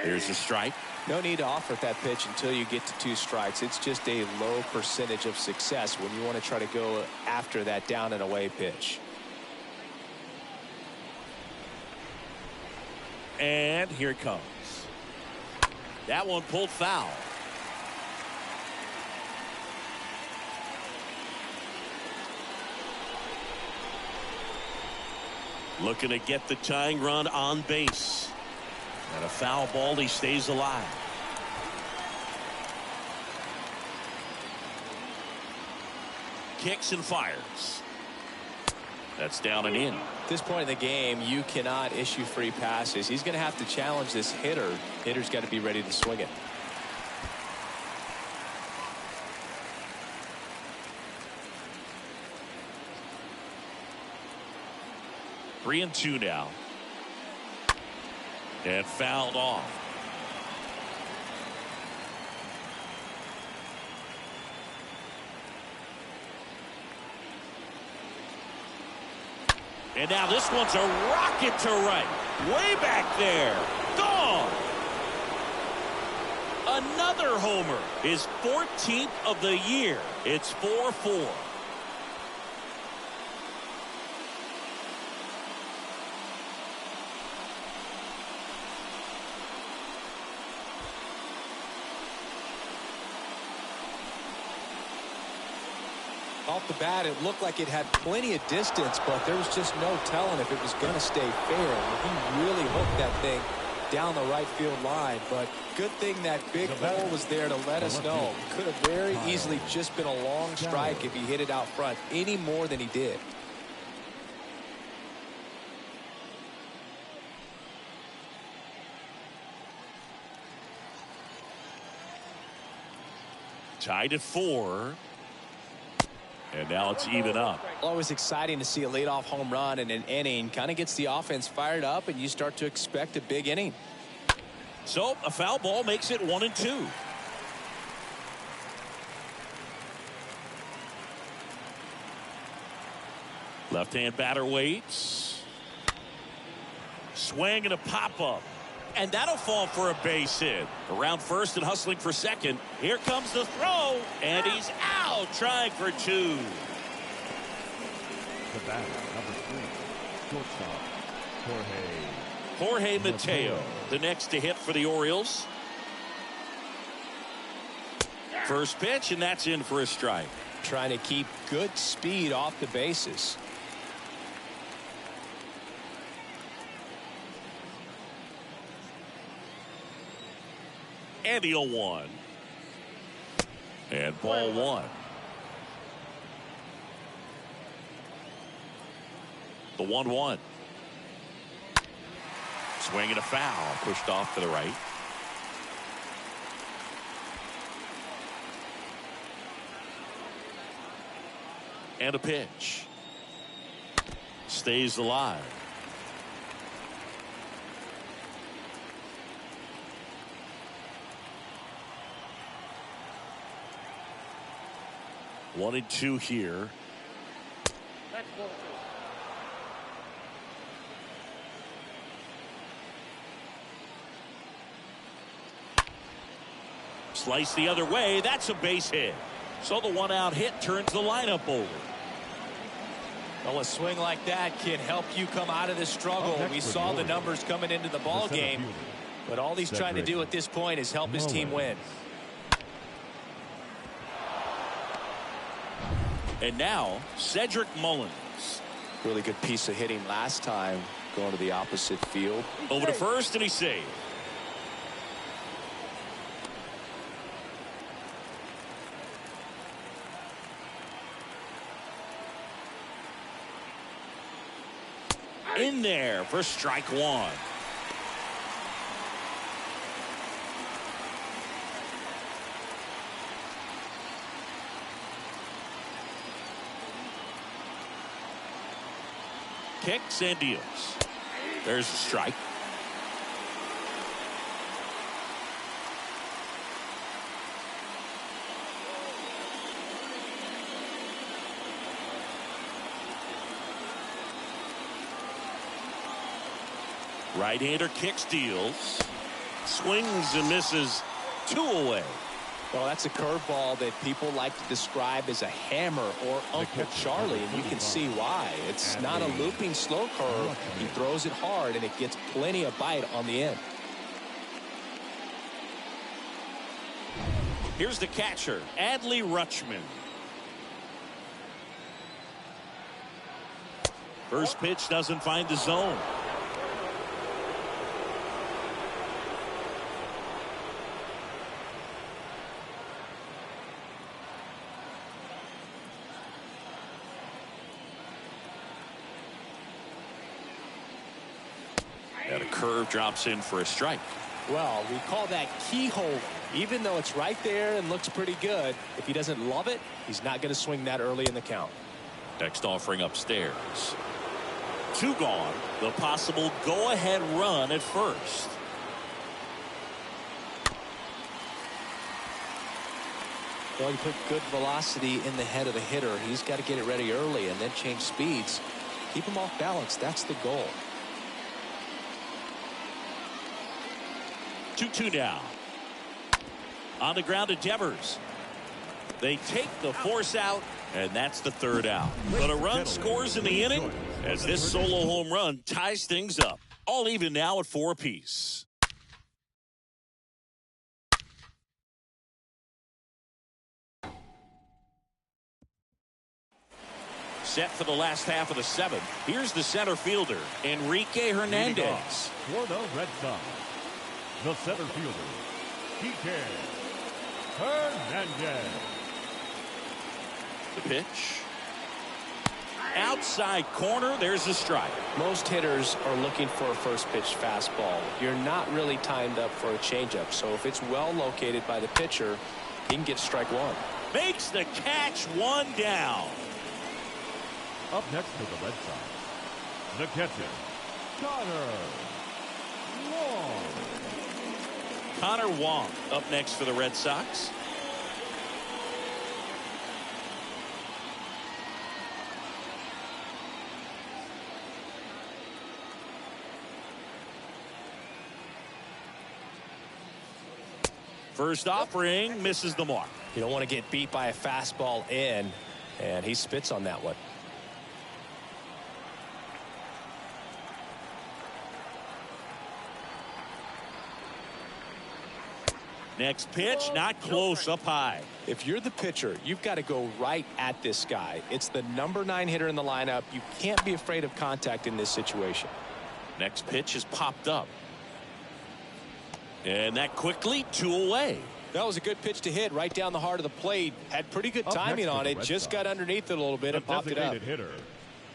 Speaker 1: Here's a strike.
Speaker 3: No need to offer that pitch until you get to 2 strikes. It's just a low percentage of success when you want to try to go after that down and away pitch.
Speaker 1: And here it comes. That one pulled foul. Looking to get the tying run on base. And a foul ball, he stays alive. Kicks and fires. That's down and in.
Speaker 3: At this point in the game, you cannot issue free passes. He's going to have to challenge this hitter. Hitter's got to be ready to swing it.
Speaker 1: Three and 2 now. And fouled off. And now this one's a rocket to right. Way back there. Gone. Another homer. His 14th of the year. It's 4-4.
Speaker 3: Off the bat, it looked like it had plenty of distance, but there was just no telling if it was going to stay fair. He really hooked that thing down the right field line, but good thing that big hole was there to let us know. Could have very easily just been a long strike if he hit it out front any more than he did.
Speaker 1: Tied at 4. And now it's even up.
Speaker 3: Always exciting to see a leadoff home run in an inning. Kind of gets the offense fired up, and you start to expect a big inning.
Speaker 1: So a foul ball makes it 1-2. Left-hand batter waits. Swing and a pop-up. And that'll fall for a base hit. Around first and hustling for second. Here comes the throw. And he's out trying for 2.
Speaker 2: The batter, number 3, shortstop,
Speaker 1: Jorge Mateo, the next to hit for the Orioles. First pitch, and that's in for a strike.
Speaker 3: Trying to keep good speed off the bases.
Speaker 1: And the 0-1. And ball 1. The 1-1. Swing and a foul. Pushed off to the right. And a pitch. Stays alive. One and 2 here.
Speaker 4: That's ball 2.
Speaker 1: Slice the other way. That's a base hit. So the 1-out hit turns the lineup over.
Speaker 3: Well, a swing like that can help you come out of this struggle. We saw the numbers coming into the ball game, but all he's trying to do at this point is help his team win.
Speaker 1: And now Cedric Mullins.
Speaker 3: Really good piece of hitting last time, going to the opposite field.
Speaker 1: Over to first, and he's saved. In there for strike 1. Kicks and deals. There's a strike. Right-hander kicks, deals, swings and misses. 2 away.
Speaker 3: Well, that's a curveball that people like to describe as a hammer or Uncle Charlie, and you can see why. It's not a looping slow curve. He throws it hard, and it gets plenty of bite on the end.
Speaker 1: Here's the catcher, Adley Rutchman. First pitch doesn't find the zone. And a curve drops in for a strike.
Speaker 3: Well, we call that keyhole. Even though it's right there and looks pretty good, if he doesn't love it, he's not going to swing that early in the count.
Speaker 1: Next offering upstairs. 2 gone. The possible go-ahead run at first.
Speaker 3: Well, you put good velocity in the head of the hitter. He's got to get it ready early and then change speeds. Keep him off balance. That's the goal.
Speaker 1: 2-2 now. On the ground to Devers. They take the force out, and that's the 3rd out. But a run scores in the inning as this solo home run ties things up. All even now at 4 apiece. Set for the last half of the 7th. Here's the center fielder, Enrique Hernandez.
Speaker 2: For the Red Sox, the center fielder, Enrique Hernandez.
Speaker 1: The pitch. Outside corner, there's a strike.
Speaker 3: Most hitters are looking for a first pitch fastball. You're not really timed up for a changeup, so if it's well located by the pitcher, he can get strike one.
Speaker 1: Makes the catch, one down.
Speaker 2: Up next for the Red Sox, the catcher,
Speaker 1: Connor Wong up next for the Red Sox. First offering misses the mark.
Speaker 3: You don't want to get beat by a fastball in, and he spits on that one.
Speaker 1: Next pitch, not close, up high.
Speaker 3: If you're the pitcher, you've got to go right at this guy. It's the number 9 hitter in the lineup. You can't be afraid of contact in this situation.
Speaker 1: Next pitch is popped up. And that quickly 2 away.
Speaker 3: That was a good pitch to hit right down the heart of the plate. Had pretty good timing on it. Just got underneath it a little bit and popped it up.
Speaker 2: Hitter,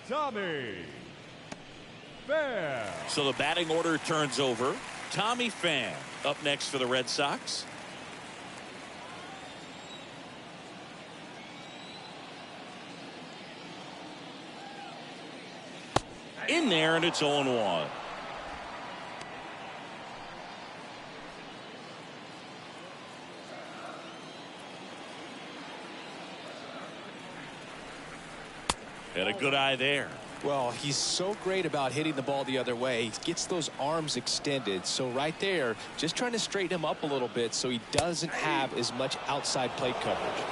Speaker 2: Tommy Pham.
Speaker 1: So the batting order turns over. Tommy Pham up next for the Red Sox. In there, and it's 0-1. And a good eye there.
Speaker 3: Well, he's so great about hitting the ball the other way. He gets those arms extended. So right there, just trying to straighten him up a little bit so he doesn't have as much outside plate coverage.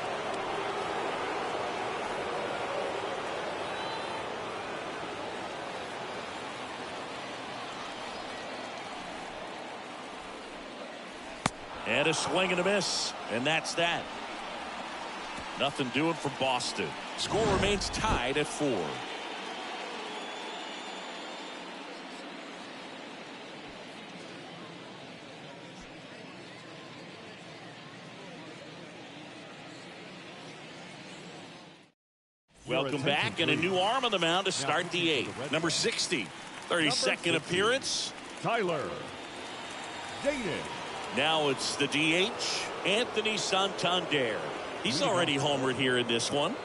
Speaker 1: And a swing and a miss. And that's that. Nothing doing for Boston. Score remains tied at 4. Welcome back, and a new arm on the mound to start the 8th. Number 60, 32nd appearance.
Speaker 2: Tyler Dated.
Speaker 1: Now it's the DH, Anthony Santander. He's already homered here in this one.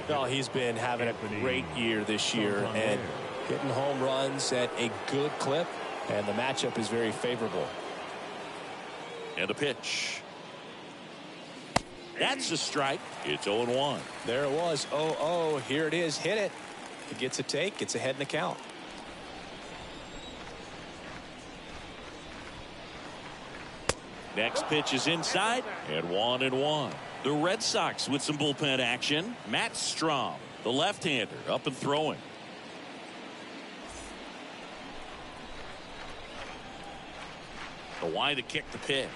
Speaker 3: Well, he's been having a great year this year and hitting home runs at a good clip, and the matchup is very favorable.
Speaker 1: And a pitch. That's a strike. It's 0-1.
Speaker 3: There it was. 0-0. Here it is. Hit it. It gets a take. It's ahead in the count.
Speaker 1: Next pitch is inside, and 1-1. The Red Sox with some bullpen action. Matt Strom, the left-hander, up and throwing. The wide to kick the pitch.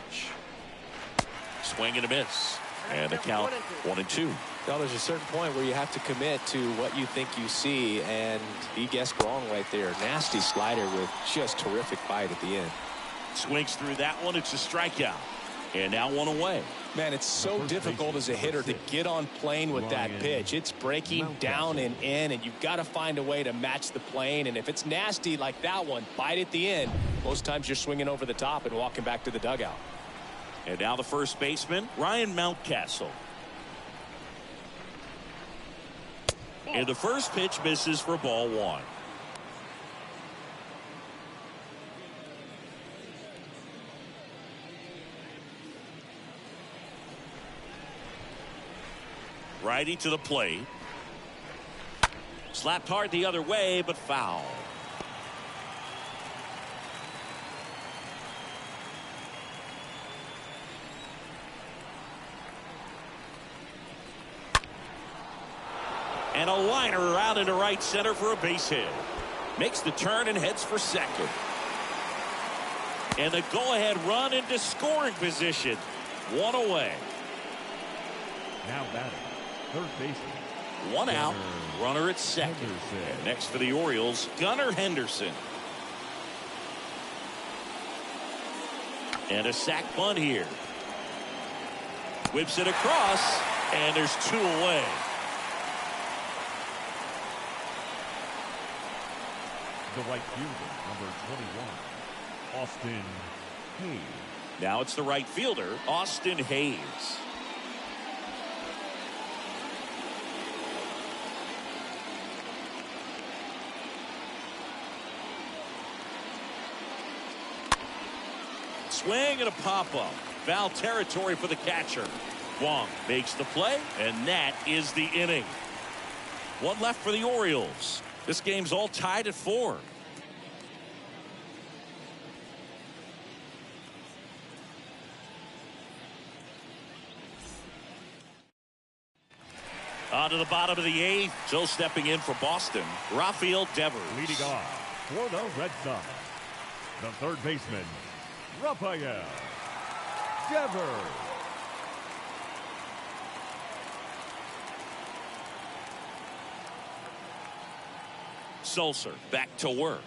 Speaker 1: Swing and a miss. And the count 1-2.
Speaker 3: Well, there's a certain point where you have to commit to what you think you see, and he guessed wrong right there. Nasty slider with just terrific bite at the end.
Speaker 1: Swings through that one. It's a strikeout. And now 1 away.
Speaker 3: Man, it's so difficult as a hitter to get on plane with that pitch. It's breaking down and in, and you've got to find a way to match the plane. And if it's nasty like that one, bite at the end, most times you're swinging over the top and walking back to the dugout.
Speaker 1: And now the first baseman, Ryan Mountcastle. And the first pitch misses for ball 1. Righty to the plate. Slapped hard the other way, but foul. And a liner out into right center for a base hit. Makes the turn and heads for second. And the go-ahead run into scoring position. 1 away.
Speaker 2: Now batting, third baseman.
Speaker 1: 1 out. Runner at second. And next for the Orioles, Gunnar Henderson. And a sac bunt here. Whips it across, and there's 2 away.
Speaker 2: The right fielder, number 21, Austin Hayes.
Speaker 1: Now it's the right fielder, Austin Hayes. Swing and a pop-up. Foul territory for the catcher. Wong makes the play, and that is the inning. One left for the Orioles. This game's all tied at 4. On to the bottom of the 8th. So stepping in for Boston, Rafael Devers.
Speaker 2: Leading off for the Red Sox, the third baseman, Rafael Devers.
Speaker 1: Sulcer back to work.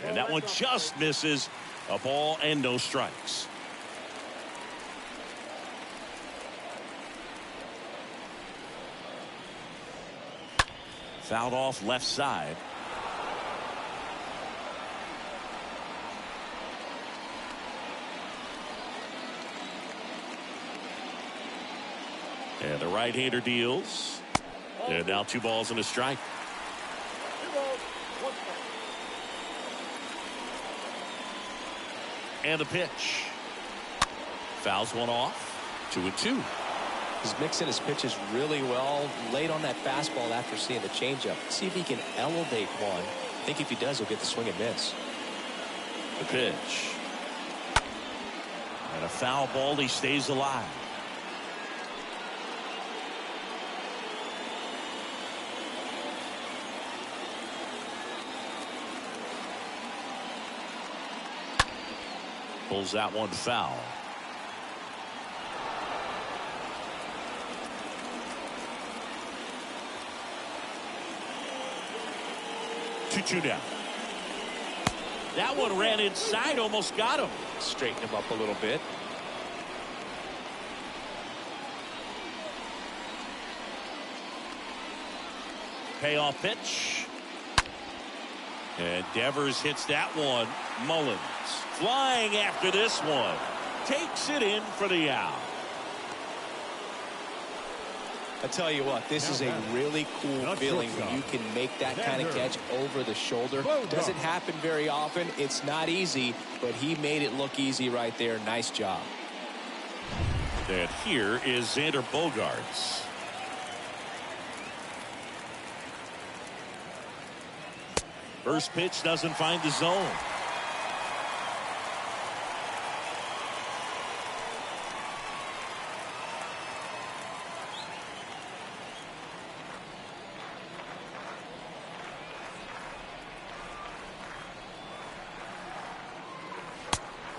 Speaker 1: And that one just misses. A ball and no strikes. Fouled off left side. And the right-hander deals. And now 2 balls and a strike.
Speaker 4: 2 balls, 1 strike.
Speaker 1: And the pitch. Fouls one off. 2-2.
Speaker 3: He's mixing his pitches really well. Late on that fastball after seeing the changeup. See if he can elevate one. I think if he does, he'll get the swing and miss.
Speaker 1: The pitch. And a foul ball. He stays alive. Pulls that one foul. Two down. That one ran inside, almost got him.
Speaker 3: Straighten him up a little bit.
Speaker 1: Payoff pitch. And Devers hits that one. Mullins flying after this one. Takes it in for the out.
Speaker 3: I tell you what, this is a really cool feeling when you can make that kind of catch over the shoulder. Doesn't happen very often. It's not easy, but he made it look easy right there. Nice job.
Speaker 1: And here is Xander Bogaerts. First pitch doesn't find the zone.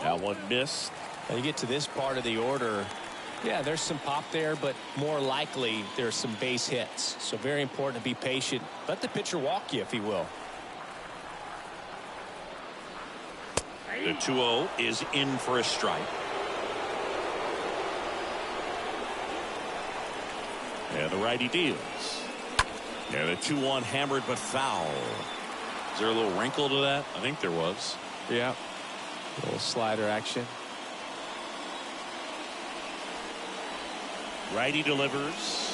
Speaker 1: That one missed.
Speaker 3: Now you get to this part of the order. Yeah, there's some pop there, but more likely there's some base hits. So very important to be patient. Let the pitcher walk you if he will.
Speaker 1: The 2-0 is in for a strike. And the righty deals. And a 2-1 hammered but foul. Is there a little wrinkle to that? I think there was.
Speaker 3: Yeah. A little slider action.
Speaker 1: Righty delivers.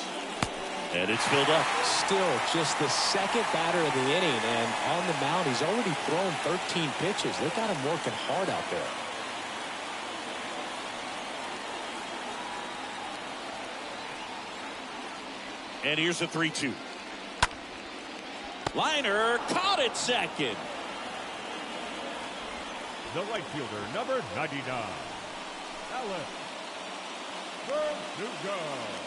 Speaker 1: And it's filled up.
Speaker 3: Still just the second batter of the inning, and on the mound he's already thrown 13 pitches. They got him working hard out there.
Speaker 1: And here's a 3-2. Liner caught at second.
Speaker 2: The right fielder, number 99, Adley Rutchman.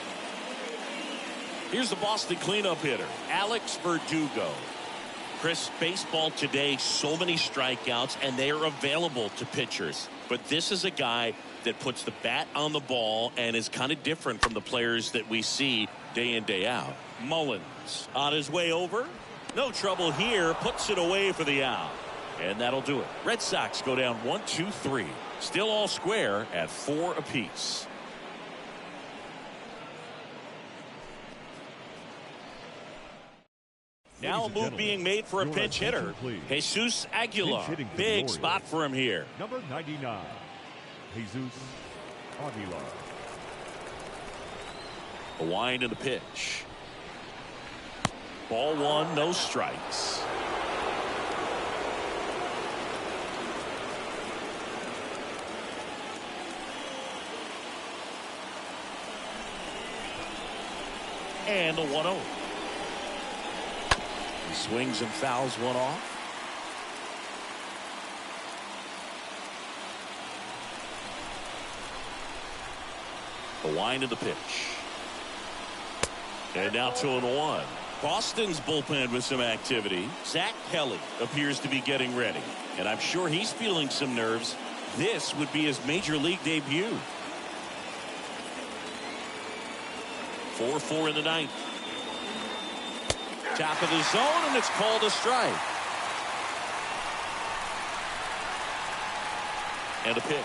Speaker 1: Here's the Boston cleanup hitter, Alex Verdugo. Chris, baseball today, so many strikeouts, and they are available to pitchers. But this is a guy that puts the bat on the ball and is kind of different from the players that we see day in, day out. Mullins on his way over. No trouble here. Puts it away for the out. And that'll do it. Red Sox go down 1-2-3. Still all square at 4 apiece. Now a move being made for a pinch hitter. Jesus Aguilar. Big spot for him here.
Speaker 2: Number 99, Jesus Aguilar.
Speaker 1: A wind in the pitch. Ball 1, no strikes. And the 1-0. He swings and fouls one off. The wind of the pitch. And now 2-1. Boston's bullpen with some activity. Zach Kelly appears to be getting ready. And I'm sure he's feeling some nerves. This would be his major league debut. 4-4 in the ninth. Top of the zone, and it's called a strike. And a pitch.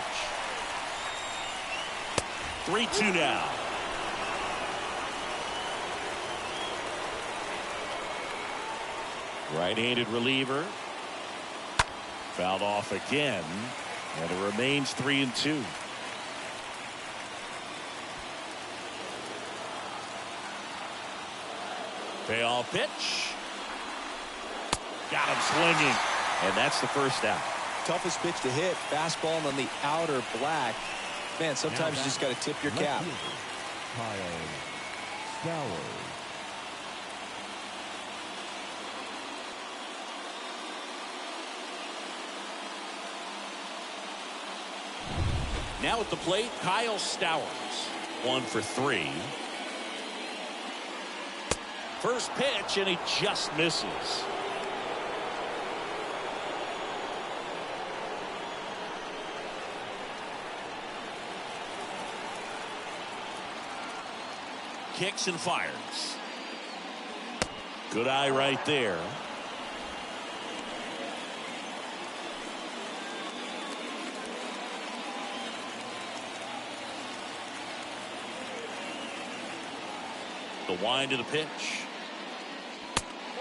Speaker 1: 3-2 now. Right-handed reliever. Fouled off again. And it remains 3-2. Payoff pitch. Got him swinging. And that's the first out.
Speaker 3: Toughest pitch to hit. Fastball on the outer black. Man, sometimes you just got to tip your cap.
Speaker 2: Stowers.
Speaker 1: Now at the plate, Kyle Stowers. 1 for 3. First pitch, and he just misses. Kicks and fires. Good eye right there. The wind of the pitch.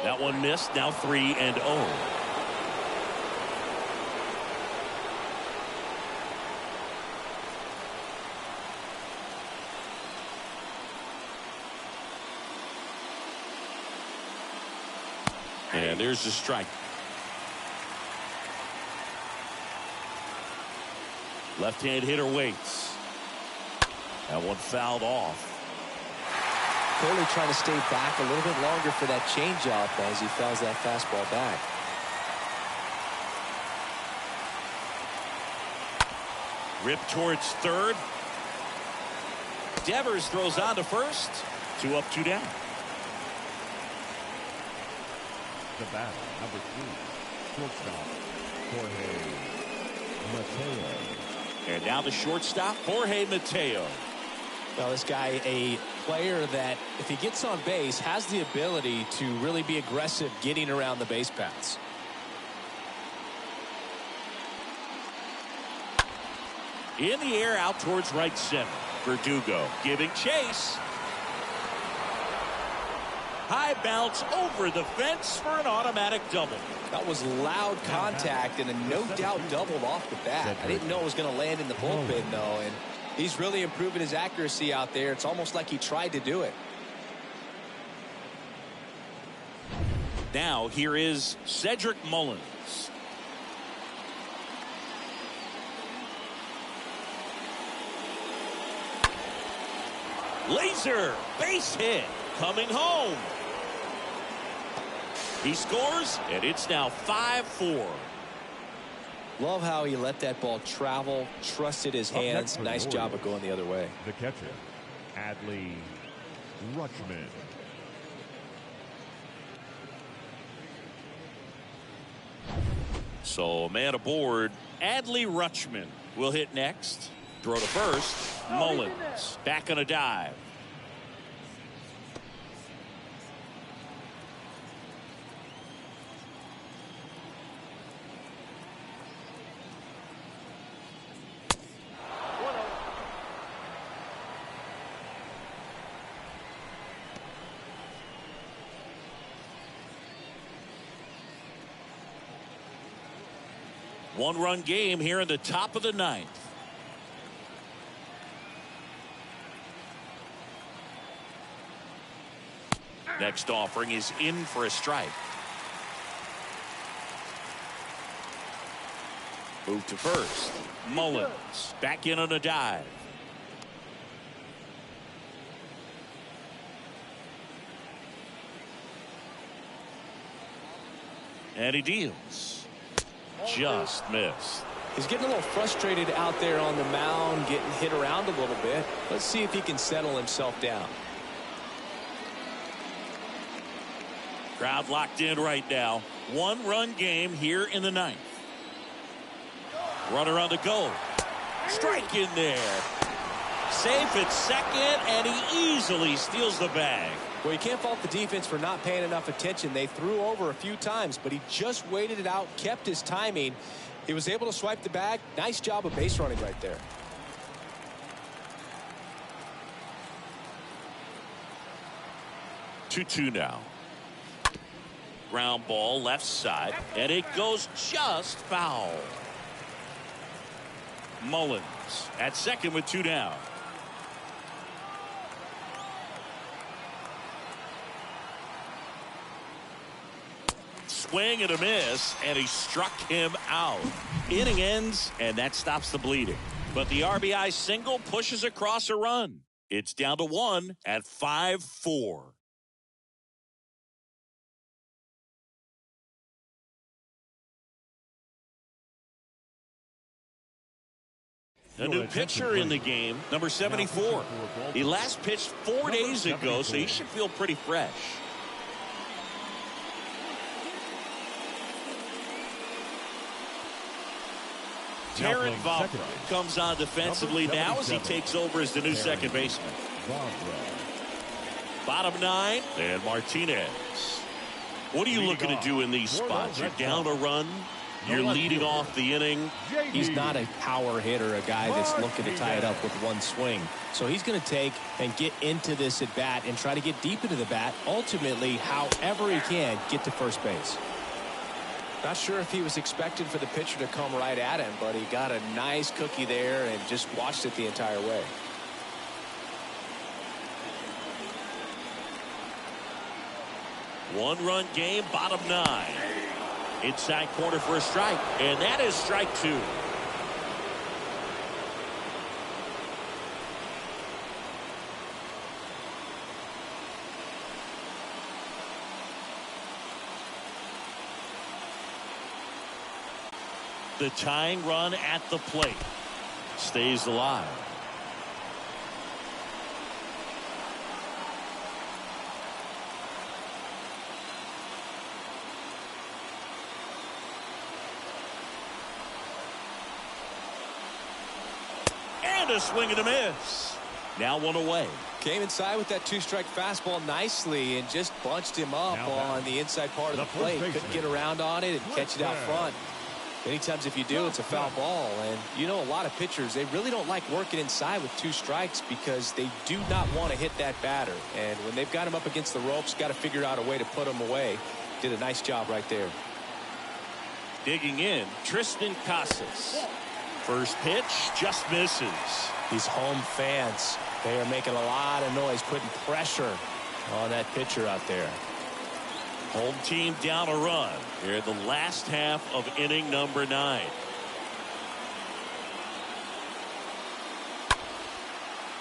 Speaker 1: That one missed. Now 3-0. And there's the strike. Left-hand hitter waits. That one fouled off.
Speaker 3: Clearly trying to stay back a little bit longer for that changeup as he fouls that fastball back.
Speaker 1: Rip towards third. Devers throws on to first. 2 up, 2 down.
Speaker 2: The batter, number 3, shortstop, Jorge Mateo.
Speaker 1: And now the shortstop, Jorge Mateo.
Speaker 3: Well, this guy, a player that, if he gets on base, has the ability to really be aggressive getting around the base paths.
Speaker 1: In the air, out towards right center. Verdugo giving chase. High bounce over the fence for an automatic double.
Speaker 3: That was loud contact and a no doubt doubled off the bat. I didn't know it was going to land in the bullpen, though, and he's really improving his accuracy out there. It's almost like he tried to do it.
Speaker 1: Now here is Cedric Mullins. Laser base hit coming home. He scores, and it's now 5-4.
Speaker 3: Love how he let that ball travel, trusted his hands. Nice job of going the other way.
Speaker 2: The catcher, Adley Rutchman.
Speaker 1: So, man aboard, Adley Rutchman will hit next. Throw to first. Mullins back on a dive. One-run game here in the top of the ninth. Next offering is in for a strike. Move to first. Mullins back in on a dive. And he deals. Just missed.
Speaker 3: He's getting a little frustrated out there on the mound, getting hit around a little bit. Let's see if he can settle himself down.
Speaker 1: Crowd locked in right now. 1-run game here in the 9th. Runner on the go. Strike in there. Safe at second, and he easily steals the bag.
Speaker 3: Well, you can't fault the defense for not paying enough attention. They threw over a few times, but he just waited it out, kept his timing. He was able to swipe the bag. Nice job of base running right there.
Speaker 1: Two now. Ground ball left side, and it goes just foul. Mullins at second with 2 down. Swing and a miss, and he struck him out. Inning ends, and that stops the bleeding. But the RBI single pushes across a run. It's down to 1 at 5-4. A new pitcher in the game, number 74. He last pitched 4 days ago, so he should feel pretty fresh. Terran Bauman comes on defensively now as he takes over as the new second baseman. Bottom 9, and Martinez. What are you looking to do in these spots? You're down a run. You're leading off the inning.
Speaker 3: He's not a power hitter, a guy that's looking to tie it up with one swing. So he's going to take and get into this at bat and try to get deep into the bat. Ultimately, however he can, get to first base. Not sure if he was expecting for the pitcher to come right at him, but he got a nice cookie there and just watched it the entire way.
Speaker 1: One-run game, bottom 9. Inside corner for a strike, and that is strike 2. The tying run at the plate stays alive. And a swing and a miss. Now 1 away.
Speaker 3: Came inside with that 2-strike fastball nicely and just bunched him up on the inside part of the plate. Couldn't get around on it and catch it out front. Many times if you do, it's a foul ball. And you know, a lot of pitchers, they really don't like working inside with 2 strikes because they do not want to hit that batter. And when they've got him up against the ropes, got to figure out a way to put him away. Did a nice job right there.
Speaker 1: Digging in, Tristan Casas. First pitch just misses.
Speaker 3: These home fans, they are making a lot of noise, putting pressure on that pitcher out there.
Speaker 1: Home team down a run here in the last half of inning number 9.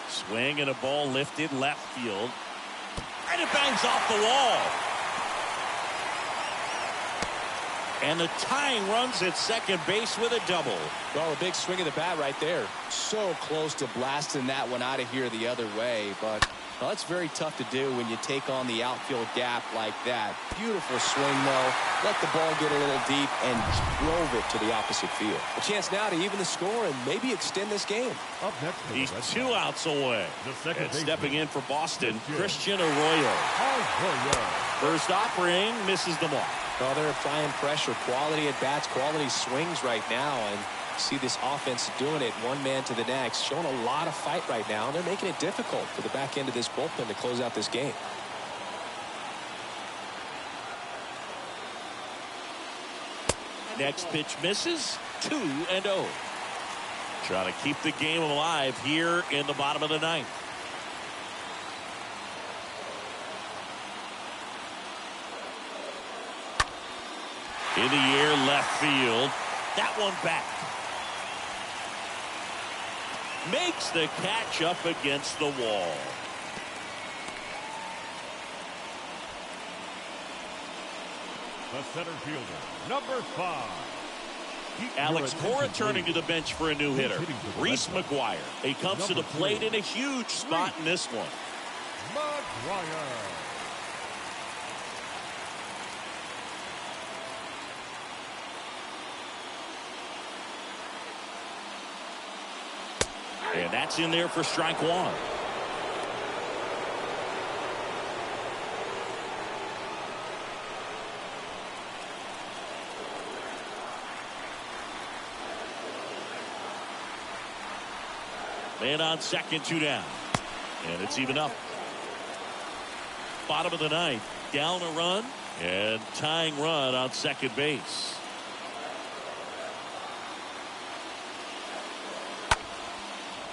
Speaker 1: Swing and a ball lifted left field. And it bangs off the wall. And the tying runs at second base with a double.
Speaker 3: Well, a big swing of the bat right there. So close to blasting that one out of here the other way, but well, that's very tough to do when you take on the outfield gap like that. Beautiful swing, though. Let the ball get a little deep and drove it to the opposite field. A chance now to even the score and maybe extend this game.
Speaker 2: Up next,
Speaker 1: he's 2 outs away. And stepping in for Boston, Christian Arroyo. First offering misses the mark.
Speaker 3: Well, they're applying pressure, quality at bats, quality swings right now, and see this offense doing it one man to the next, showing a lot of fight right now, and they're making it difficult for the back end of this bullpen to close out this game.
Speaker 1: Next pitch misses. 2-0. Trying to keep the game alive here in the bottom of the 9th. In the air, left field. That one back. Makes the catch up against the wall.
Speaker 2: The center fielder, number 5.
Speaker 1: Alex Cora turning to the bench for a new hitter. Reese McGuire. He comes to the plate in a huge spot in this one.
Speaker 2: McGuire.
Speaker 1: And that's in there for strike 1. Man on second, 2 down. And it's even up. Bottom of the 9th. Down a run and tying run on second base.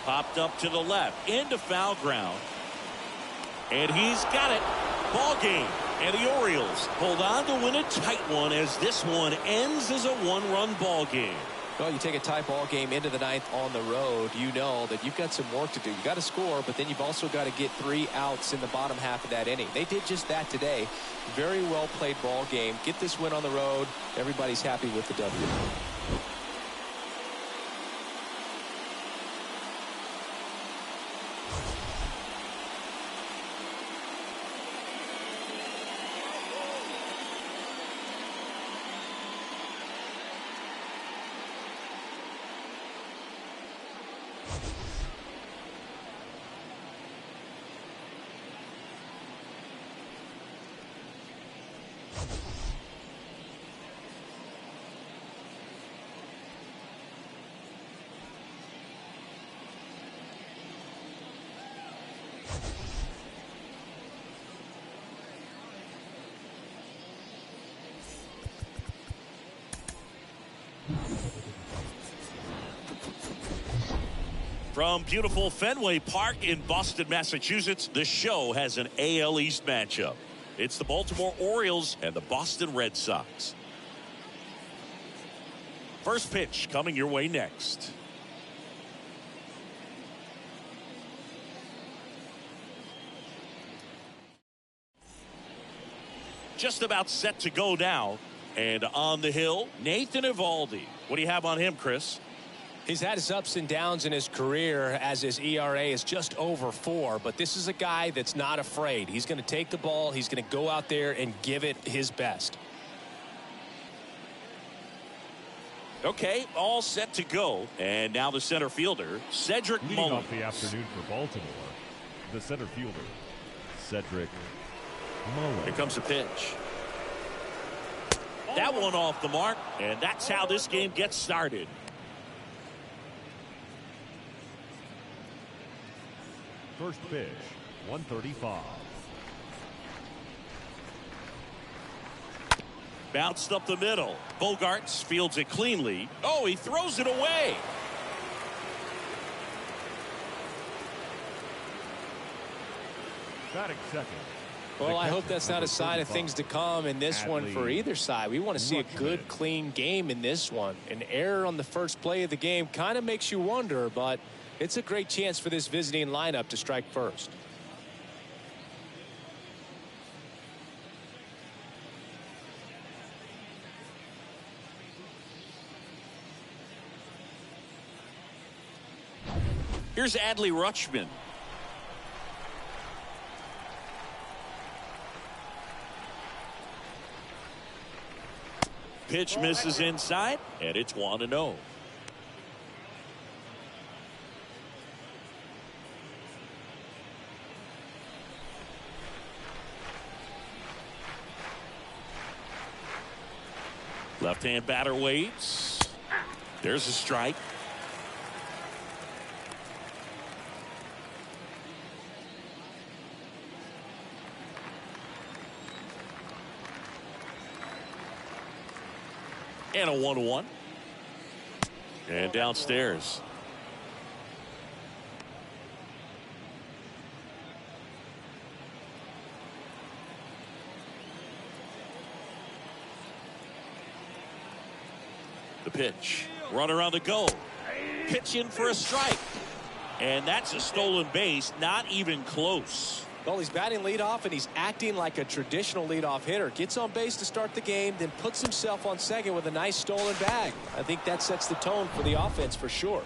Speaker 1: Popped up to the left into foul ground. And he's got it. Ball game. And the Orioles hold on to win a tight one as this one ends as a 1-run ball game.
Speaker 3: Well, you take a tie ball game into the 9th on the road, you know that you've got some work to do. You got to score, but then you've also got to get 3 outs in the bottom half of that inning. They did just that today. Very well played ball game. Get this win on the road. Everybody's happy with the W.
Speaker 1: From beautiful Fenway Park in Boston, Massachusetts, the show has an AL East matchup. It's the Baltimore Orioles and the Boston Red Sox. First pitch coming your way next. Just about set to go now. And on the hill, Nathan Eovaldi. What do you have on him, Chris?
Speaker 3: He's had his ups and downs in his career as his ERA is just over 4. But this is a guy that's not afraid. He's going to take the ball. He's going to go out there and give it his best.
Speaker 1: Okay, all set to go. And now the center fielder, Cedric Mullins.
Speaker 2: Leading off the afternoon for Baltimore, the center fielder, Cedric Mullins.
Speaker 1: Here comes the pitch. That one off the mark, and that's how this game gets started.
Speaker 2: First pitch, 135.
Speaker 1: Bounced up the middle. Bogarts fields it cleanly. Oh, he throws it away.
Speaker 2: Batting second.
Speaker 3: Well, I hope that's not a sign of things to come in this one for either side. We want to see a good, clean game in this one. An error on the first play of the game kind of makes you wonder, but it's a great chance for this visiting lineup to strike first.
Speaker 1: Here's Adley Rutchman. Pitch misses inside, and it's 1-0. Left-hand batter waits. There's a strike. And a 1-1. And downstairs. The pitch. Runner on the go. Pitch in for a strike. And that's a stolen base. Not even close.
Speaker 3: Well, he's batting leadoff, and he's acting like a traditional leadoff hitter. Gets on base to start the game, then puts himself on second with a nice stolen bag. I think that sets the tone for the offense for sure.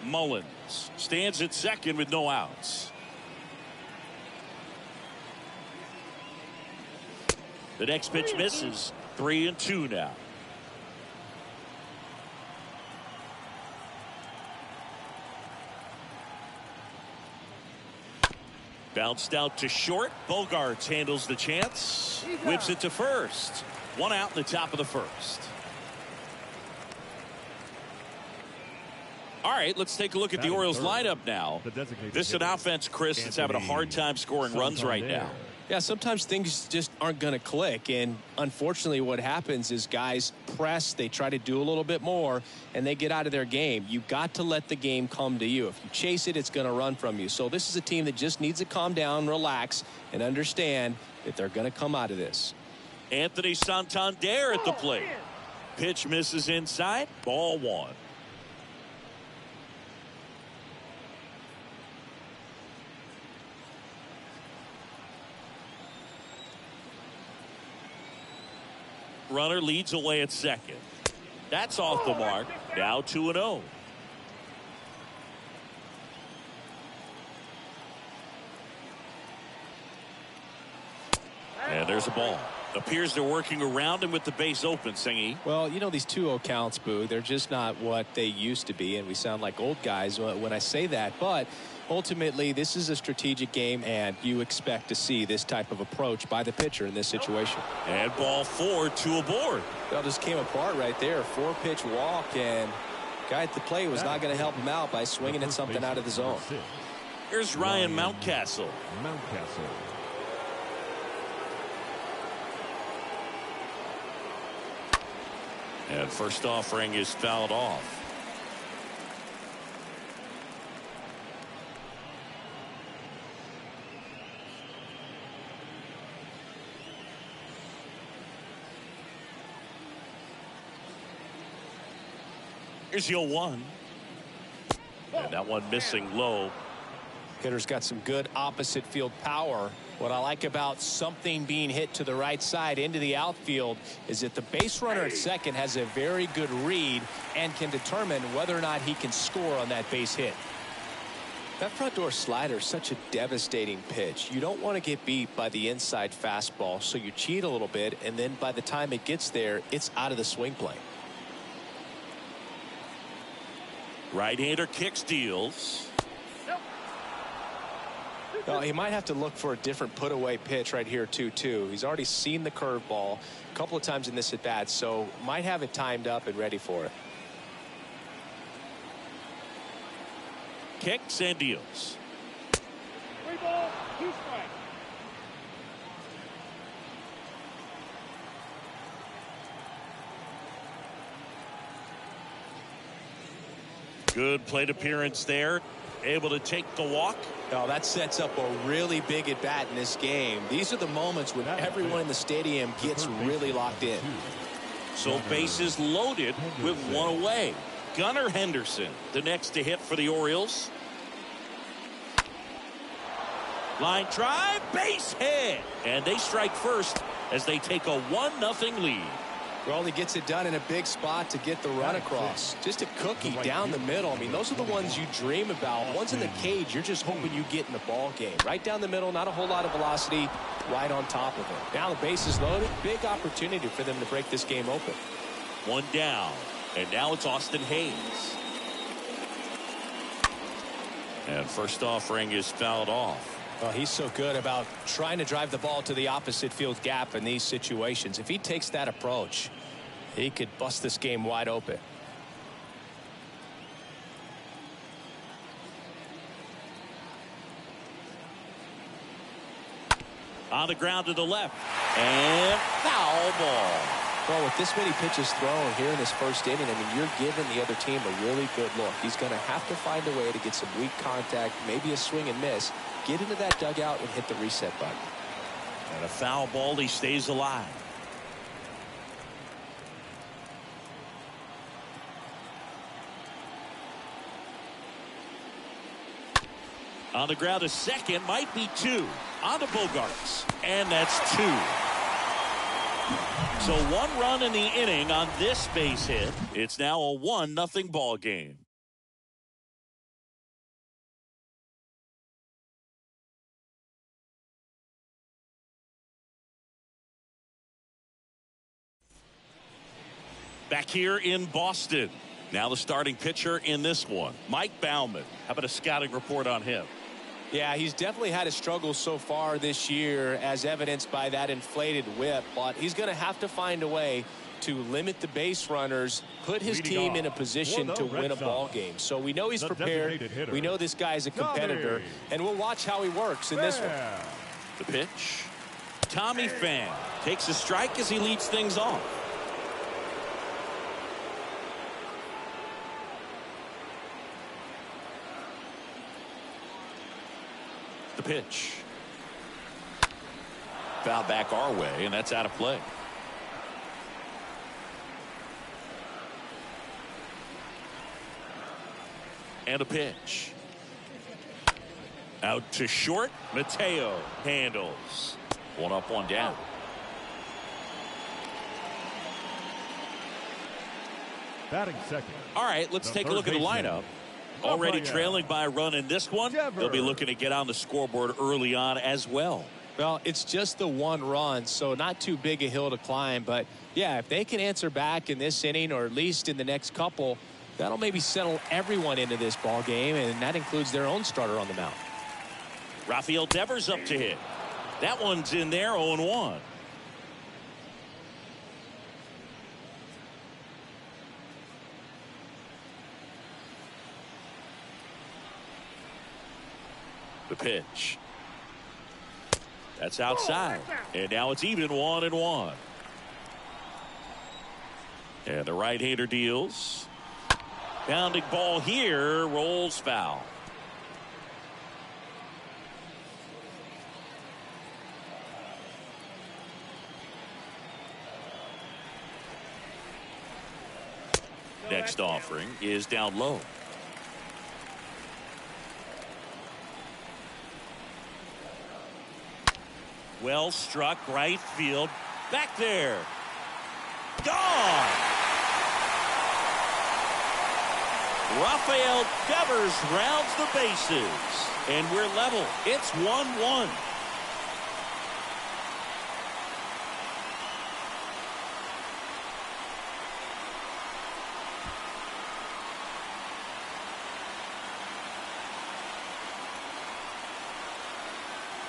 Speaker 1: Mullins stands at second with no outs. The next pitch misses. 3-2 now. Bounced out to short. Bogarts handles the chance. Whips it to first. 1 out in the top of the first. All right, let's take a look at the Orioles lineup now. This is an offense, Chris, that's having a hard time scoring runs right now.
Speaker 3: Yeah, sometimes things just aren't going to click, and unfortunately what happens is guys press, they try to do a little bit more, and they get out of their game. You've got to let the game come to you. If you chase it, it's going to run from you. So this is a team that just needs to calm down, relax, and understand that they're going to come out of this.
Speaker 1: Anthony Santander at the plate. Pitch misses inside. Ball 1. Runner leads away at second. That's off the mark. Now 2-0. And there's a ball. Appears they're working around him with the base open, Singy.
Speaker 3: Well, you know, these 2-0 counts, Boo, they're just not what they used to be, and we sound like old guys when I say that. But ultimately, this is a strategic game, and you expect to see this type of approach by the pitcher in this situation.
Speaker 1: And ball 4, 2 aboard.
Speaker 3: Well, just came apart right there. 4-pitch walk, and guy at the plate was not going to help him out by swinging at something out of the zone.
Speaker 1: Here's Ryan Mountcastle. And first offering is fouled off. Here's your 1. And that one missing low.
Speaker 3: Hitter's got some good opposite field power. What I like about something being hit to the right side into the outfield is that the base runner at second has a very good read and can determine whether or not he can score on that base hit. That front door slider is such a devastating pitch. You don't want to get beat by the inside fastball, so you cheat a little bit, and then by the time it gets there, it's out of the swing plane.
Speaker 1: Right-hander kicks, deals.
Speaker 3: No, he might have to look for a different put-away pitch right here, too. He's already seen the curveball a couple of times in this at-bat, so might have it timed up and ready for it.
Speaker 1: Kicks and deals.
Speaker 4: 3 balls, 2 strikes.
Speaker 1: Good plate appearance there. Able to take the walk.
Speaker 3: Oh, that sets up a really big at bat in this game. These are the moments when everyone in the stadium gets really locked in.
Speaker 1: So bases loaded with 1 away. Gunnar Henderson, the next to hit for the Orioles. Line drive, base hit. And they strike first as they take a 1-0 lead.
Speaker 3: Well, he gets it done in a big spot to get the run across. Just a cookie down the middle. I mean, those are the ones you dream about. Ones in the cage, you're just hoping you get in the ball game. Right down the middle, not a whole lot of velocity, right on top of it. Now the base is loaded. Big opportunity for them to break this game open.
Speaker 1: 1 down. And now it's Austin Hayes. And first offering is fouled off.
Speaker 3: Well, he's so good about trying to drive the ball to the opposite field gap in these situations. If he takes that approach, he could bust this game wide open.
Speaker 1: On the ground to the left. And foul ball.
Speaker 3: Well, with this many pitches thrown here in this first inning, I mean, you're giving the other team a really good look. He's going to have to find a way to get some weak contact, maybe a swing and miss, get into that dugout and hit the reset button.
Speaker 1: And a foul ball, he stays alive. On the ground to second, might be 2. On to Bogarts, and that's 2. So 1 run in the inning on this base hit. It's now a 1-0 ball game. Back here in Boston. Now the starting pitcher in this one, Mike Bauman. How about a scouting report on him?
Speaker 3: Yeah, he's definitely had a struggle so far this year, as evidenced by that inflated whip. But he's going to have to find a way to limit the base runners, put his team in a position to win a ball game. So we know he's prepared. We know this guy's a competitor, and we'll watch how he works in this one.
Speaker 1: The pitch. Tommy Pham takes a strike as he leads things off. The pitch. Foul back our way, and that's out of play. And a pitch. Out to short. Mateo handles. 1 up, 1 down.
Speaker 2: Batting second.
Speaker 1: All right, let's take a look at the lineup. Already trailing by a run in this one. They'll be looking to get on the scoreboard early on as well.
Speaker 3: Well, it's just the 1 run, so not too big a hill to climb. But, yeah, if they can answer back in this inning or at least in the next couple, that'll maybe settle everyone into this ball game, and that includes their own starter on the mound.
Speaker 1: Rafael Devers up to hit. That one's in there, 0-1. The pitch. That's outside. And now it's even 1-1. And the right-hander deals. Bounding ball here, rolls foul. Next offering is down low. Well struck, right field. Back there. Gone. Rafael Devers rounds the bases. And we're level. It's 1-1.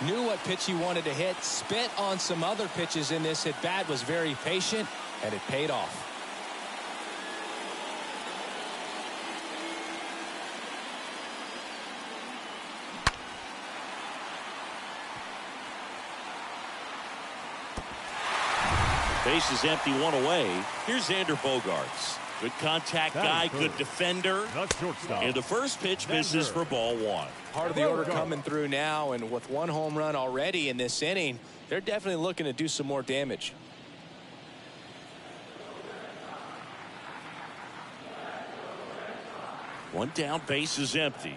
Speaker 3: Knew what pitch he wanted to hit, spit on some other pitches in this at bat, was very patient, and it paid off.
Speaker 1: Base is empty, 1 away. Here's Xander Bogaerts. Good contact guy, good defender. And the first pitch misses for ball 1.
Speaker 3: Part of the order coming through now, and with 1 home run already in this inning, they're definitely looking to do some more damage.
Speaker 1: One down, base is empty.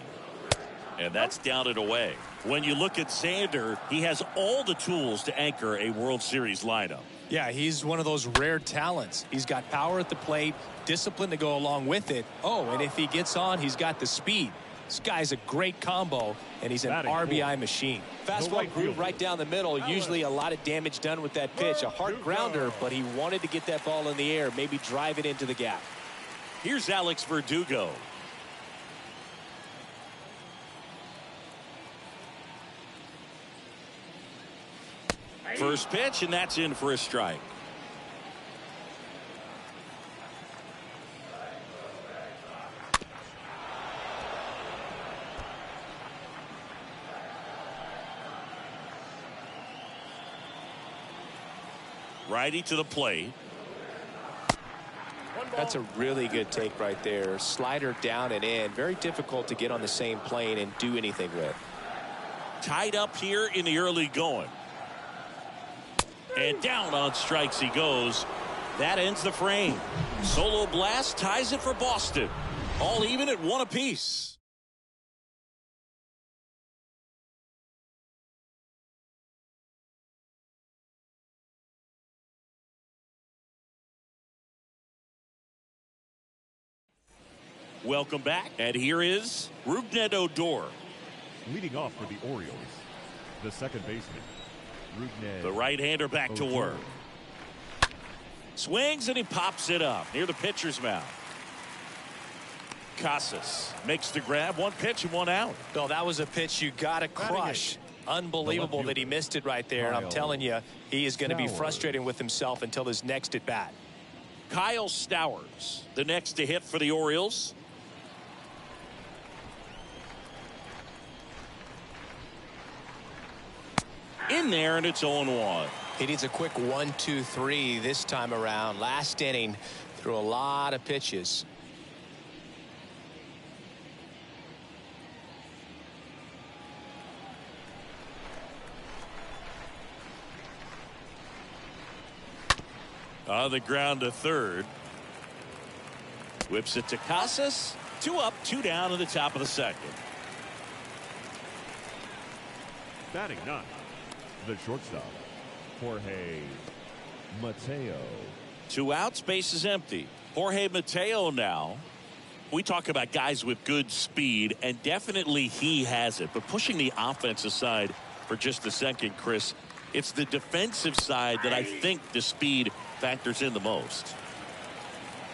Speaker 1: And that's down and away. When you look at Xander, he has all the tools to anchor a World Series lineup.
Speaker 3: Yeah, he's one of those rare talents. He's got power at the plate, discipline to go along with it. Oh, and if he gets on, he's got the speed. This guy's a great combo, and he's an RBI machine. Fastball groove right down the middle. Usually a lot of damage done with that pitch. A hard grounder, but he wanted to get that ball in the air, maybe drive it into the gap.
Speaker 1: Here's Alex Verdugo. First pitch, and that's in for a strike. Righty to the plate.
Speaker 3: That's a really good take right there. Slider down and in. Very difficult to get on the same plane and do anything with.
Speaker 1: Tied up here in the early going. And down on strikes he goes. That ends the frame. Solo blast ties it for Boston. All even at 1 apiece. Welcome back. And here is Rougned Odor.
Speaker 2: Leading off for the Orioles, the second baseman, Rougned.
Speaker 1: The right-hander back to work. Swings and he pops it up near the pitcher's mound. Casas makes the grab. One pitch and one out.
Speaker 3: No, that was a pitch you got to crush. Unbelievable that he missed it right there. I'm telling you, he is going to be frustrated with himself until his next at bat.
Speaker 1: Kyle Stowers, the next to hit for the Orioles. In there, and it's 0-1.
Speaker 3: He needs a quick 1-2-3 this time around. Last inning, threw a lot of pitches.
Speaker 1: On the ground to third. Whips it to Casas. 2 up, 2 down in the top of the second.
Speaker 2: Batting 9, the shortstop, Jorge Mateo.
Speaker 1: 2 outs, base is empty. Jorge Mateo now. We talk about guys with good speed, and definitely he has it. But pushing the offensive side for just a second, Chris, it's the defensive side that I think the speed factors in the most.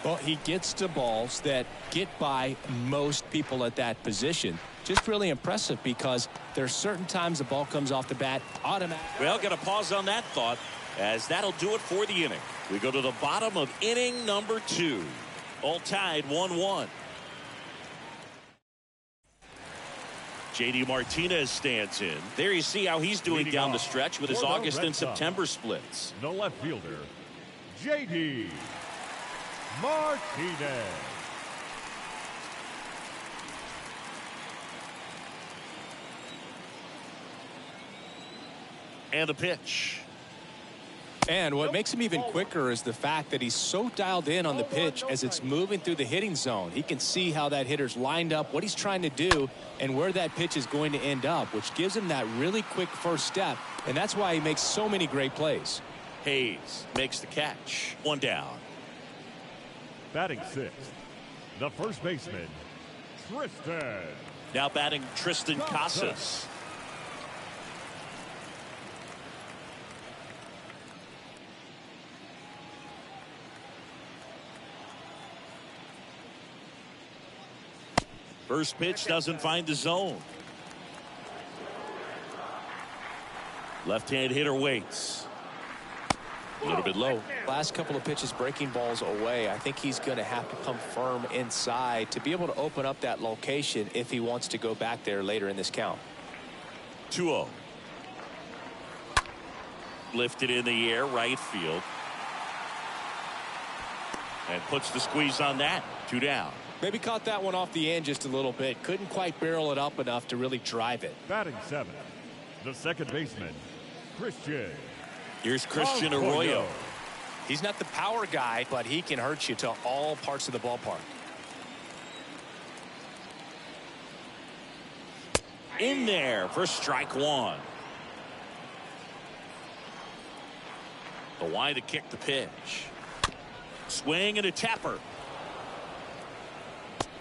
Speaker 3: Well, he gets to balls that get by most people at that position. Just really impressive because there's certain times the ball comes off the bat automatically.
Speaker 1: Well, got to pause on that thought, as that'll do it for the inning. We go to the bottom of inning number 2. All tied 1-1. J.D. Martinez stands in. There you see how he's doing down the stretch with his August and September splits.
Speaker 2: The left fielder, J.D. Martinez.
Speaker 1: And the pitch.
Speaker 3: And what makes him even quicker is the fact that he's so dialed in on the pitch as it's moving through the hitting zone. He can see how that hitter's lined up, what he's trying to do, and where that pitch is going to end up, which gives him that really quick first step, and that's why he makes so many great plays.
Speaker 1: Hayes makes the catch. 1 down.
Speaker 2: Batting 6th, the first baseman, Tristan.
Speaker 1: Now batting Tristan Casas. First pitch doesn't find the zone. Left-hand hitter waits. A little bit low.
Speaker 3: Last couple of pitches breaking balls away. I think he's going to have to come firm inside to be able to open up that location if he wants to go back there later in this count.
Speaker 1: 2-0. Lifted in the air, right field. And puts the squeeze on that. 2 down.
Speaker 3: Maybe caught that one off the end just a little bit. Couldn't quite barrel it up enough to really drive it.
Speaker 2: Batting 7th, the second baseman, Christian.
Speaker 1: Here's Christian Arroyo.
Speaker 3: He's not the power guy, but he can hurt you to all parts of the ballpark.
Speaker 1: In there for strike 1. The wide to kick the pitch. Swing and a tapper.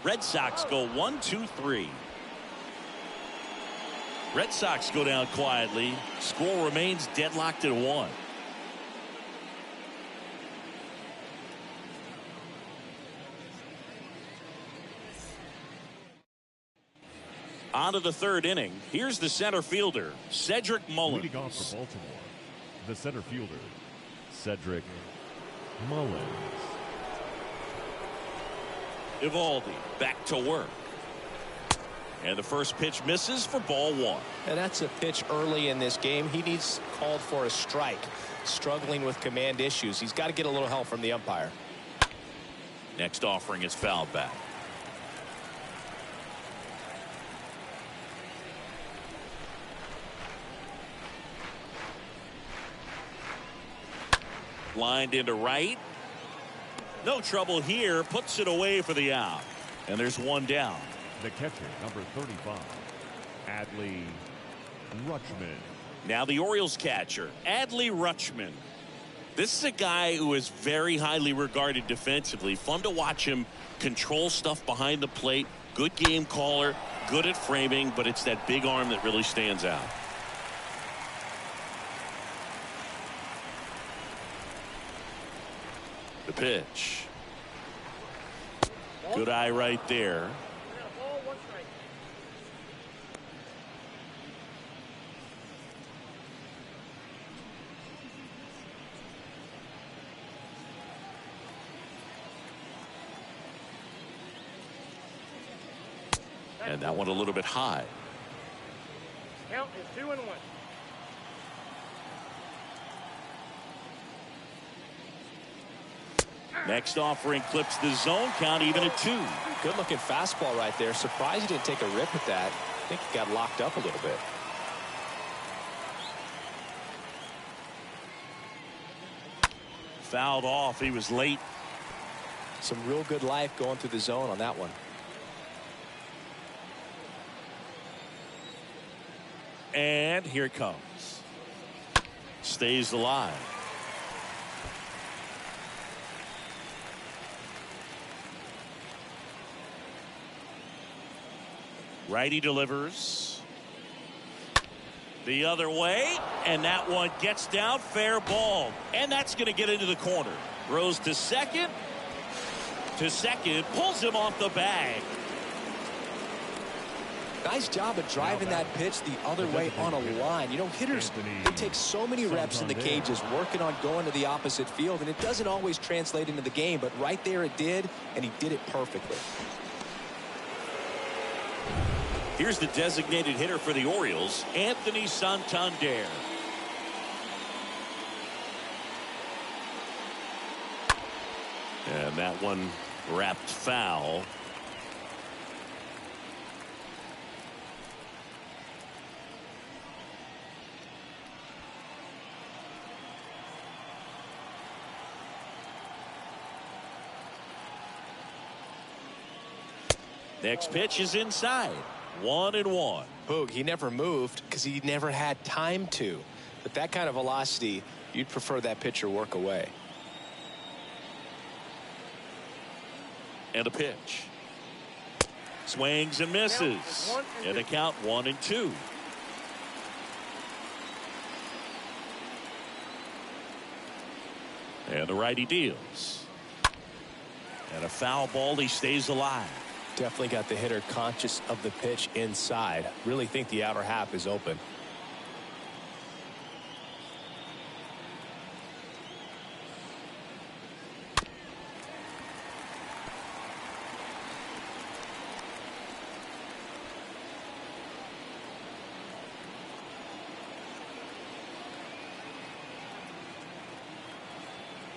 Speaker 1: Red Sox go 1-2-3. Red Sox go down quietly. Score remains deadlocked at 1. On to the 3rd inning. Here's the center fielder, Cedric Mullins.
Speaker 2: Leading off for Baltimore, the center fielder, Cedric Mullins.
Speaker 1: Evaldi back to work. And the first pitch misses for ball 1.
Speaker 3: And that's a pitch early in this game. He needs called for a strike. Struggling with command issues. He's got to get a little help from the umpire.
Speaker 1: Next offering is fouled back. Lined into right. No trouble here. Puts it away for the out. And there's 1 down.
Speaker 2: The catcher, number 35, Adley Rutchman.
Speaker 1: Now the Orioles catcher, Adley Rutchman. This is a guy who is very highly regarded defensively. Fun to watch him control stuff behind the plate. Good game caller, good at framing, but it's that big arm that really stands out. The pitch. Good eye right there. And that one a little bit high.
Speaker 4: Count is 2-1.
Speaker 1: Next offering clips the zone count even at 2.
Speaker 3: Good looking fastball right there. Surprised he didn't take a rip at that. I think he got locked up a little bit.
Speaker 1: Fouled off. He was late.
Speaker 3: Some real good life going through the zone on that one.
Speaker 1: And here it comes. Stays alive. Righty delivers. The other way. And that one gets down. Fair ball. And that's going to get into the corner. Rose to second. Pulls him off the bag.
Speaker 3: Nice job of driving that pitch the other way on a line. You know, hitters, they take so many reps in the cages working on going to the opposite field, and it doesn't always translate into the game, but right there it did, and he did it perfectly.
Speaker 1: Here's the designated hitter for the Orioles, Anthony Santander. And that one wrapped foul. Next pitch is inside. 1-1.
Speaker 3: Boog, he never moved because he never had time to. But that kind of velocity, you'd prefer that pitcher work away.
Speaker 1: And a pitch. Swings and misses. And the count 1-2. And the righty deals. And a foul ball. He stays alive.
Speaker 3: Definitely got the hitter conscious of the pitch inside. Really think the outer half is open.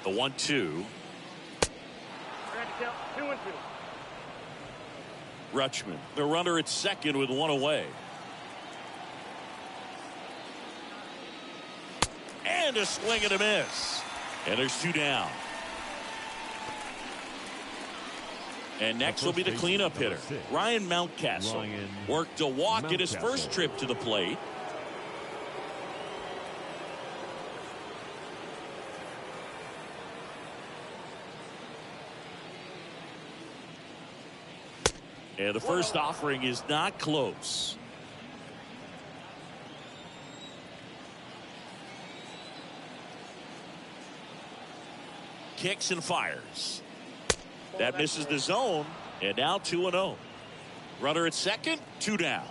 Speaker 1: The 1-2.
Speaker 4: 2-2.
Speaker 1: Rutchman, the runner at second with one away. And a swing and a miss. And there's 2 down. And next will be the cleanup hitter, Ryan Mountcastle. Worked a walk at his first trip to the plate. And the first offering is not close. Kicks and fires. That misses the zone. And now 2-0. Runner at second, 2 down.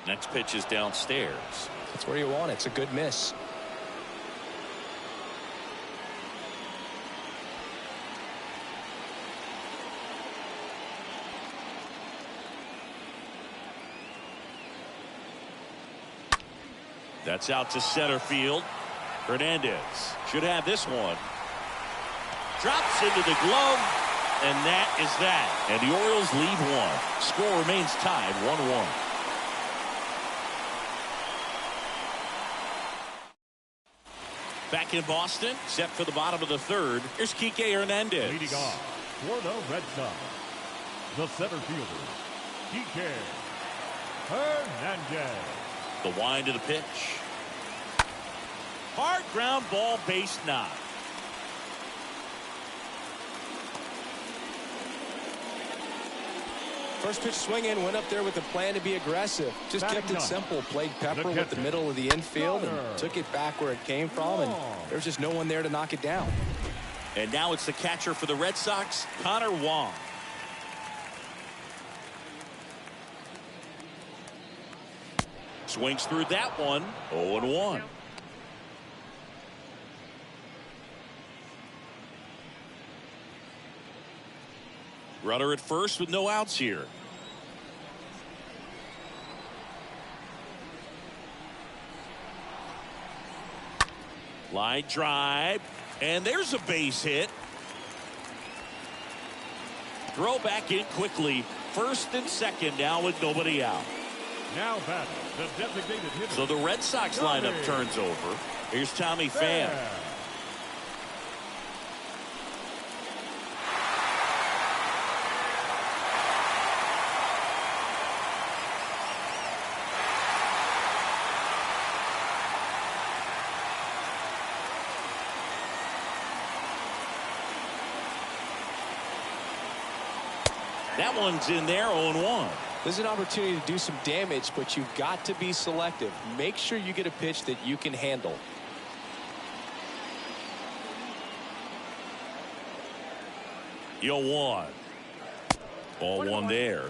Speaker 1: Next pitch is downstairs.
Speaker 3: That's where you want it. It's a good miss.
Speaker 1: That's out to center field. Hernandez should have this one. Drops into the glove, and that is that. And the Orioles lead 1. Score remains tied 1-1. Back in Boston, set for the bottom of the third. Here's Enrique Hernandez.
Speaker 2: Leading off for the Red Sox, the center fielder, Enrique Hernandez.
Speaker 1: The wind of the pitch. Hard ground ball, base knock.
Speaker 3: First pitch swinging, went up there with the plan to be aggressive. Just kept it simple. Played pepper with the middle of the infield and took it back where it came from. And there's just no one there to knock it down.
Speaker 1: And now it's the catcher for the Red Sox, Connor Wong. Swings through that one. 0-1. Runner at first with no outs here. Line drive. And there's a base hit. Throw back in quickly. First and second now with nobody out.
Speaker 2: Now batting the designated hitter.
Speaker 1: So the Red Sox lineup turns over. Here's Tommy Pham. That one's in there, 0-1.
Speaker 3: There's an opportunity to do some damage, but you've got to be selective. Make sure you get a pitch that you can handle.
Speaker 1: You'll one. Ball one there.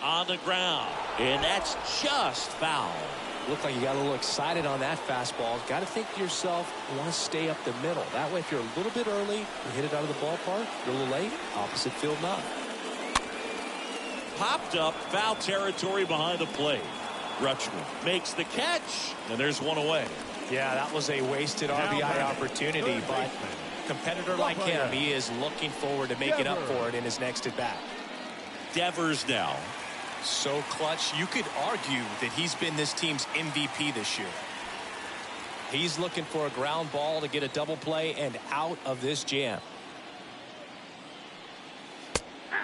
Speaker 1: On the ground, and that's just foul.
Speaker 3: Looked like you got a little excited on that fastball. Got to think to yourself, you want to stay up the middle. That way, if you're a little bit early, you hit it out of the ballpark. If you're a little late, opposite field knock.
Speaker 1: Popped up, foul territory behind the plate. Rutchman makes the catch, and there's one away.
Speaker 3: Yeah, that was a wasted RBI opportunity, but a competitor like him, he is looking forward to making up for it in his next at bat.
Speaker 1: Devers now.
Speaker 3: So clutch, you could argue that he's been this team's MVP this year. He's looking for a ground ball to get a double play and out of this jam.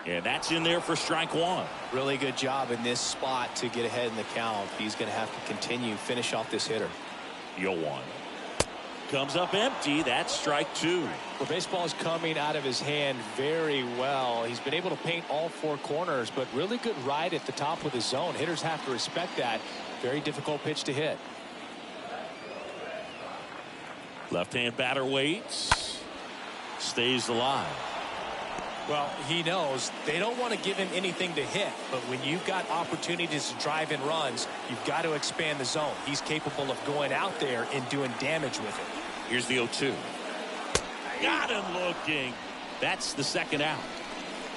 Speaker 1: And that's in there for strike one.
Speaker 3: Really good job in this spot to get ahead in the count. He's going to have to continue, finish off this hitter.
Speaker 1: 0-1. Comes up empty. That's strike two.
Speaker 3: Well, baseball is coming out of his hand very well. He's been able to paint all four corners, but really good ride at the top of the zone. Hitters have to respect that. Very difficult pitch to hit.
Speaker 1: Left-hand batter waits. Stays alive.
Speaker 3: Well, he knows they don't want to give him anything to hit, but when you've got opportunities to drive in runs, you've got to expand the zone. He's capable of going out there and doing damage with it.
Speaker 1: Here's the 0-2. Got him looking. That's the second out.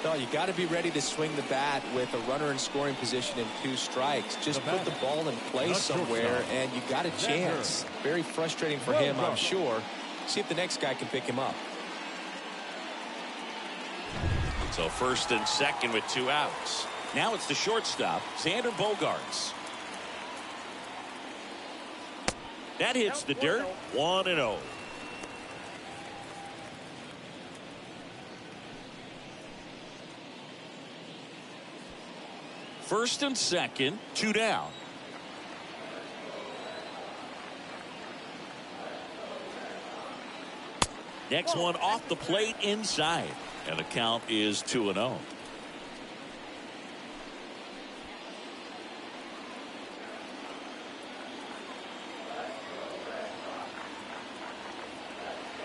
Speaker 3: No, you got to be ready to swing the bat with a runner in scoring position and 2 strikes. Just put the ball in place somewhere, and you got a chance. Very frustrating for him, I'm sure. See if the next guy can pick him up.
Speaker 1: So first and second with 2 outs. Now it's the shortstop, Xander Bogaerts. That hits the dirt. 1-0. First and second, 2 down. Next one off the plate inside. And the count is 2-0.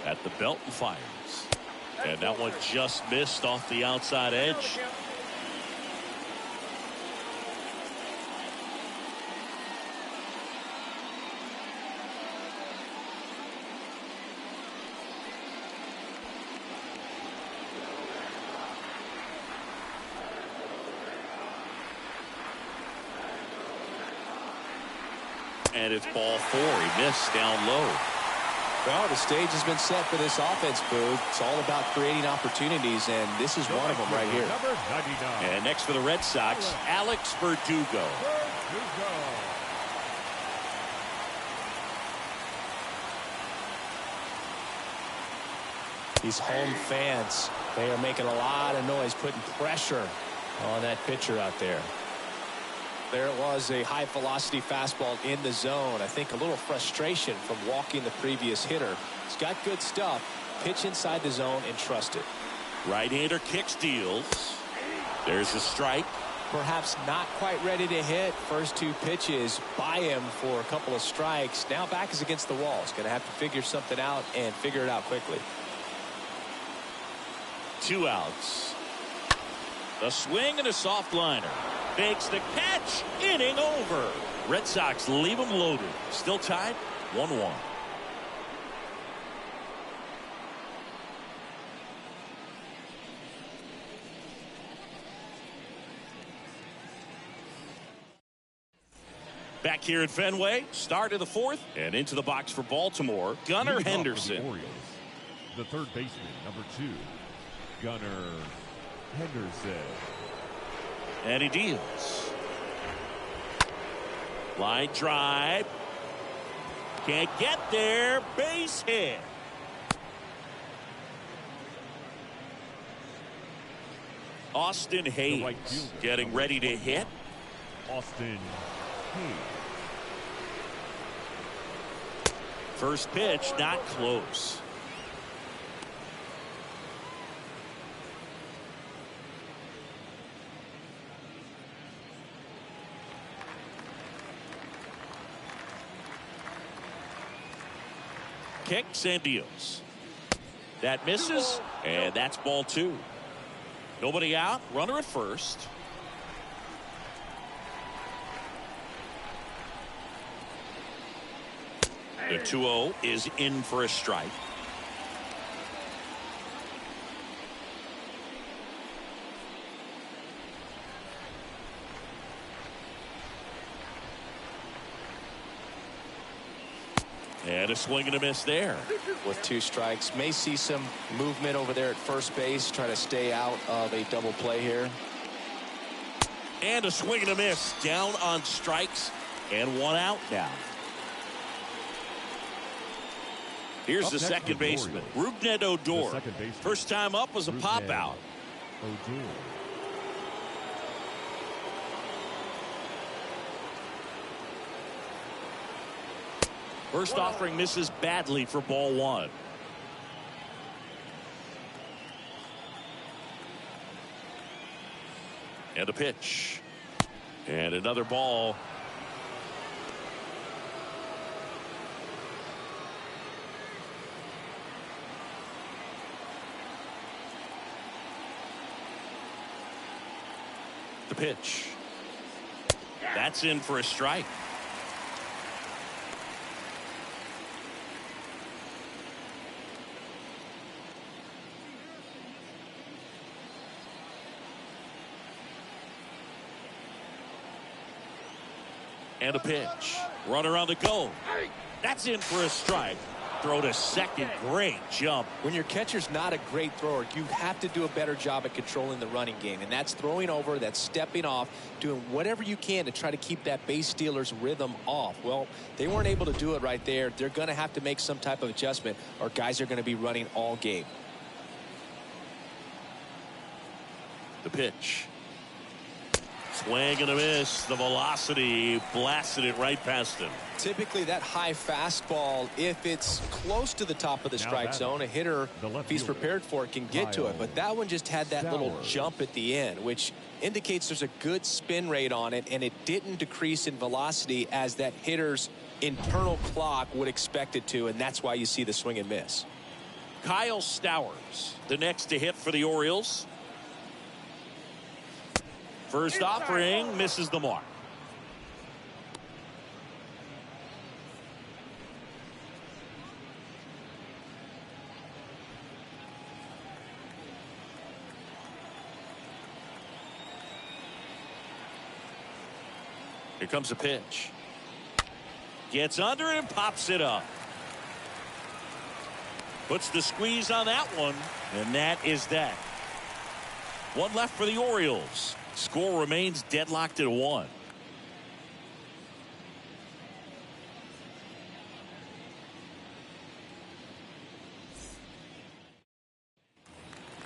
Speaker 1: At the belt and fires. And that one just missed off the outside edge. And it's ball 4. He missed down low.
Speaker 3: Well, the stage has been set for this offense, Boog. It's all about creating opportunities, and this is one of them right here.
Speaker 1: And next for the Red Sox, Alex Verdugo.
Speaker 3: These home fans, they are making a lot of noise, putting pressure on that pitcher out there. There it was, a high velocity fastball in the zone. I think a little frustration from walking the previous hitter. He's got good stuff. Pitch inside the zone and trust it.
Speaker 1: Right-hander kick steals. There's a strike.
Speaker 3: Perhaps not quite ready to hit. First two pitches by him for a couple of strikes. Now back is against the wall. He's going to have to figure something out and figure it out quickly.
Speaker 1: 2 outs. A swing and a soft liner. Makes the catch. Inning over. Red Sox leave them loaded. Still tied 1-1. Back here at Fenway, start of the 4th, and into the box for Baltimore, Gunnar Henderson.
Speaker 2: The Orioles, the third baseman, number 2, Gunnar Henderson.
Speaker 1: And he deals. Line drive. Can't get there. Base hit. Austin Hayes getting ready to hit.
Speaker 2: Austin Hayes.
Speaker 1: First pitch, not close. Kicks and deals. That misses, and that's ball 2. Nobody out, runner at first. The 2-0 is in for a strike. And a swing and a miss there.
Speaker 3: With 2 strikes, may see some movement over there at first base, trying to stay out of a double play here.
Speaker 1: And a swing and a miss, down on strikes, and 1 out now. Here's the second baseman, Rougned Odor. First time up was a pop out. First offering misses badly for ball 1. And a pitch. And another ball. The pitch. That's in for a strike. And a pitch. Runner on the go. That's in for a strike. Throw to second. Great jump.
Speaker 3: When your catcher's not a great thrower, you have to do a better job at controlling the running game. And that's throwing over, that's stepping off, doing whatever you can to try to keep that base stealer's rhythm off. Well, they weren't able to do it right there. They're going to have to make some type of adjustment, or guys are going to be running all game.
Speaker 1: The pitch. Swing and a miss. The velocity blasted it right past him.
Speaker 3: Typically that high fastball, if it's close to the top of the strike zone, a hitter, if he's prepared for it, can get to it. But that one just had that little jump at the end, which indicates there's a good spin rate on it, and it didn't decrease in velocity as that hitter's internal clock would expect it to, and that's why you see the swing and miss.
Speaker 1: Kyle Stowers, the next to hit for the Orioles. First offering misses the mark. Here comes a pitch. Gets under it and pops it up. Puts the squeeze on that one, and that is that. 1 left for the Orioles. Score remains deadlocked at 1.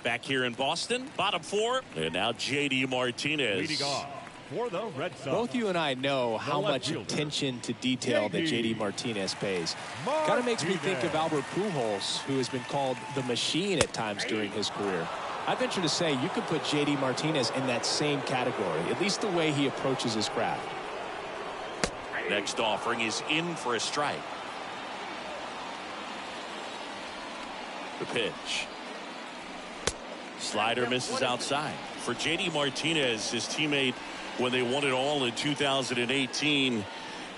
Speaker 1: Back here in Boston, bottom 4, and now J.D. Martinez.
Speaker 2: Leading off for the Red Sox.
Speaker 3: Both you and I know how much attention to detail that J.D. Martinez pays. Kind of makes me think of Albert Pujols, who has been called the machine at times during his career. I venture to say you could put J.D. Martinez in that same category, at least the way he approaches his craft.
Speaker 1: Next offering is in for a strike. The pitch. Slider misses outside. For J.D. Martinez, his teammate, when they won it all in 2018,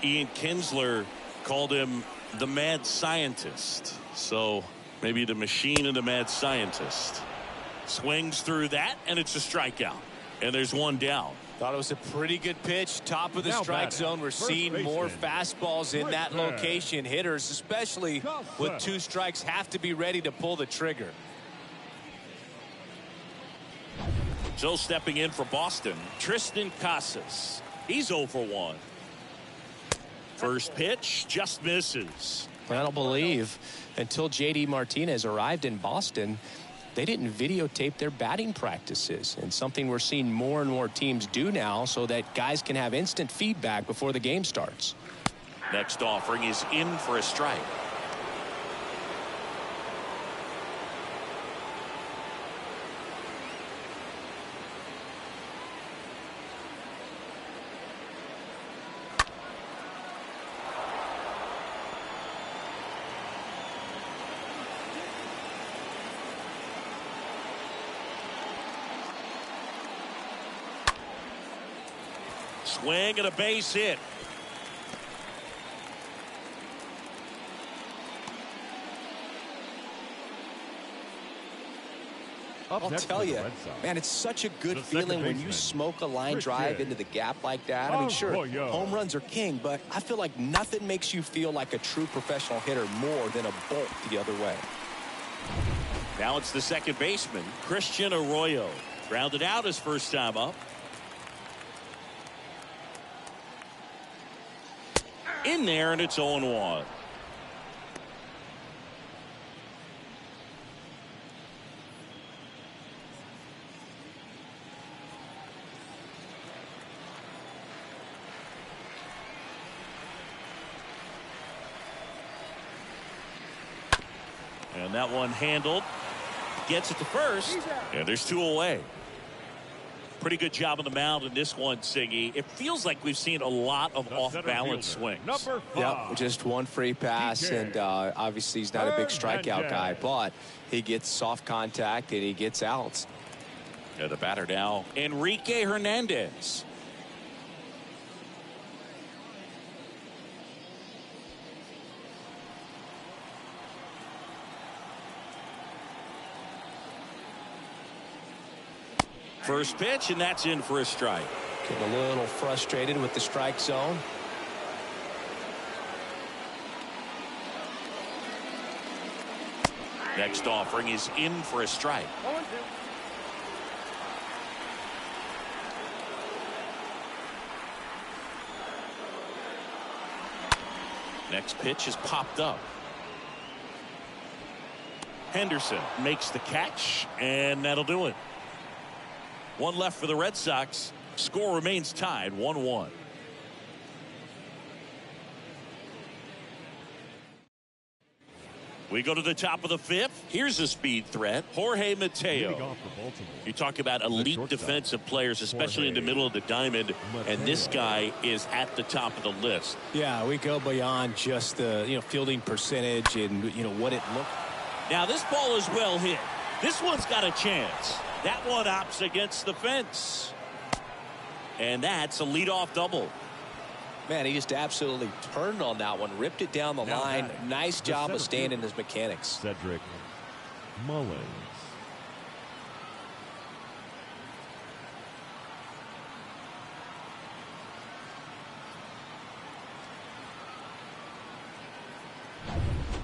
Speaker 1: Ian Kinsler called him the mad scientist. So maybe the machine and the mad scientist. Swings through that, and it's a strikeout. And there's one down.
Speaker 3: Thought it was a pretty good pitch. Top of the strike zone. We're seeing more fastballs in that location. Hitters, especially with 2 strikes, have to be ready to pull the trigger.
Speaker 1: So stepping in for Boston, Tristan Casas. He's 0 for 1. First pitch just misses.
Speaker 3: I don't believe until J.D. Martinez arrived in Boston, they didn't videotape their batting practices, and something we're seeing more and more teams do now so that guys can have instant feedback before the game starts.
Speaker 1: Next offering is in for a strike. Swing and a base hit.
Speaker 3: I'll tell you, man, it's such a good feeling when you smoke a line drive into the gap like that. I mean, sure, home runs are king, but I feel like nothing makes you feel like a true professional hitter more than a bolt the other way.
Speaker 1: Now it's the second baseman, Christian Arroyo. Grounded out his first time up. In there, and it's 0-1. And that one handled. Gets it to first. And there's 2 away. Pretty good job on the mound in this one, Siggy. It feels like we've seen a lot of off-balance swings.
Speaker 2: Number 5.
Speaker 3: Yep, just one free pass, and obviously he's not a big strikeout guy, but he gets soft contact and he gets outs.
Speaker 1: Yeah, the batter now, Enrique Hernandez. First pitch, and that's in for a strike.
Speaker 3: Getting a little frustrated with the strike zone.
Speaker 1: Next offering is in for a strike.
Speaker 4: 0-2.
Speaker 1: Next pitch is popped up. Henderson makes the catch, and that'll do it. One left for the Red Sox. Score remains tied 1-1. We go to the top of the 5th. Here's a speed threat. Jorge Mateo. You talk about elite defensive players, especially in the middle of the diamond, and this guy is at the top of the list.
Speaker 3: Yeah, we go beyond just the fielding percentage and what it looked.
Speaker 1: Now this ball is well hit. This one's got a chance. That one opts against the fence. And that's a leadoff double.
Speaker 3: Man, he just absolutely turned on that one, ripped it down the line. Nice job of staying in his mechanics.
Speaker 2: Cedric Mullins.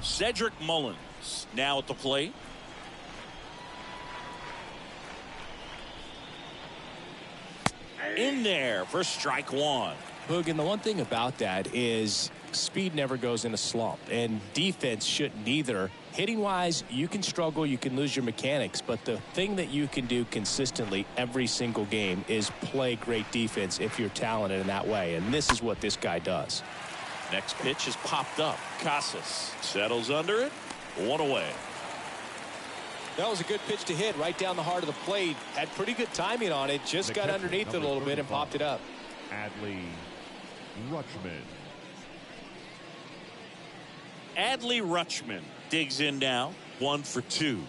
Speaker 1: Cedric Mullins now at the plate. In there for strike 1.
Speaker 3: Boog, and the one thing about that is speed never goes in a slump, and defense shouldn't either. Hitting-wise, you can struggle, you can lose your mechanics, but the thing that you can do consistently every single game is play great defense if you're talented in that way, and this is what this guy does.
Speaker 1: Next pitch is popped up. Casas settles under it. 1 away.
Speaker 3: That was a good pitch to hit right down the heart of the plate. Had pretty good timing on it. Just got underneath it a little bit and popped it up.
Speaker 2: Adley Rutchman.
Speaker 1: Adley Rutchman digs in now. 1 for 2.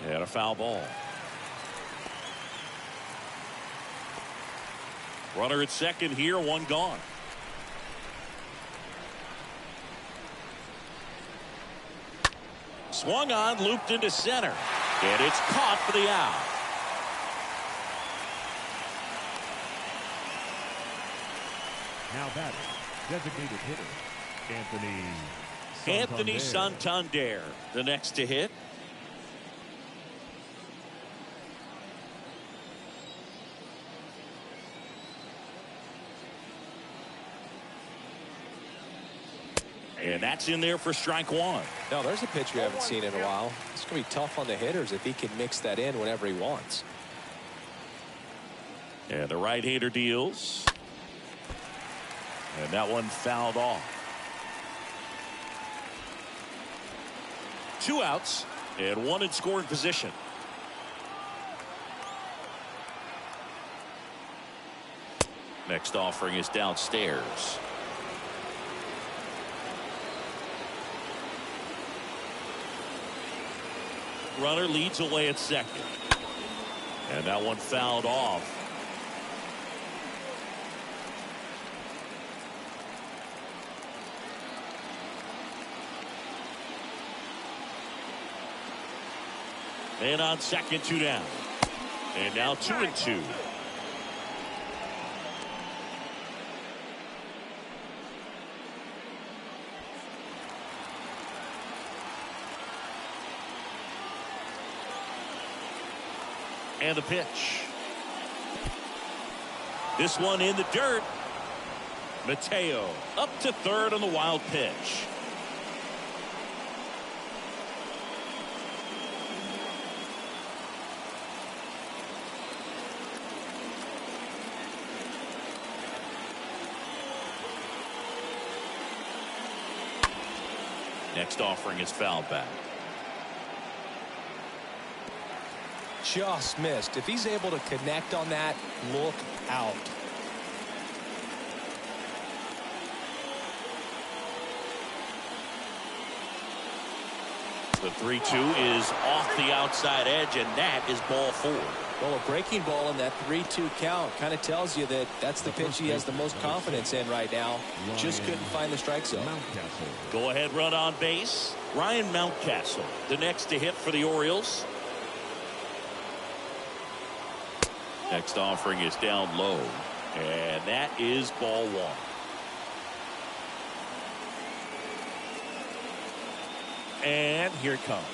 Speaker 1: And a foul ball. Runner at second here, 1 gone. Swung on, looped into center. And it's caught for the out.
Speaker 2: Now batting, designated hitter,
Speaker 1: Anthony Santander, the next to hit. And that's in there for strike 1.
Speaker 3: No, there's a pitch we haven't seen in a while. It's going to be tough on the hitters if he can mix that in whenever he wants.
Speaker 1: And the right-hander deals. And that one fouled off. 2 outs and 1 in scoring position. Next offering is downstairs. Runner leads away at second. And that one fouled off. And on second, 2 down. And now 2 and 2. And the pitch. This one in the dirt. Mateo up to third on the wild pitch. Next offering is fouled back.
Speaker 3: Just missed. If he's able to connect on that, look out.
Speaker 1: The 3-2 is off the outside edge, and that is ball 4.
Speaker 3: Well, a breaking ball in that 3-2 count kind of tells you that that's the pitch he has the most confidence in right now. Just couldn't find the strike zone.
Speaker 1: Go ahead run on base. Ryan Mountcastle, the next to hit for the Orioles. Next offering is down low, and that is ball 1. And here it comes.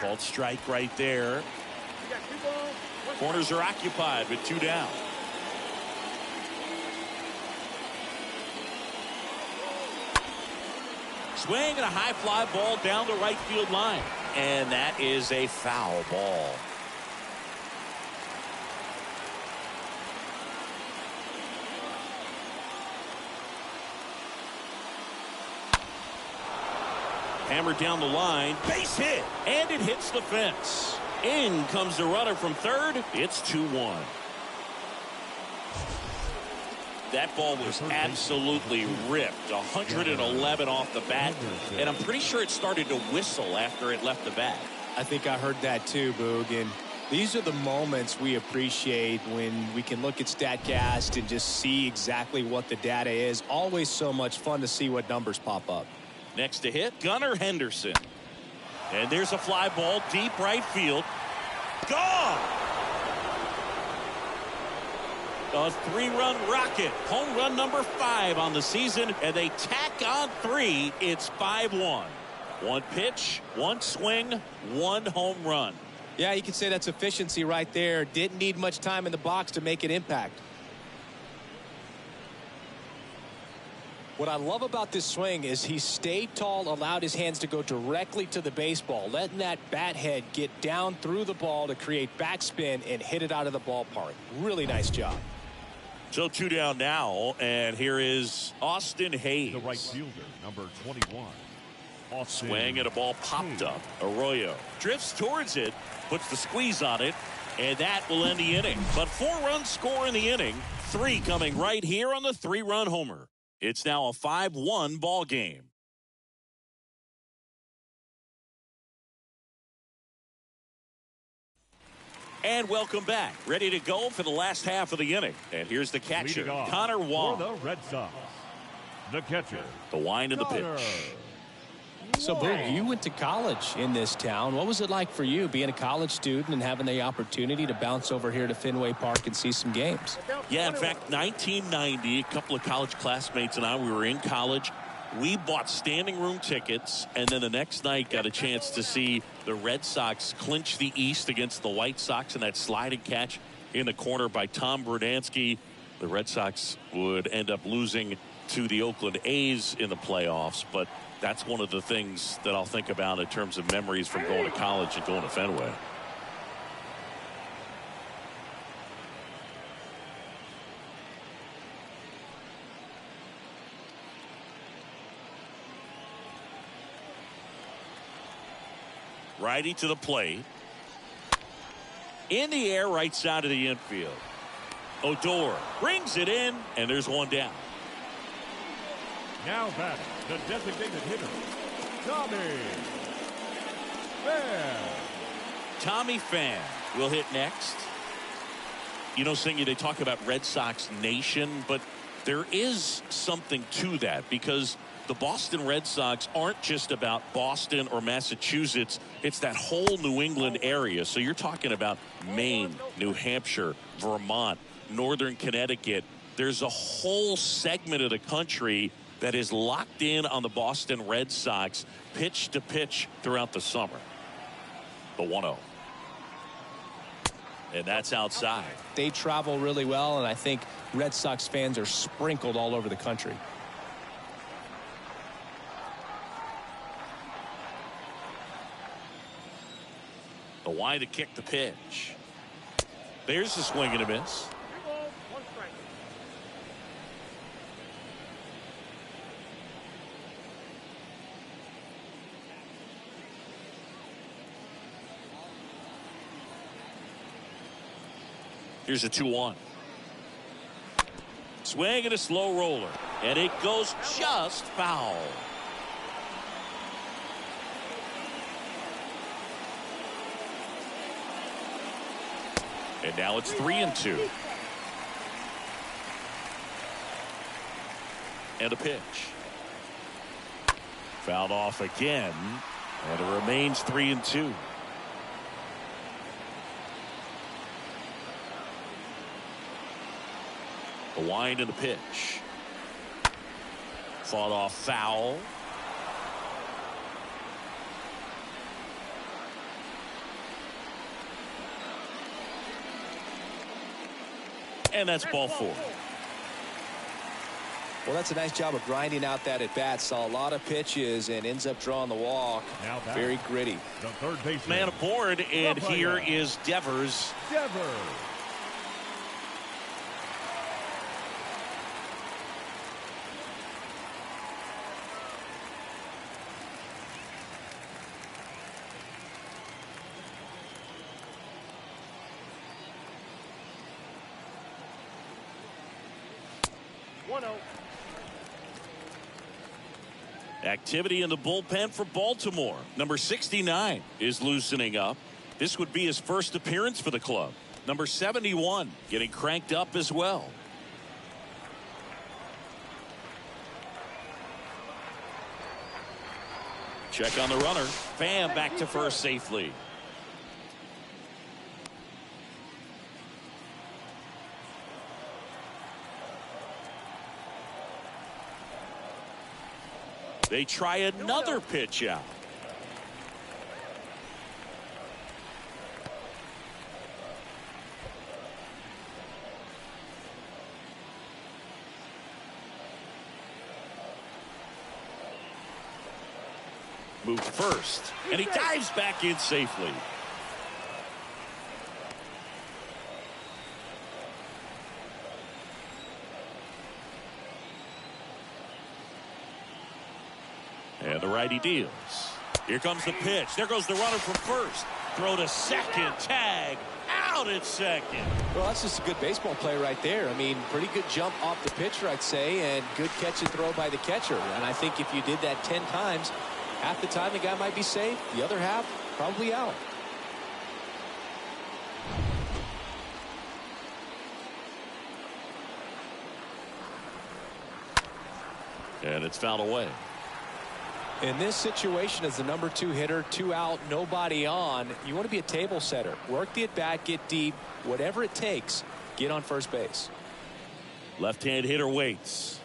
Speaker 1: Called strike right there. Corners are occupied with 2 down. Swing and a high fly ball down the right field line. And that is a foul ball. Hammered down the line. Base hit. And it hits the fence. In comes the runner from third. It's 2-1. That ball was absolutely ripped. 111 off the bat. And I'm pretty sure it started to whistle after it left the bat.
Speaker 3: I think I heard that too, Boog. And These are the moments we appreciate when we can look at StatCast and just see exactly what the data is. Always so much fun to see what numbers pop up.
Speaker 1: Next to hit, Gunnar Henderson. And there's a fly ball deep right field. Gone! A 3-run rocket. Home run number 5 on the season, and they tack on 3. It's 5-1. One pitch, one swing, one home run.
Speaker 3: Yeah, you could say that's efficiency right there. Didn't need much time in the box to make an impact. What I love about this swing is he stayed tall, allowed his hands to go directly to the baseball, letting that bat head get down through the ball to create backspin and hit it out of the ballpark. Really nice job.
Speaker 1: So 2 down now, and here is Austin Hayes.
Speaker 2: The right fielder, number 21. Austin
Speaker 1: Swing and a ball popped up. Arroyo drifts towards it, puts the squeeze on it, and that will end the inning. But 4 runs score in the inning, 3 coming right here on the 3-run homer. It's now a 5-1 ball game. And welcome back. Ready to go for the last half of the inning. And here's the catcher, Connor Wong.
Speaker 2: For the Red Sox, the catcher,
Speaker 1: the wind and the
Speaker 2: Connor.
Speaker 1: pitch.
Speaker 3: So, Boog, you went to college in this town. What was it like for you being a college student and having the opportunity to bounce over here to Fenway Park and see some games?
Speaker 1: Yeah, in fact, 1990, a couple of college classmates and I, we were in college. We bought standing room tickets, and then the next night got a chance to see the Red Sox clinch the East against the White Sox in that sliding catch in the corner by Tom Brudansky. The Red Sox would end up losing to the Oakland A's in the playoffs, but that's one of the things that I'll think about in terms of memories from going to college and going to Fenway. Righty to the plate. In the air, right side of the infield. Odor brings it in, and there's one down.
Speaker 2: Now batting, the designated hitter, Tommy Pham.
Speaker 1: Tommy Pham will hit next. You know, Singy, they talk about Red Sox Nation, but there is something to that because the Boston Red Sox aren't just about Boston or Massachusetts. It's that whole New England area. So you're talking about Maine, New Hampshire, Vermont, Northern Connecticut. There's a whole segment of the country that is locked in on the Boston Red Sox pitch to pitch throughout the summer. The 1-0. And that's outside.
Speaker 3: They travel really well, and I think Red Sox fans are sprinkled all over the country.
Speaker 1: The wind to kick the pitch. There's the swing and a miss. Here's a 2-1. Swing and a slow roller. And it goes just foul. And now it's 3-2. And a pitch. Fouled off again. And it remains 3-2. The wind and the pitch. Fought off foul. And that's ball 4.
Speaker 3: Well, that's a nice job of grinding out that at bat. Saw a lot of pitches and ends up drawing the walk. Very gritty.
Speaker 2: The third baseman.
Speaker 1: Man aboard, and here is Devers. Activity in the bullpen for Baltimore. Number 69 is loosening up. This would be his first appearance for the club. Number 71 getting cranked up as well. Check on the runner. Bam, back to first safely. They try another pitch out. Moved first, and he dives back in safely. And the righty deals. Here comes the pitch. There goes the runner from first. Throw to second. Tag. Out at second.
Speaker 3: Well, that's just a good baseball play right there. I mean, pretty good jump off the pitcher, I'd say, and good catch and throw by the catcher. And I think if you did that 10 times, half the time the guy might be safe. The other half, probably out.
Speaker 1: And it's fouled away.
Speaker 3: In this situation, as the number 2 hitter, 2 out, nobody on, you want to be a table setter. Work the at bat, get deep, whatever it takes, get on first base.
Speaker 1: Left-hand hitter waits.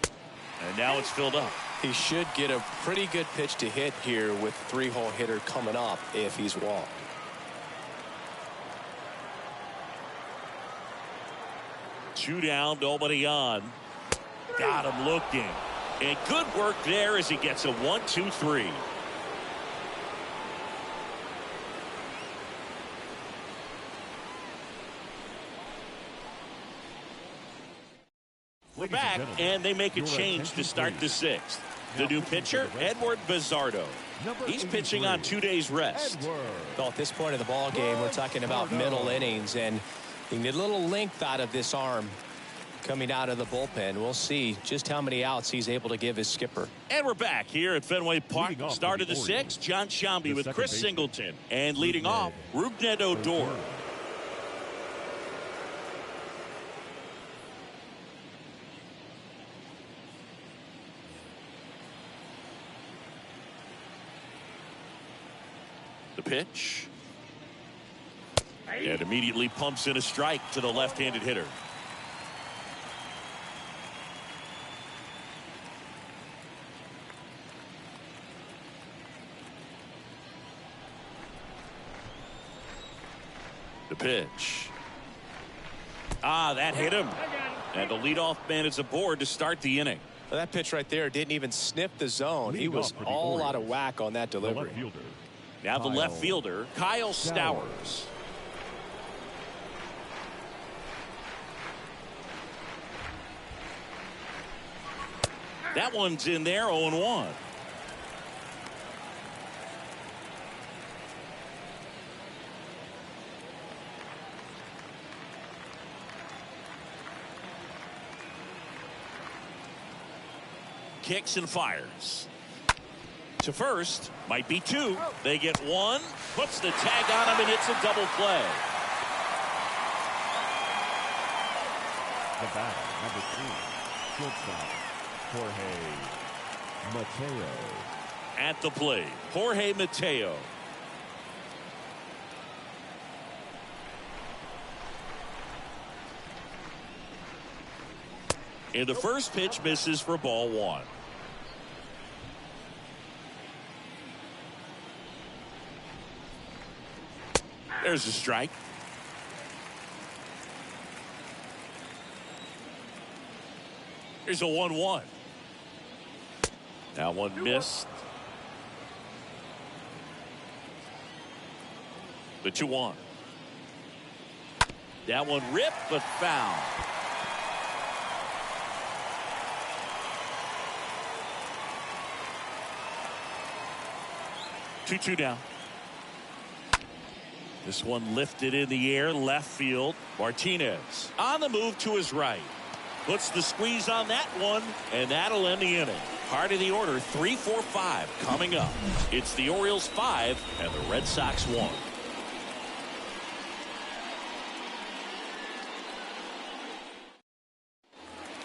Speaker 1: And now it's filled up.
Speaker 3: He should get a pretty good pitch to hit here with 3-hole hitter coming up if he's walked.
Speaker 1: Two down, nobody on. Got him looking. And good work there as he gets a 1-2-3. We're back, and they make a change to start the 6th. The new pitcher, Edward Bizardo. He's pitching on 2 days rest.
Speaker 3: Well, at this point of the ball game, we're talking about middle innings, and you can get a little length out of this arm coming out of the bullpen. We'll see just how many outs he's able to give his skipper.
Speaker 1: And we're back here at Fenway Park. Start of the 6th, John Shambi with Chris Singleton. And leading off, Rougned Odor. The pitch. And immediately pumps in a strike to the left-handed hitter. The pitch. That hit him. And the leadoff man is aboard to start the inning.
Speaker 3: Well, that pitch right there didn't even sniff the zone. He was all out of whack on that delivery.
Speaker 1: Now the left fielder, Kyle Stowers. That one's in there, 0-1. Kicks and fires. To first, might be 2. They get 1, puts the tag on him, and it's a double play.
Speaker 2: The batter, number 3, shortstop, Jorge Mateo.
Speaker 1: At the plate, Jorge Mateo. And the first pitch misses for ball 1. There's a strike. Here's a 1-1. That one missed. The 2-1. That one ripped but foul. Two down. This one lifted in the air, left field. Martinez on the move to his right. Puts the squeeze on that one, and that'll end the inning. Part of the order, 3-4-5 coming up. It's the Orioles 5 and the Red Sox 1.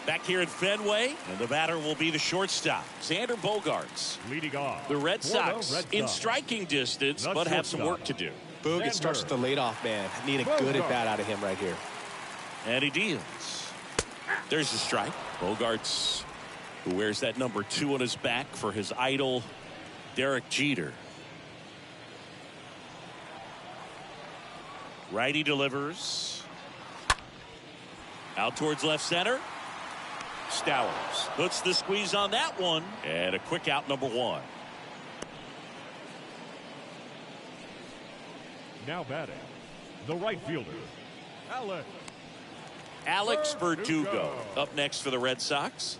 Speaker 1: Back here at Fenway, and the batter will be the shortstop, Xander Bogaerts.
Speaker 2: Leading off,
Speaker 1: The Red Sox in striking distance, but have some work to do.
Speaker 3: Boog, it starts with the leadoff man. Need a good at-bat out of him right here.
Speaker 1: And he deals. There's the strike. Bogaerts, who wears that number 2 on his back for his idol, Derek Jeter. Righty delivers. Out towards left center. Stowers puts the squeeze on that one. And a quick out, number 1.
Speaker 2: Now batting, the right fielder,
Speaker 1: Alex Verdugo up next for the Red Sox.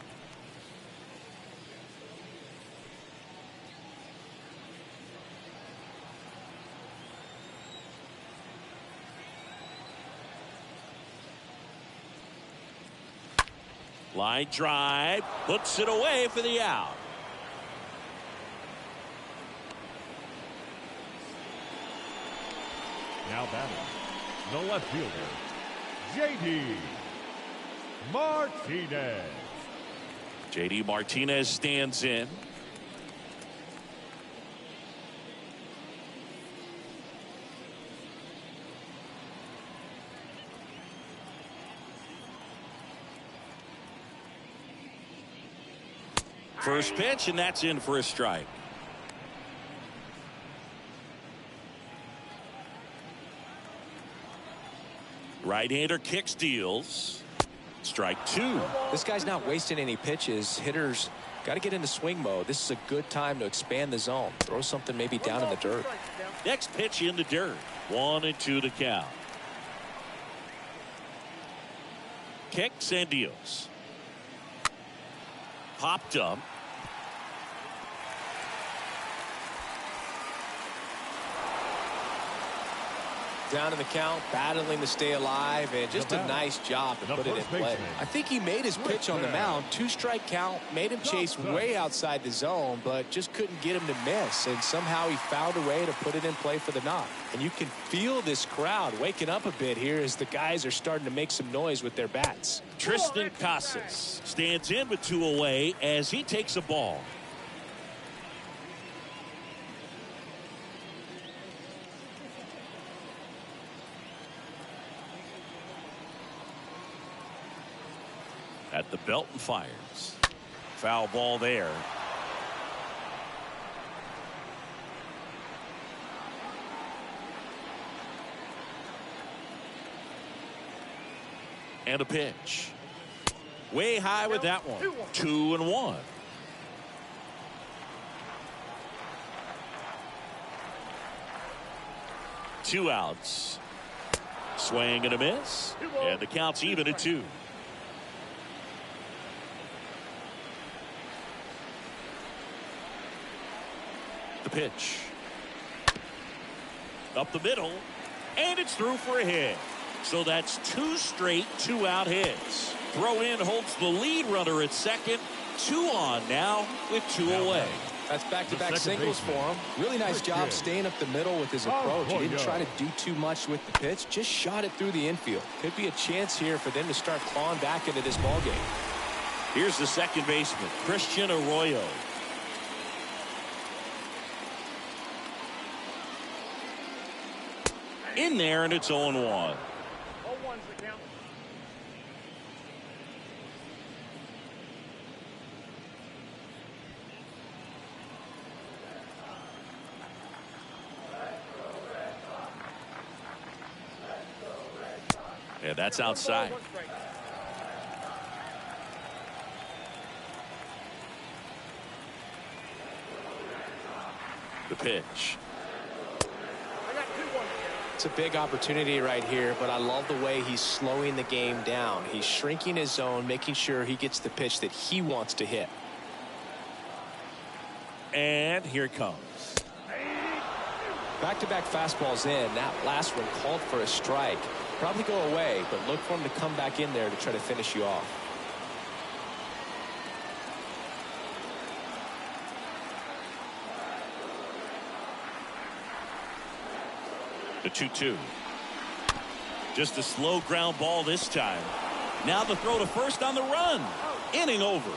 Speaker 1: Line drive, puts it away for the out.
Speaker 2: Now batting, the left fielder, J.D. Martinez.
Speaker 1: J.D. Martinez stands in. First pitch, and that's in for a strike. Right-hander kicks, deals. Strike 2.
Speaker 3: This guy's not wasting any pitches. Hitters got to get into swing mode. This is a good time to expand the zone. Throw something maybe down in the dirt.
Speaker 1: Next pitch in the dirt. 1-2 to count. Kicks and deals. Popped up.
Speaker 3: Down in the count, battling to stay alive, and just a nice job to put it in play. I think he made his pitch on the mound. 2-strike count, made him chase way outside the zone, but just couldn't get him to miss, and somehow he found a way to put it in play for the knock. And you can feel this crowd waking up a bit here as the guys are starting to make some noise with their bats.
Speaker 1: Tristan Casas stands in with 2 away as he takes a ball. At the belt and fires. Foul ball there. And a pitch. Way high with that one. 2-1. Two outs. Swing and a miss. And the count's even at 2. The pitch. Up the middle. And it's through for a hit. So that's 2 straight 2-out hits. Throw in holds the lead runner at second. 2 on now with 2 away.
Speaker 3: That's back-to-back singles for him. Really nice job staying up the middle with his approach. He didn't try to do too much with the pitch. Just shot it through the infield. Could be a chance here for them to start clawing back into this ballgame.
Speaker 1: Here's the second baseman, Christian Arroyo. In there, and it's 0-1.
Speaker 4: 0-1's the count.
Speaker 1: Yeah, that's outside. The pitch.
Speaker 3: It's a big opportunity right here, but I love the way he's slowing the game down. He's shrinking his zone, making sure he gets the pitch that he wants to hit.
Speaker 1: And here it comes.
Speaker 3: Back-to-back fastballs in. That last one called for a strike. Probably go away, but look for him to come back in there to try to finish you off.
Speaker 1: The 2-2. Just a slow ground ball this time. Now the throw to first on the run. Inning over.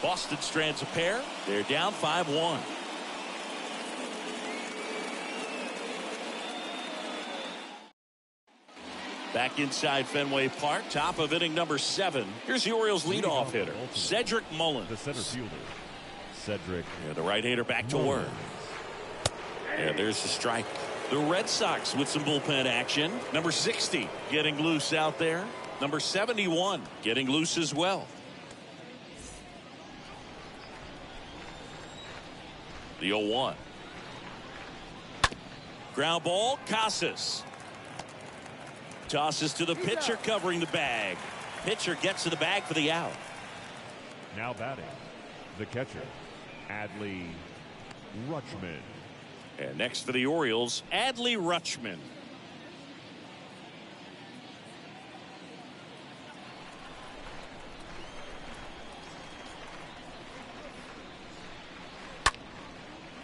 Speaker 1: Boston strands a pair. They're down 5-1. Back inside Fenway Park, top of inning number 7. Here's the Orioles leadoff hitter, Cedric Mullins.
Speaker 2: The center fielder, Cedric.
Speaker 1: Yeah, the right-hander back to work. And there's the strike. The Red Sox with some bullpen action. Number 60 getting loose out there. Number 71 getting loose as well. The 0-1. Ground ball, Casas. Tosses to the pitcher covering the bag. Pitcher gets to the bag for the out.
Speaker 2: Now batting, the catcher, Adley Rutchman.
Speaker 1: And next for the Orioles, Adley Rutchman.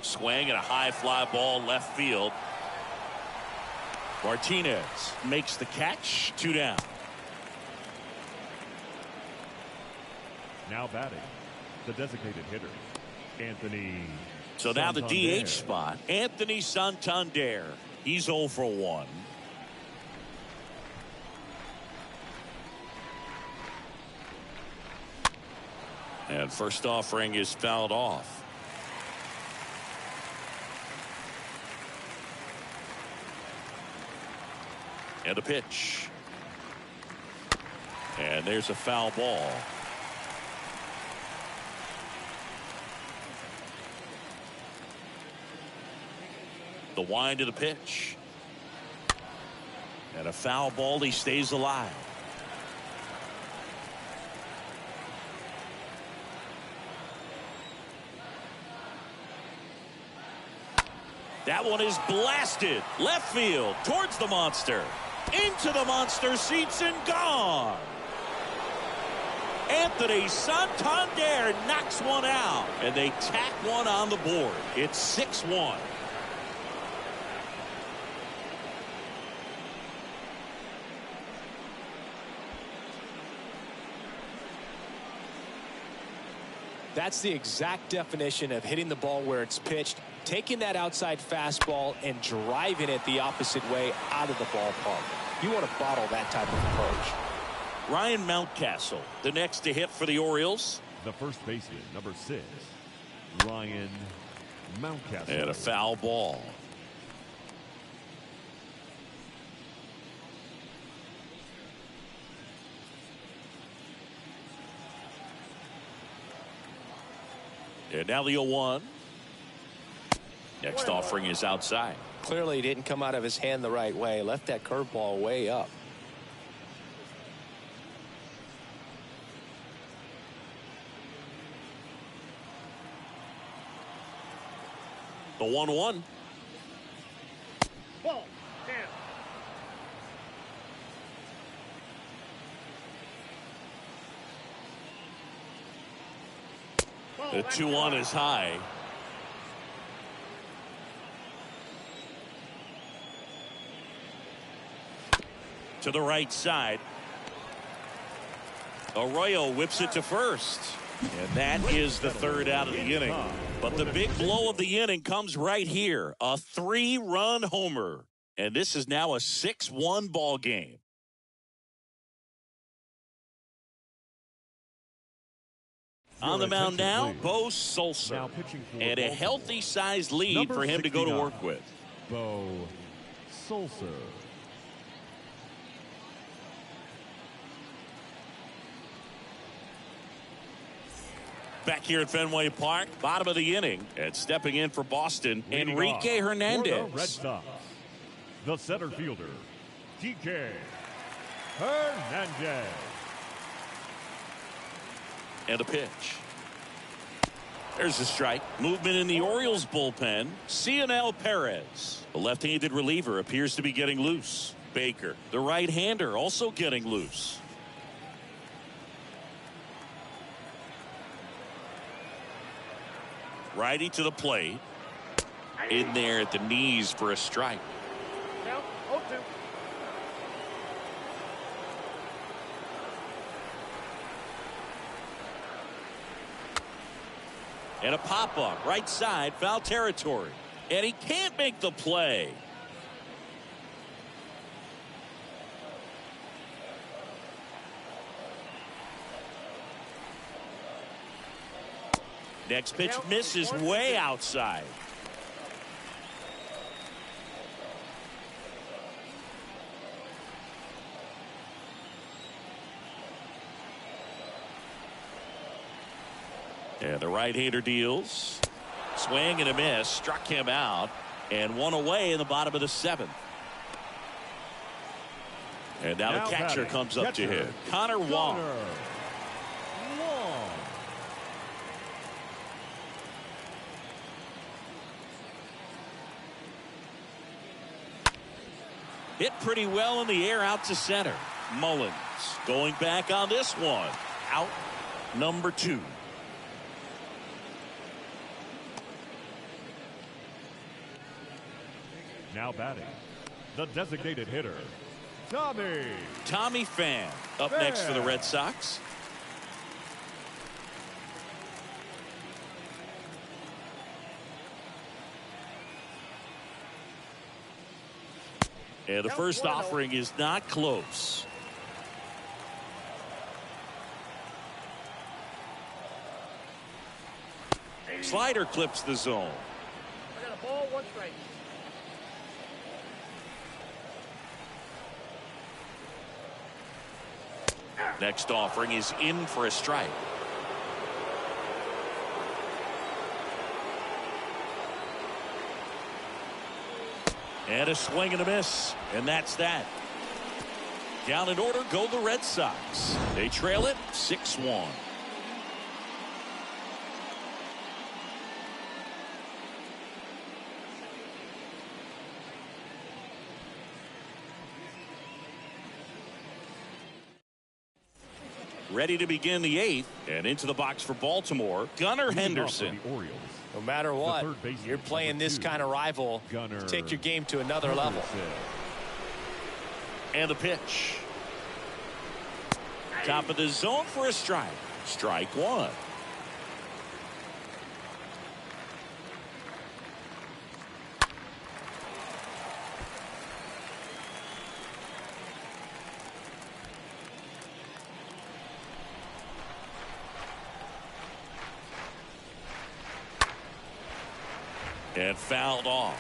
Speaker 1: Swing and a high fly ball left field. Martinez makes the catch. 2 down.
Speaker 2: Now batting, the designated hitter, Anthony.
Speaker 1: So now the
Speaker 2: Santander.
Speaker 1: DH spot, Anthony Santander. He's 0 for 1. And first offering is fouled off. And a pitch. And there's a foul ball. The wind of the pitch. And a foul ball. He stays alive. That one is blasted. Left field towards the monster. Into the monster seats and gone. Anthony Santander knocks one out. And they tack one on the board. It's 6-1.
Speaker 3: That's the exact definition of hitting the ball where it's pitched, taking that outside fastball and driving it the opposite way out of the ballpark. You want to bottle that type of approach.
Speaker 1: Ryan Mountcastle, the next to hit for the Orioles.
Speaker 2: The first baseman, number 6, Ryan Mountcastle.
Speaker 1: And a foul ball. And now the 0-1. Next offering is outside.
Speaker 3: Clearly he didn't come out of his hand the right way. Left that curveball way up.
Speaker 1: The 1-1.
Speaker 4: Ball. Down.
Speaker 1: The 2-1 is high. To the right side. Arroyo whips it to first. And that is the third out of the inning. But the big blow of the inning comes right here. A 3-run homer. And this is now a 6-1 ball game. On the mound now, Bo Sulser. And a healthy-sized lead for him to go to work with.
Speaker 2: Bo Sulser.
Speaker 1: Back here at Fenway Park, bottom of the inning, and stepping in for Boston, Enrique Hernandez.
Speaker 2: Red Sox, the center fielder, TK Hernandez.
Speaker 1: And a pitch. There's a strike. Movement in the Orioles bullpen. Cionel Perez, the left-handed reliever, appears to be getting loose. Baker, the right-hander, also getting loose. Righty to the plate. In there at the knees for a strike.
Speaker 4: Count 0-2.
Speaker 1: And a pop-up right side, foul territory. And he can't make the play. Next pitch misses way outside. And the right-hander deals. Swing and a miss. Struck him out. And one away in the bottom of the 7th. And now the catcher comes up to hit. Connor Wong. Hit pretty well in the air out to center. Mullins going back on this one. Out number 2.
Speaker 2: Now batting, the designated hitter,
Speaker 1: Tommy Pham up next for the Red Sox. And the first offering is not close. Slider clips the zone.
Speaker 4: I got a ball, 1 strike.
Speaker 1: Next offering is in for a strike. And a swing and a miss. And that's that. Down in order go the Red Sox. They trail it 6-1. Ready to begin the 8th, and into the box for Baltimore, Gunnar Henderson.
Speaker 3: No matter what, you're playing this kind of rival to take your game to another level.
Speaker 1: And the pitch. Top of the zone for a strike. Strike 1. And fouled off.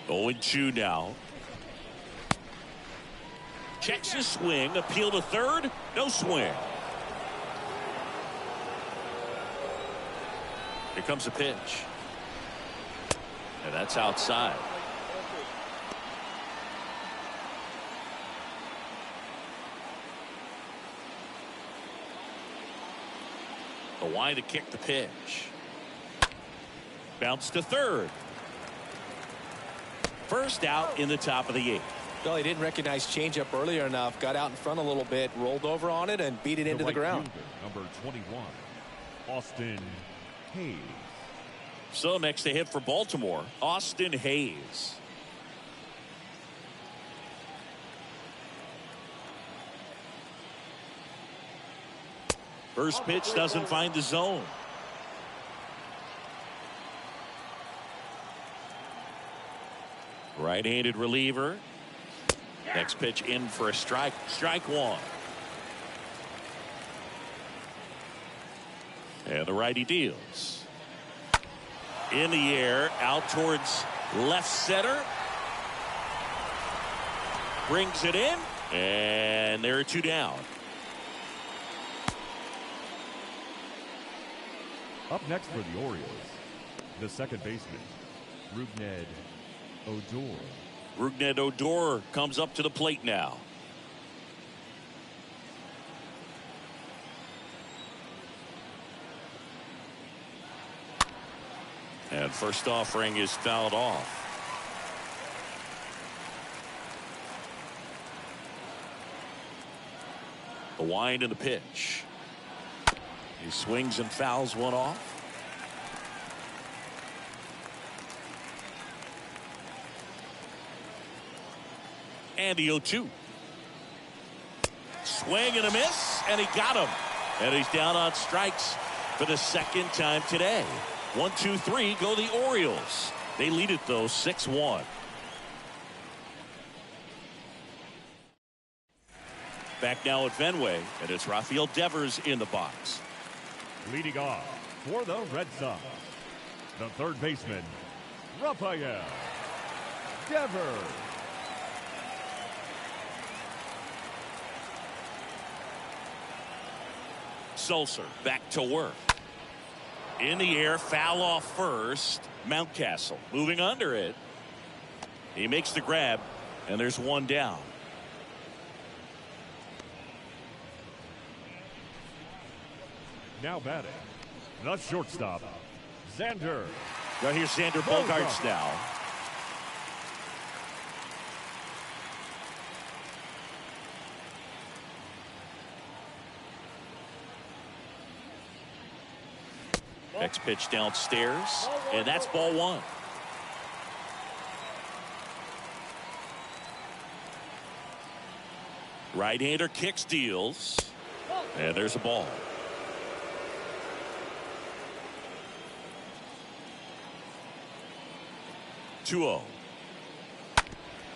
Speaker 1: Oh, 2 now. Checks his swing. Appeal to third. No swing. Here comes a pitch. And that's outside. The wide to kick the pitch. Bounce to third. First out in the top of the 8th.
Speaker 3: Well, he didn't recognize changeup earlier enough. Got out in front a little bit, rolled over on it, and beat it into the ground.
Speaker 2: Number 21, Austin Hayes.
Speaker 1: So next to hit for Baltimore, Austin Hayes. First pitch doesn't find the zone. Right-handed reliever. Next pitch in for a strike. Strike 1. And the righty deals. In the air, out towards left center. Brings it in. And there are 2 down.
Speaker 2: Up next for the Orioles, the second baseman, Rougned Odor.
Speaker 1: Rougned Odor comes up to the plate now. And first offering is fouled off. The wind and the pitch. He swings and fouls one off. And the 0-2. Swing and a miss, and he got him. And he's down on strikes for the second time today. 1, 2, 3 go the Orioles. They lead it, though, 6-1. Back now at Fenway, and it's Rafael Devers in the box.
Speaker 2: Leading off for the Red Sox, the third baseman, Rafael Devers.
Speaker 1: Sulser back to work. In the air, foul off first. Mountcastle moving under it. He makes the grab, and there's one down.
Speaker 2: Now batting, the shortstop, Xander.
Speaker 1: Right here, Xander Bogaerts now. Next pitch downstairs, and that's ball one. Right-hander kicks, deals, and there's a ball. (2-0).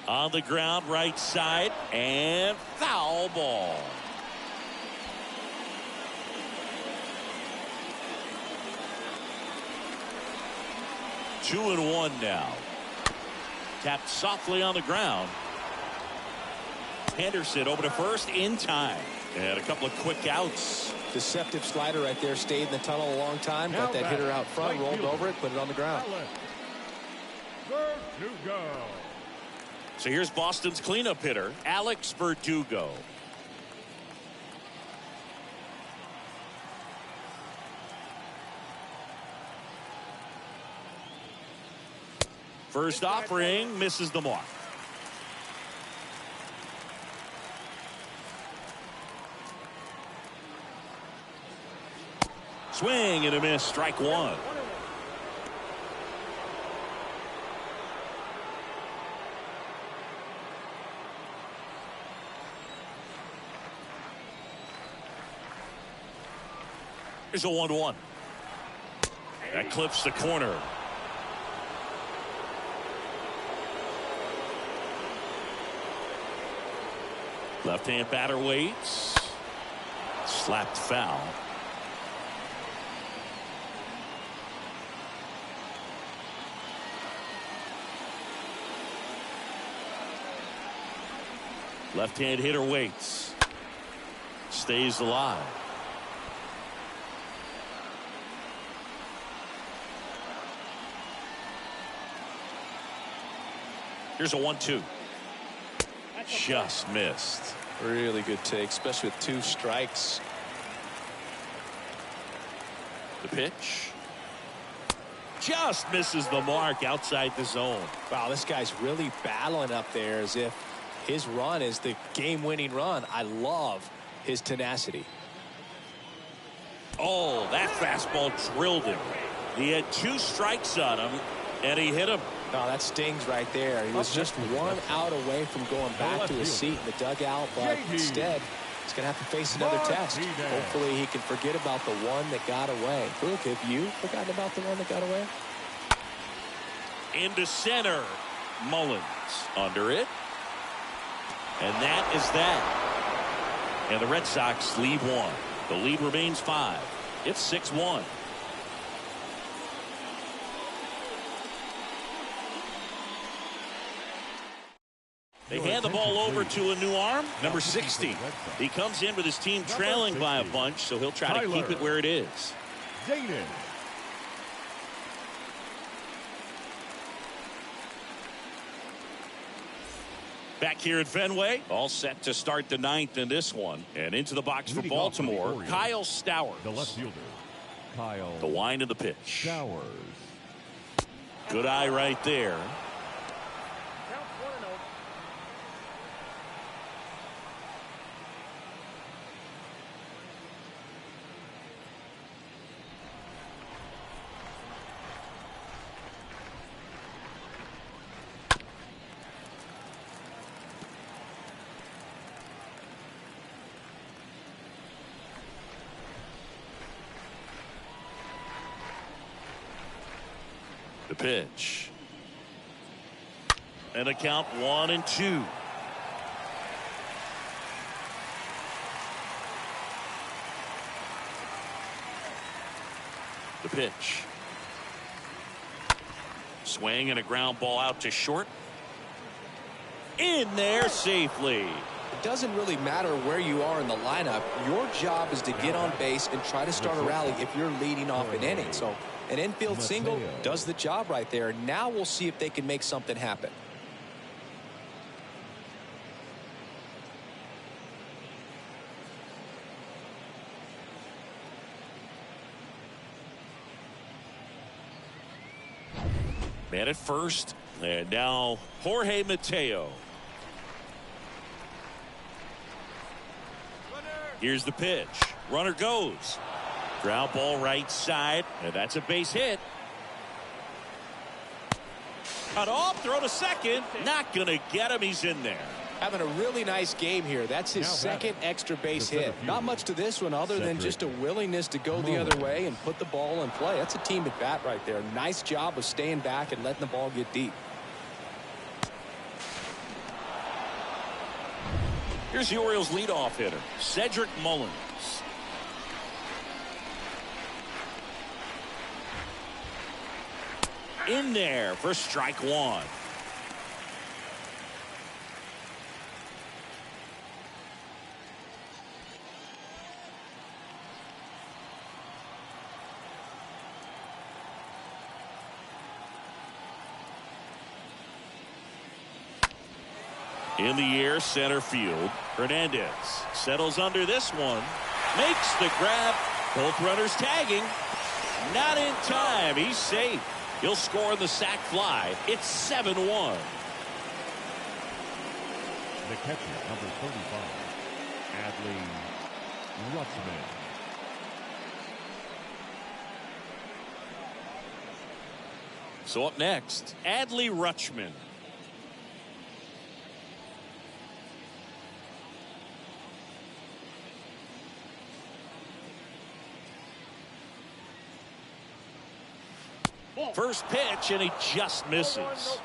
Speaker 1: On the ground, right side, and foul ball. Two and one now. Tapped softly on the ground. Henderson over to first in time. And a couple of quick outs.
Speaker 3: Deceptive slider right there. Stayed in the tunnel a long time. Got that hitter out front, rolled over it, put it on the ground.
Speaker 2: Verdugo.
Speaker 1: So here's Boston's cleanup hitter, Alex Verdugo. First offering misses the mark. Swing and a miss, strike one. Here's a 1-1. That clips the corner. Left-hand batter waits. Slapped foul. Left-hand hitter waits. Stays alive. Here's a 1-2. Just missed.
Speaker 3: Really good take, especially with two strikes.
Speaker 1: The pitch. Just misses the mark outside the zone.
Speaker 3: Wow, this guy's really battling up there as if his run is the game-winning run. I love his tenacity.
Speaker 1: Oh, that fastball drilled him. He had two strikes on him, and he hit him.
Speaker 3: Oh, that stings right there. He was just one out away from going back to his seat in the dugout, but instead, he's going to have to face another test. Hopefully, he can forget about the one that got away. Brooke, have you forgotten about the one that got away?
Speaker 1: Into center. Mullins under it. And that is that. And the Red Sox lead one. The lead remains 5. It's 6-1. They hand the ball over to a new arm, number 60. He comes in with his team trailing by a bunch, so he'll try to keep it where it is.
Speaker 2: Jaden.
Speaker 1: Back here at Fenway, all set to start the 9th in this one. And into the box for Baltimore, Kyle Stowers.
Speaker 2: The left fielder, Kyle.
Speaker 1: The wind of the pitch.
Speaker 2: Stowers.
Speaker 1: Good eye right there. The pitch. And a count 1-2. The pitch. Swing and a ground ball out to short. In there safely.
Speaker 3: It doesn't really matter where you are in the lineup. Your job is to get on base and try to start a rally if you're leading off an inning. So an infield single does the job right there. Now we'll see if they can make something happen.
Speaker 1: Man at first, and now Jorge Mateo. Here's the pitch. Runner goes. Ground ball right side, and that's a base hit. Cut off, throw to second. Not going to get him. He's in there.
Speaker 3: Having a really nice game here. That's his second extra base hit. Not much to this one other than just a willingness to go the other way and put the ball in play. That's a team at bat right there. Nice job of staying back and letting the ball get deep.
Speaker 1: Here's the Orioles leadoff hitter, Cedric Mullins. In there for strike one. In the air, center field. Hernandez settles under this one. Makes the grab. Both runners tagging. Not in time. He's safe. He'll score on the sac fly. It's 7-1.
Speaker 2: The catcher, number 35, Adley Rutchman.
Speaker 1: So up next, Adley Rutchman. First pitch, and he just misses.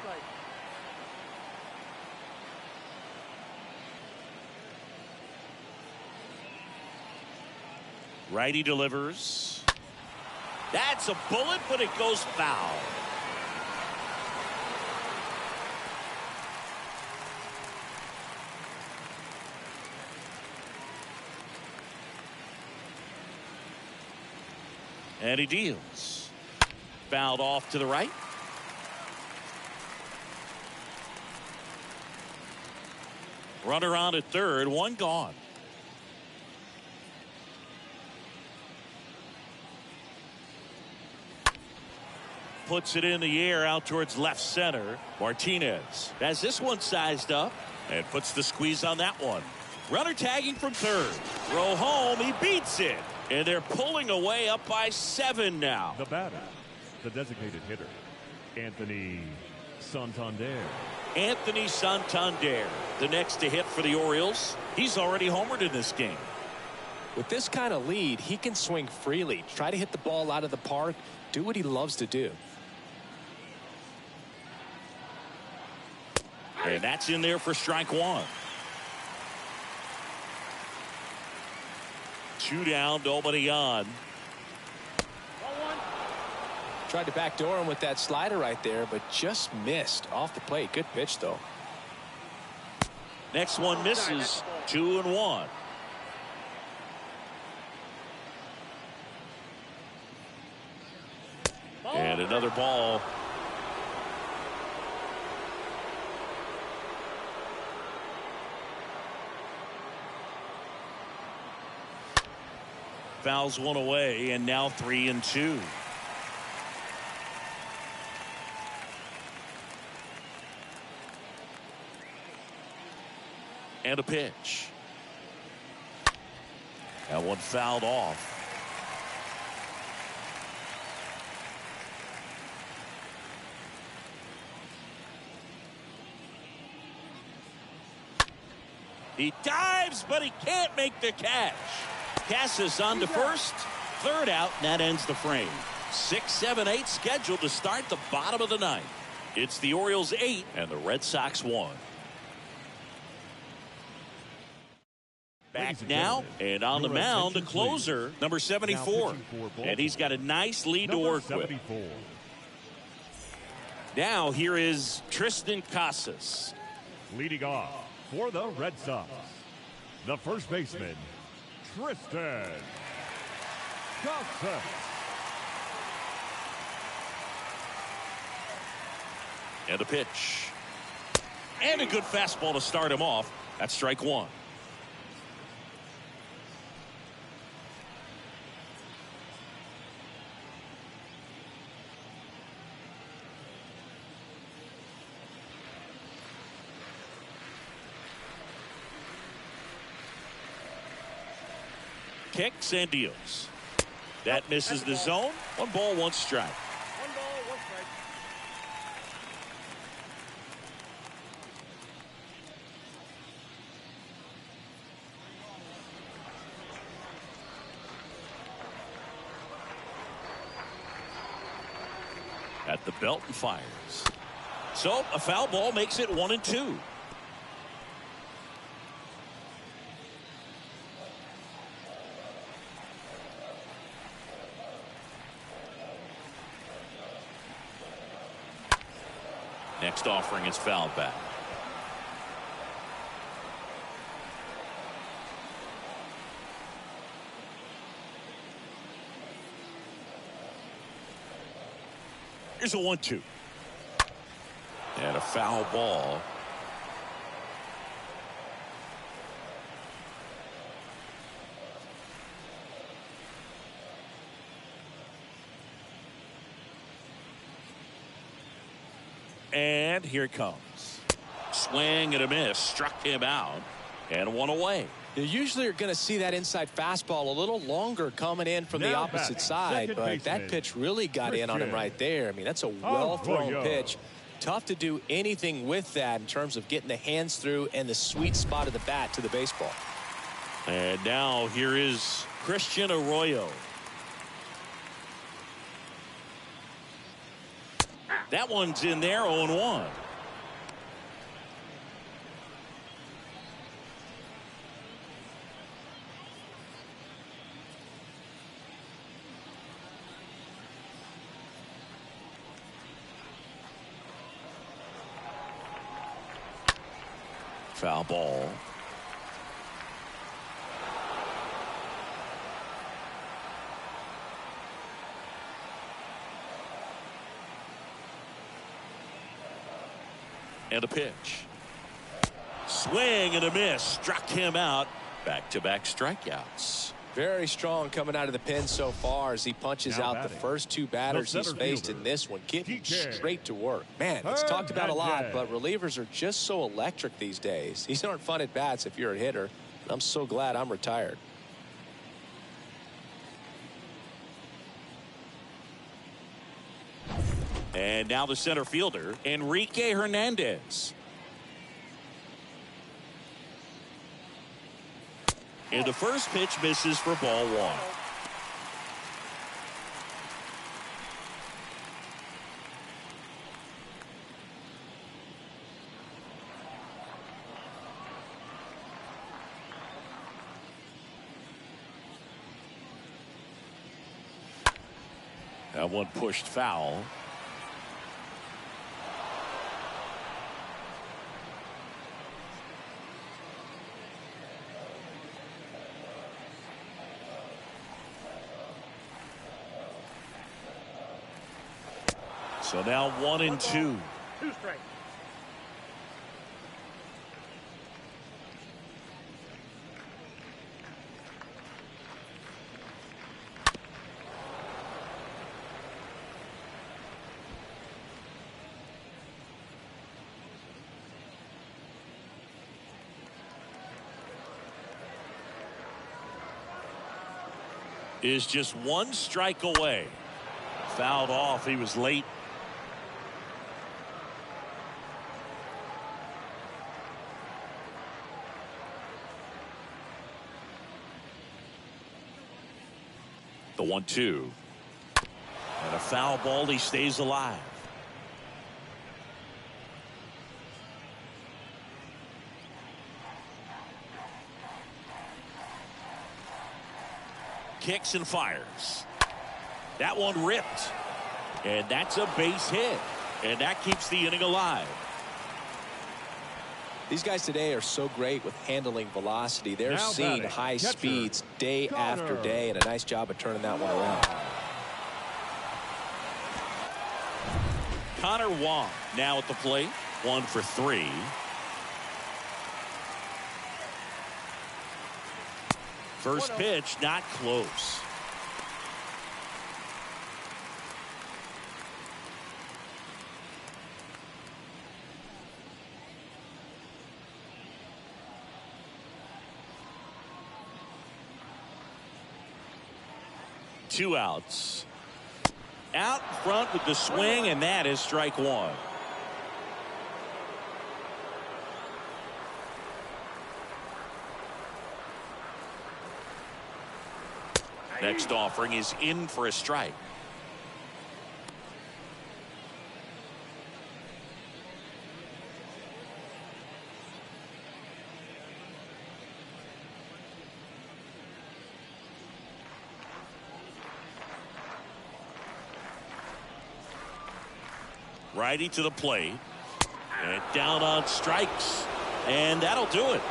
Speaker 1: Righty delivers. That's a bullet, but it goes foul. And he deals. Fouled off to the right. Runner on at third, one gone. Puts it in the air out towards left center. Martinez has this one sized up and puts the squeeze on that one. Runner tagging from third. Throw home, he beats it. And they're pulling away up by 7 now.
Speaker 2: The batter, the designated hitter, Anthony Santander.
Speaker 1: Anthony Santander, the next to hit for the Orioles. He's already homered in this game.
Speaker 3: With this kind of lead, he can swing freely, try to hit the ball out of the park, do what he loves to do.
Speaker 1: And that's in there for strike one. 2 down, nobody on.
Speaker 3: Tried to backdoor him with that slider right there, but just missed off the plate. Good pitch, though.
Speaker 1: Next one misses. 2-1. And another ball. Fouls one away, and now 3-2. And a pitch. That one fouled off. He dives, but he can't make the catch. Cassis on to first. Third out, and that ends the frame. 6, 7, 8 scheduled to start the bottom of the ninth. It's the Orioles 8 and the Red Sox 1. Back now and on the mound, the closer, number 74. And he's got a nice lead to work with. Now here is Tristan Casas.
Speaker 2: Leading off for the Red Sox, the first baseman, Tristan Casas.
Speaker 1: And a pitch. And a good fastball to start him off. That's strike one. Kicks and deals. That misses the zone. 1 ball, 1 strike.
Speaker 4: 1 ball, 1 strike.
Speaker 1: At the belt and fires. So a foul ball makes it 1-2. Next offering is fouled back. Here's a 1-2. And a foul ball. And here it comes. Swing and a miss. Struck him out. And 1 away.
Speaker 3: You usually are going to see that inside fastball a little longer coming in from the opposite side, but that pitch really got in on him right there. I mean, that's a well-thrown pitch. Tough to do anything with that in terms of getting the hands through and the sweet spot of the bat to the baseball.
Speaker 1: And now here is Christian Arroyo. That one's in there, 0-1. Foul ball. And a pitch. Swing and a miss. Struck him out. Back-to-back strikeouts.
Speaker 3: Very strong coming out of the pen so far as he punches out the first 2 batters he's faced in this one, getting straight to work. Man, it's talked about a lot, but relievers are just so electric these days. These aren't fun at bats if you're a hitter. I'm so glad I'm retired.
Speaker 1: And now the center fielder, Enrique Hernandez. And the first pitch misses for ball 1. That one pushed foul. So now 1-2.
Speaker 4: 2 strikes.
Speaker 1: Is just 1 strike away. Fouled off. He was late. The 1-2. And a foul ball, he stays alive. Kicks and fires. That one ripped. And that's a base hit. And that keeps the inning alive.
Speaker 3: These guys today are so great with handling velocity. They're
Speaker 2: Now
Speaker 3: seeing
Speaker 2: batting,
Speaker 3: high
Speaker 2: catcher,
Speaker 3: speeds day after day, and a nice job of turning that one around.
Speaker 1: Connor Wong now at the plate. 1 for 3. First pitch not close. Two outs. Out front with the swing, and that is strike 1. Next offering is in for a strike. Righty to the plate. And down on strikes. And that'll do it.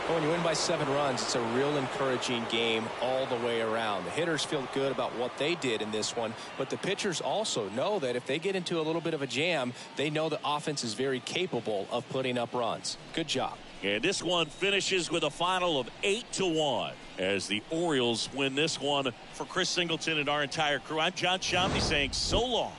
Speaker 3: When you win by 7 runs, it's a real encouraging game all the way around. The hitters feel good about what they did in this one, but the pitchers also know that if they get into a little bit of a jam, they know the offense is very capable of putting up runs. Good job.
Speaker 1: And this one finishes with a final of 8-1 as the Orioles win this one. For Chris Singleton and our entire crew, I'm John Shampi saying so long.